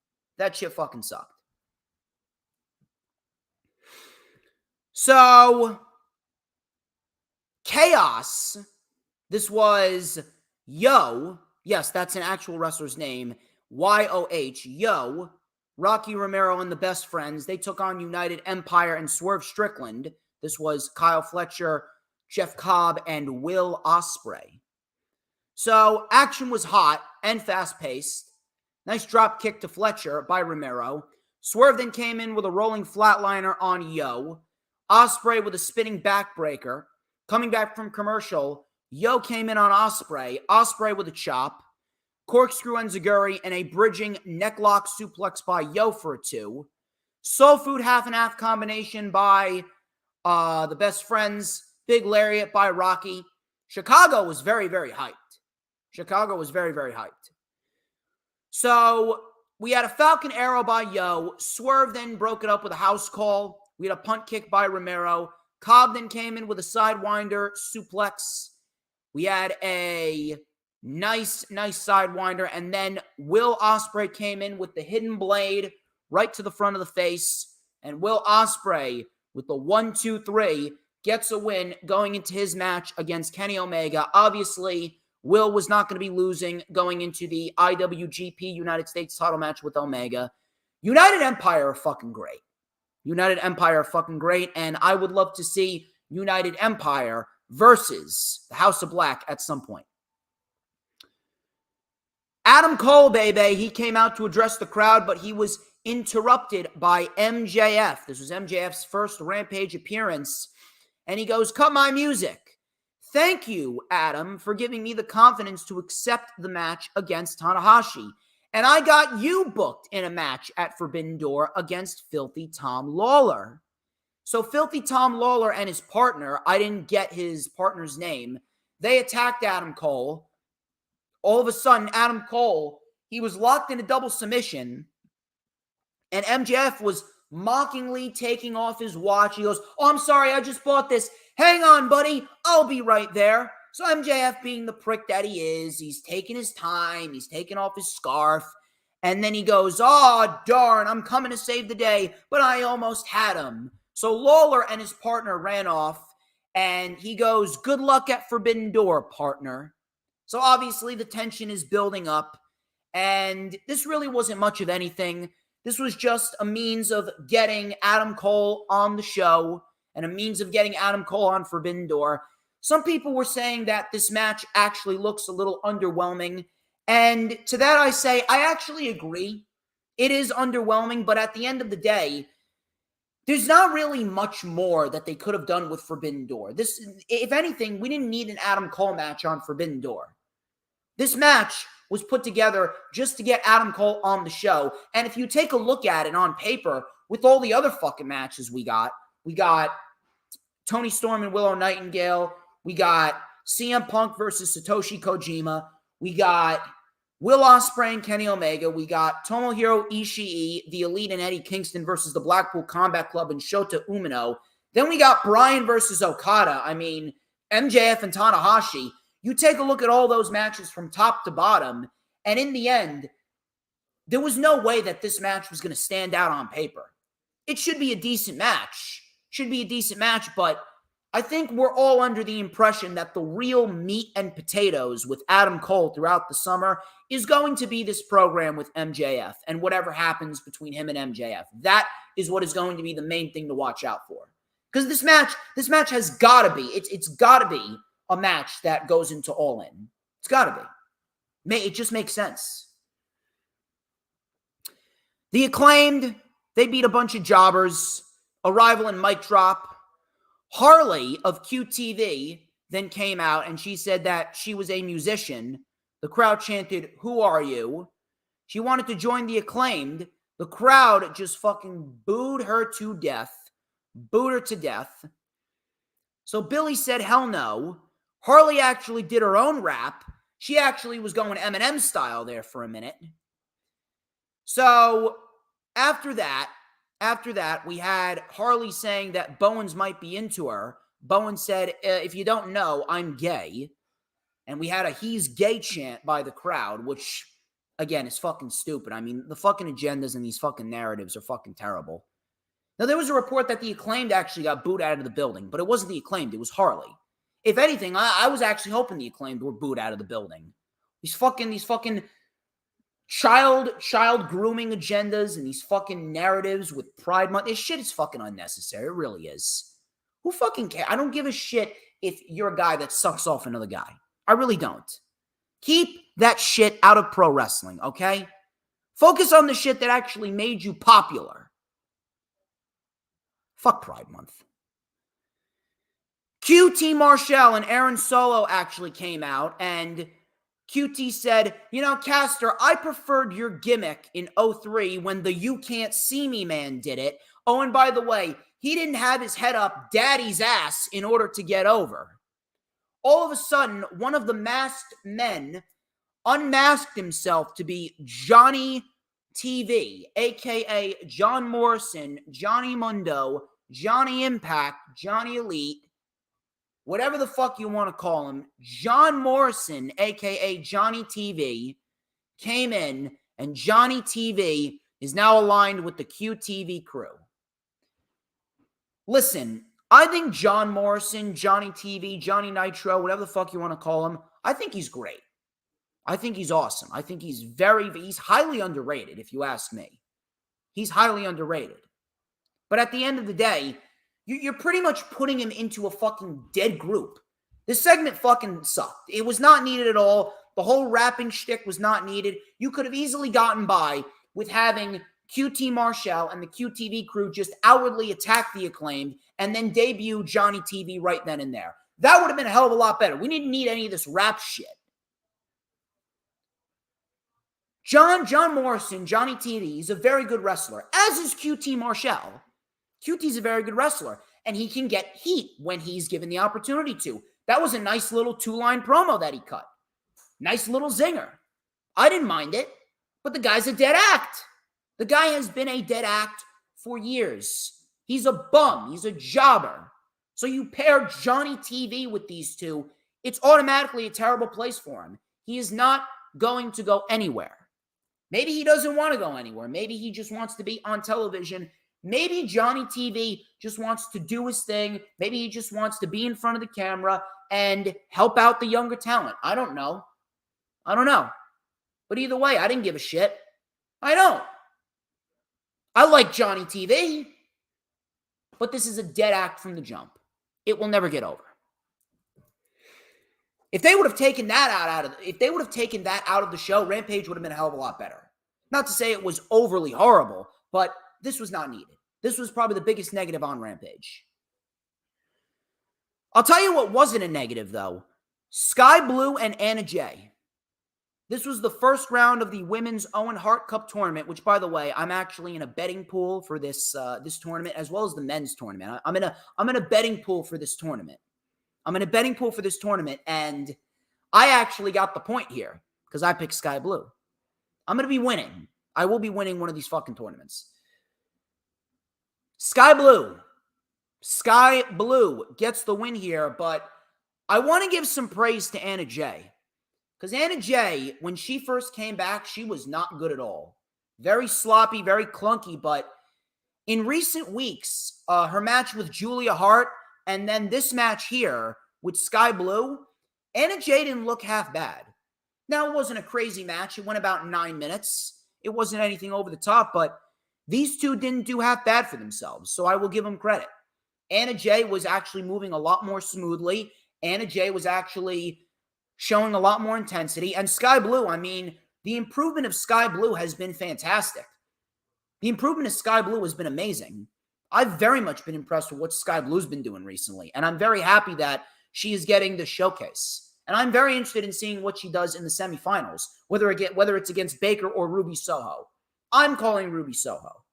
So, Chaos. This was Yo. Yes, that's an actual wrestler's name. YOH. Yo. Rocky Romero and the Best Friends. They took on United Empire and Swerve Strickland. This was Kyle Fletcher, Jeff Cobb, and Will Ospreay. So, action was hot and fast-paced. Nice drop kick to Fletcher by Romero. Swerve then came in with a rolling flatliner on Yo. Ospreay with a spinning backbreaker. Coming back from commercial, Yo came in on Ospreay. Ospreay with a chop. Corkscrew enziguri and a bridging necklock suplex by Yo for a 2. Soul Food half and half combination by the Best Friends. Big lariat by Rocky. Chicago was very, very hyped. So we had a Falcon Arrow by Yo. Swerve then broke it up with a house call. We had a punt kick by Romero. Cobb then came in with a sidewinder suplex. We had a nice sidewinder. And then Will Ospreay came in with the hidden blade right to the front of the face. And Will Ospreay with the 1-2-3 gets a win going into his match against Kenny Omega. Obviously, Will was not going to be losing going into the IWGP United States title match with Omega. United Empire are fucking great. And I would love to see United Empire versus the House of Black at some point. Adam Cole, baby, he came out to address the crowd, but he was interrupted by MJF. This was MJF's first Rampage appearance. And he goes, "Cut my music. Thank you, Adam, for giving me the confidence to accept the match against Tanahashi. And I got you booked in a match at Forbidden Door against Filthy Tom Lawler." So Filthy Tom Lawler and his partner, I didn't get his partner's name, they attacked Adam Cole. All of a sudden, Adam Cole, he was locked in a double submission, and MJF was mockingly taking off his watch. He goes, "Oh, I'm sorry, I just bought this. Hang on, buddy. I'll be right there." So MJF, being the prick that he is, he's taking his time. He's taking off his scarf. And then he goes, "Oh, darn, I'm coming to save the day, but I almost had him." So Lawler and his partner ran off. And he goes, "Good luck at Forbidden Door, partner." So obviously the tension is building up. And this really wasn't much of anything. This was just a means of getting Adam Cole on the show and a means of getting Adam Cole on Forbidden Door. Some people were saying that this match actually looks a little underwhelming. And to that I say, I actually agree. It is underwhelming, but at the end of the day, there's not really much more that they could have done with Forbidden Door. This, if anything, we didn't need an Adam Cole match on Forbidden Door. This match was put together just to get Adam Cole on the show. And if you take a look at it on paper, with all the other fucking matches we got Tony Storm and Willow Nightingale. We got CM Punk versus Satoshi Kojima. We got Will Ospreay and Kenny Omega. We got Tomohiro Ishii, the Elite, and Eddie Kingston versus the Blackpool Combat Club and Shota Umino. Then we got Bryan versus Okada. I mean, MJF and Tanahashi. You take a look at all those matches from top to bottom, and in the end, there was no way that this match was going to stand out on paper. It should be a decent match. But I think we're all under the impression that the real meat and potatoes with Adam Cole throughout the summer is going to be this program with MJF and whatever happens between him and MJF. That is what is going to be the main thing to watch out for. Because this match has got to be, it's got to be a match that goes into All In. It's got to be. It just makes sense. The Acclaimed, they beat a bunch of jobbers. Arrival and mic drop. Harley of QTV then came out and she said that she was a musician. The crowd chanted, "Who are you?" She wanted to join the Acclaimed. The crowd just fucking booed her to death. Booed her to death. So Billy said, hell no. Harley actually did her own rap. She actually was going Eminem style there for a minute. So after that, we had Harley saying that Bowens might be into her. Bowens said, if you don't know, I'm gay. And we had a he's gay chant by the crowd, which, again, is fucking stupid. I mean, the fucking agendas and these fucking narratives are fucking terrible. Now, there was a report that the Acclaimed actually got booed out of the building, but it wasn't the Acclaimed, it was Harley. If anything, I was actually hoping the Acclaimed were booed out of the building. These fucking child grooming agendas and these fucking narratives with Pride Month. This shit is fucking unnecessary. It really is. Who fucking cares? I don't give a shit if you're a guy that sucks off another guy. I really don't. Keep that shit out of pro wrestling, okay? Focus on the shit that actually made you popular. Fuck Pride Month. QT Marshall and Aaron Solo actually came out, and QT said, you know, Caster, I preferred your gimmick in 03 when the You Can't See Me man did it. Oh, and by the way, he didn't have his head up daddy's ass in order to get over. All of a sudden, one of the masked men unmasked himself to be Johnny TV, a.k.a. John Morrison, Johnny Mundo, Johnny Impact, Johnny Elite, whatever the fuck you want to call him. John Morrison, a.k.a. Johnny TV, came in, and Johnny TV is now aligned with the QTV crew. Listen, I think John Morrison, Johnny TV, Johnny Nitro, whatever the fuck you want to call him, I think he's great. I think he's awesome. I think he's highly underrated, if you ask me. He's highly underrated. But at the end of the day, you're pretty much putting him into a fucking dead group. This segment fucking sucked. It was not needed at all. The whole rapping shtick was not needed. You could have easily gotten by with having QT Marshall and the QTV crew just outwardly attack the Acclaimed and then debut Johnny TV right then and there. That would have been a hell of a lot better. We didn't need any of this rap shit. John Morrison, Johnny TV, is a very good wrestler, as is QT Marshall. QT's a very good wrestler, and he can get heat when he's given the opportunity to. That was a nice little 2-line promo that he cut. Nice little zinger. I didn't mind it, but the guy's a dead act. The guy has been a dead act for years. He's a bum. He's a jobber. So you pair Johnny TV with these two, it's automatically a terrible place for him. He is not going to go anywhere. Maybe he doesn't want to go anywhere. Maybe he just wants to be on television. Maybe Johnny TV just wants to do his thing. Maybe he just wants to be in front of the camera and help out the younger talent. I don't know. But either way, I didn't give a shit. I don't. I like Johnny TV. But this is a dead act from the jump. It will never get over. If they would have taken that out of the show, Rampage would have been a hell of a lot better. Not to say it was overly horrible, but this was not needed. This was probably the biggest negative on Rampage. I'll tell you what wasn't a negative, though. Sky Blue and Anna Jay. This was the first round of the Women's Owen Hart Cup tournament, which, by the way, I'm actually in a betting pool for this tournament, as well as the men's tournament. I'm in a betting pool for this tournament. And I actually got the point here because I picked Sky Blue. I'm going to be winning. I will be winning one of these fucking tournaments. Sky Blue gets the win here, but I want to give some praise to Anna Jay. Because Anna Jay, when she first came back, she was not good at all. Very sloppy, very clunky, but in recent weeks, her match with Julia Hart And then this match here with Sky Blue, Anna Jay didn't look half bad. Now, it wasn't a crazy match. It went about 9 minutes. It wasn't anything over the top, but these two didn't do half bad for themselves, so I will give them credit. Anna Jay was actually moving a lot more smoothly. Anna Jay was actually showing a lot more intensity. And Sky Blue, I mean, the improvement of Sky Blue has been fantastic. The improvement of Sky Blue has been amazing. I've very much been impressed with what Sky Blue's been doing recently, and I'm very happy that she is getting the showcase. And I'm very interested in seeing what she does in the semifinals, whether it's against Baker or Ruby Soho. I'm calling Ruby Soho.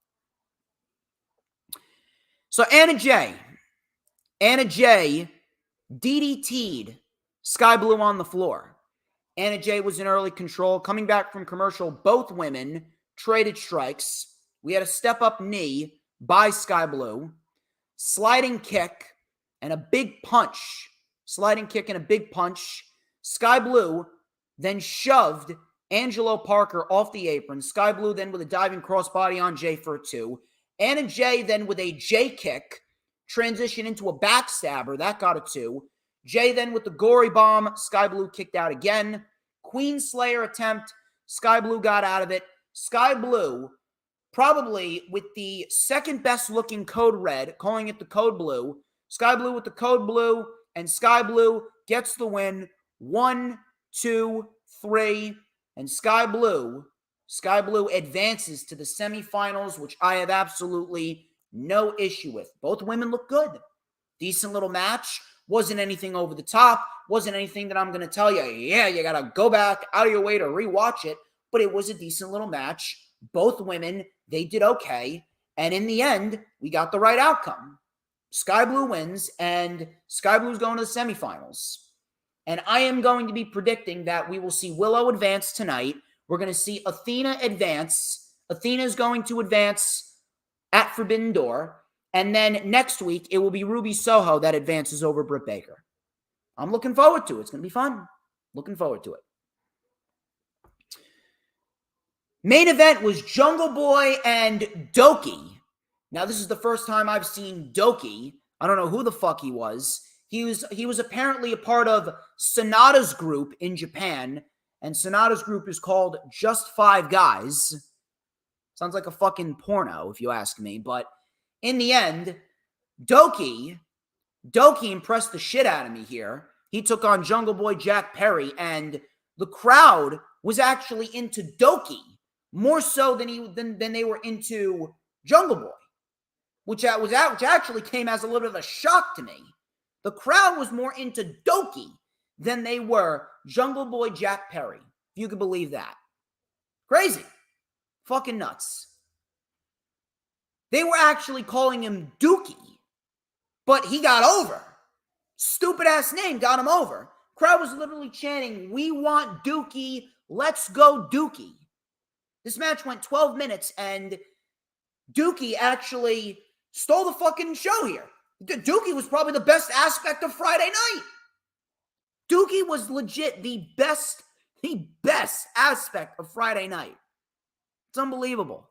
So Anna Jay DDT'd Sky Blue on the floor. Anna Jay was in early control. Coming back from commercial, both women traded strikes. We had a step-up knee by Sky Blue, sliding kick, and a big punch. Sliding kick and a big punch. Sky Blue then shoved Angelo Parker off the apron. Sky Blue then with a diving crossbody on Jay for a 2. Anna Jay then with a J kick, transition into a backstabber. That got a 2. Jay then with the gory bomb. Sky Blue kicked out again. Queen Slayer attempt. Sky Blue got out of it. Sky Blue, probably with the second best looking code red, calling it the code blue. Sky Blue with the code blue, and Sky Blue gets the win. 1, 2, 3, and Sky Blue advances to the semifinals, which I have absolutely no issue with. Both women look good. Decent little match. Wasn't anything over the top. Wasn't anything that I'm going to tell you, yeah, you got to go back out of your way to rewatch it. But it was a decent little match. Both women, they did okay. And in the end, we got the right outcome. Sky Blue wins, and Sky Blue's going to the semifinals. And I am going to be predicting that we will see Willow advance tonight. We're going to see Athena advance. Athena is going to advance at Forbidden Door. And then next week, it will be Ruby Soho that advances over Britt Baker. I'm looking forward to it. It's going to be fun. Looking forward to it. Main event was Jungle Boy and Doki. Now, this is the first time I've seen Doki. I don't know who the fuck he was. He was apparently a part of Sonata's group in Japan, and Sonata's group is called Just 5 Guys. Sounds like a fucking porno, if you ask me. But in the end, Doki impressed the shit out of me here. He took on Jungle Boy Jack Perry, and the crowd was actually into Doki more so than they were into Jungle Boy, which actually came as a little bit of a shock to me. The crowd was more into Doki than they were Jungle Boy Jack Perry, if you could believe that. Crazy. Fucking nuts. They were actually calling him Dookie, but he got over. Stupid ass name got him over. Crowd was literally chanting, "We want Dookie, let's go Dookie." This match went 12 minutes, and Dookie actually stole the fucking show here. Dookie was probably the best aspect of Friday night. Dookie was legit the best aspect of Friday night. It's unbelievable.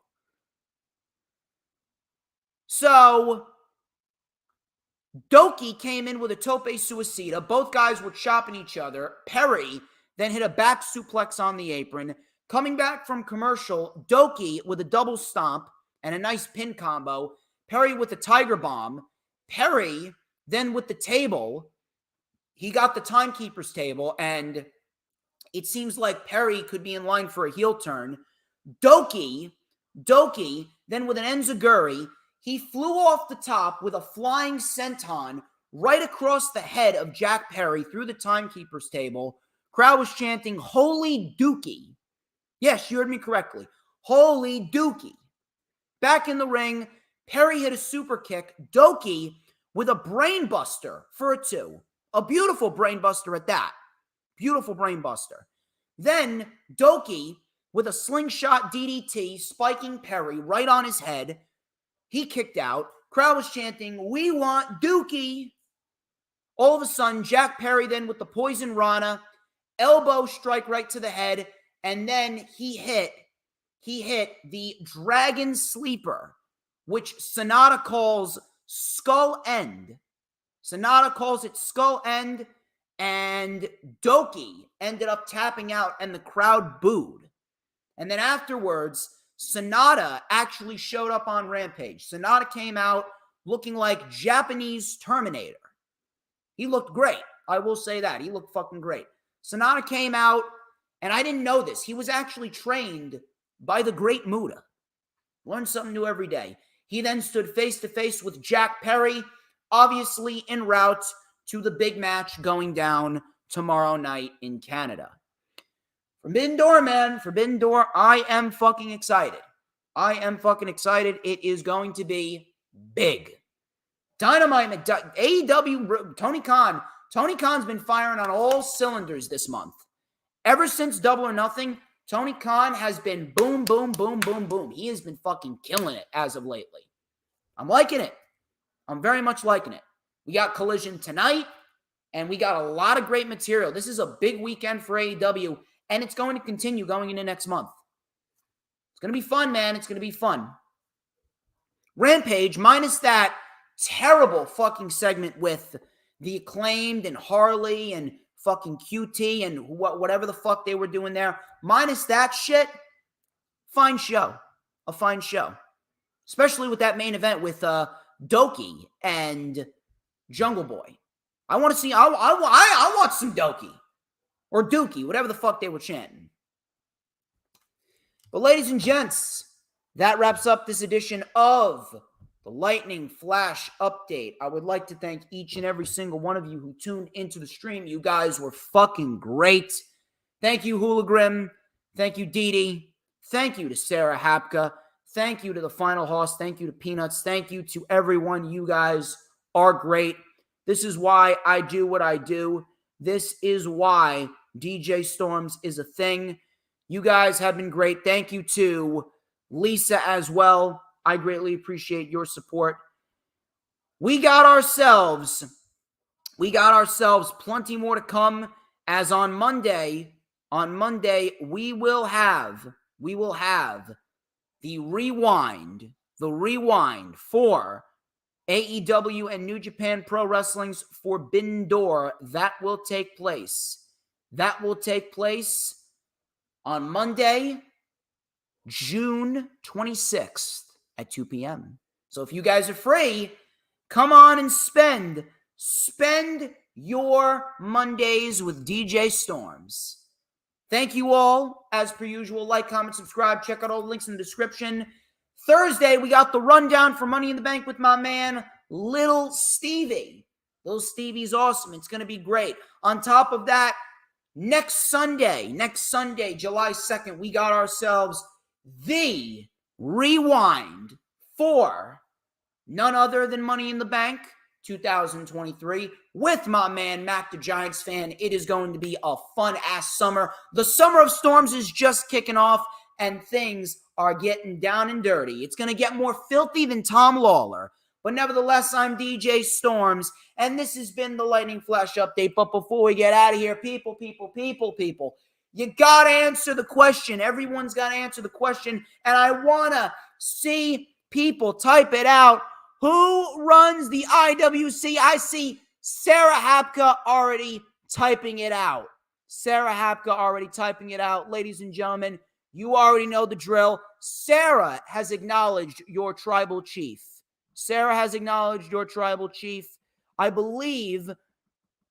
So, Doki came in with a tope suicida. Both guys were chopping each other. Perry then hit a back suplex on the apron. Coming back from commercial, Doki with a double stomp and a nice pin combo. Perry with a tiger bomb. Perry then with the table. He got the timekeeper's table, and it seems like Perry could be in line for a heel turn. Doki then with an enziguri. He flew off the top with a flying senton right across the head of Jack Perry through the timekeeper's table. Crowd was chanting, "Holy Dookie." Yes, you heard me correctly. Holy Dookie. Back in the ring, Perry hit a super kick. Doki with a brainbuster for a 2. A beautiful brainbuster at that. Beautiful brainbuster. Then Doki with a slingshot DDT, spiking Perry right on his head. He kicked out. Crowd was chanting, "We want Dookie." All of a sudden, Jack Perry then with the poison Rana, elbow strike right to the head, and then he hit the Dragon Sleeper, which Sonata calls Skull End. Sonata calls it skull end, and Doki ended up tapping out, and the crowd booed. And then afterwards, Sonata actually showed up on Rampage. Sonata came out looking like Japanese Terminator. He looked great. I will say that. He looked fucking great. Sonata came out, and I didn't know this. He was actually trained by the great Muda. Learn something new every day. He then stood face-to-face with Jack Perry, obviously en route to the big match going down tomorrow night in Canada. Forbidden Door, man. Forbidden Door, I am fucking excited. I am fucking excited. It is going to be big. Dynamite, AEW, Tony Khan. Tony Khan's been firing on all cylinders this month. Ever since Double or Nothing, Tony Khan has been boom, boom, boom, boom, boom. He has been fucking killing it as of lately. I'm liking it. I'm very much liking it. We got Collision tonight, and we got a lot of great material. This is a big weekend for AEW, and it's going to continue going into next month. It's going to be fun, man. It's going to be fun. Rampage, minus that terrible fucking segment with the Acclaimed and Harley and fucking QT and whatever the fuck they were doing there. Minus that shit, fine show. A fine show. Especially with that main event with Doki and Jungle Boy. I want to see, I want some Doki. Or Dookie, whatever the fuck they were chanting. But ladies and gents, that wraps up this edition of the Lightning Flash Update. I would like to thank each and every single one of you who tuned into the stream. You guys were fucking great. Thank you, Hula Grim. Thank you, Dee Dee. Thank you to Sarah Hapka. Thank you to the Final Hoss. Thank you to Peanuts. Thank you to everyone. You guys are great. This is why I do what I do. This is why DJ Storms is a thing. You guys have been great. Thank you to Lisa as well. I greatly appreciate your support. We got ourselves plenty more to come, as on Monday, we will have the rewind for AEW and New Japan Pro Wrestling's Forbidden Door. That will take place on Monday, June 26th at 2 p.m. So if you guys are free, come on and spend your Mondays with DJ Storms. Thank you all. As per usual, like, comment, subscribe. Check out all the links in the description. Thursday, we got the rundown for Money in the Bank with my man, Little Stevie. Little Stevie's awesome. It's going to be great. On top of that, next Sunday, July 2nd, we got ourselves the rewind for none other than Money in the Bank 2023 with my man, Mac the Giants fan. It is going to be a fun-ass summer. The Summer of Storms is just kicking off, and things are getting down and dirty. It's going to get more filthy than Tom Lawler. But nevertheless, I'm DJ Storms, and this has been the Lightning Flash Update. But before we get out of here, people, you got to answer the question. Everyone's got to answer the question, and I want to see people type it out. Who runs the IWC? I see Sarah Hapka already typing it out. Ladies and gentlemen, you already know the drill. Sarah has acknowledged your tribal chief. I believe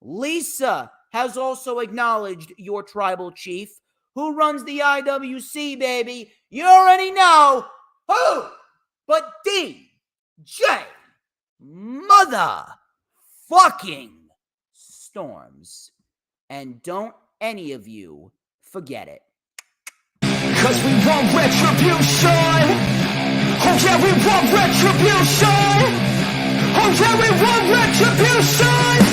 Lisa has also acknowledged your tribal chief. Who runs the IWC, baby? You already know who but DJ motherfucking Storms. And don't any of you forget it. Cause we want retribution. Oh yeah, we want retribution. Oh yeah, we want retribution.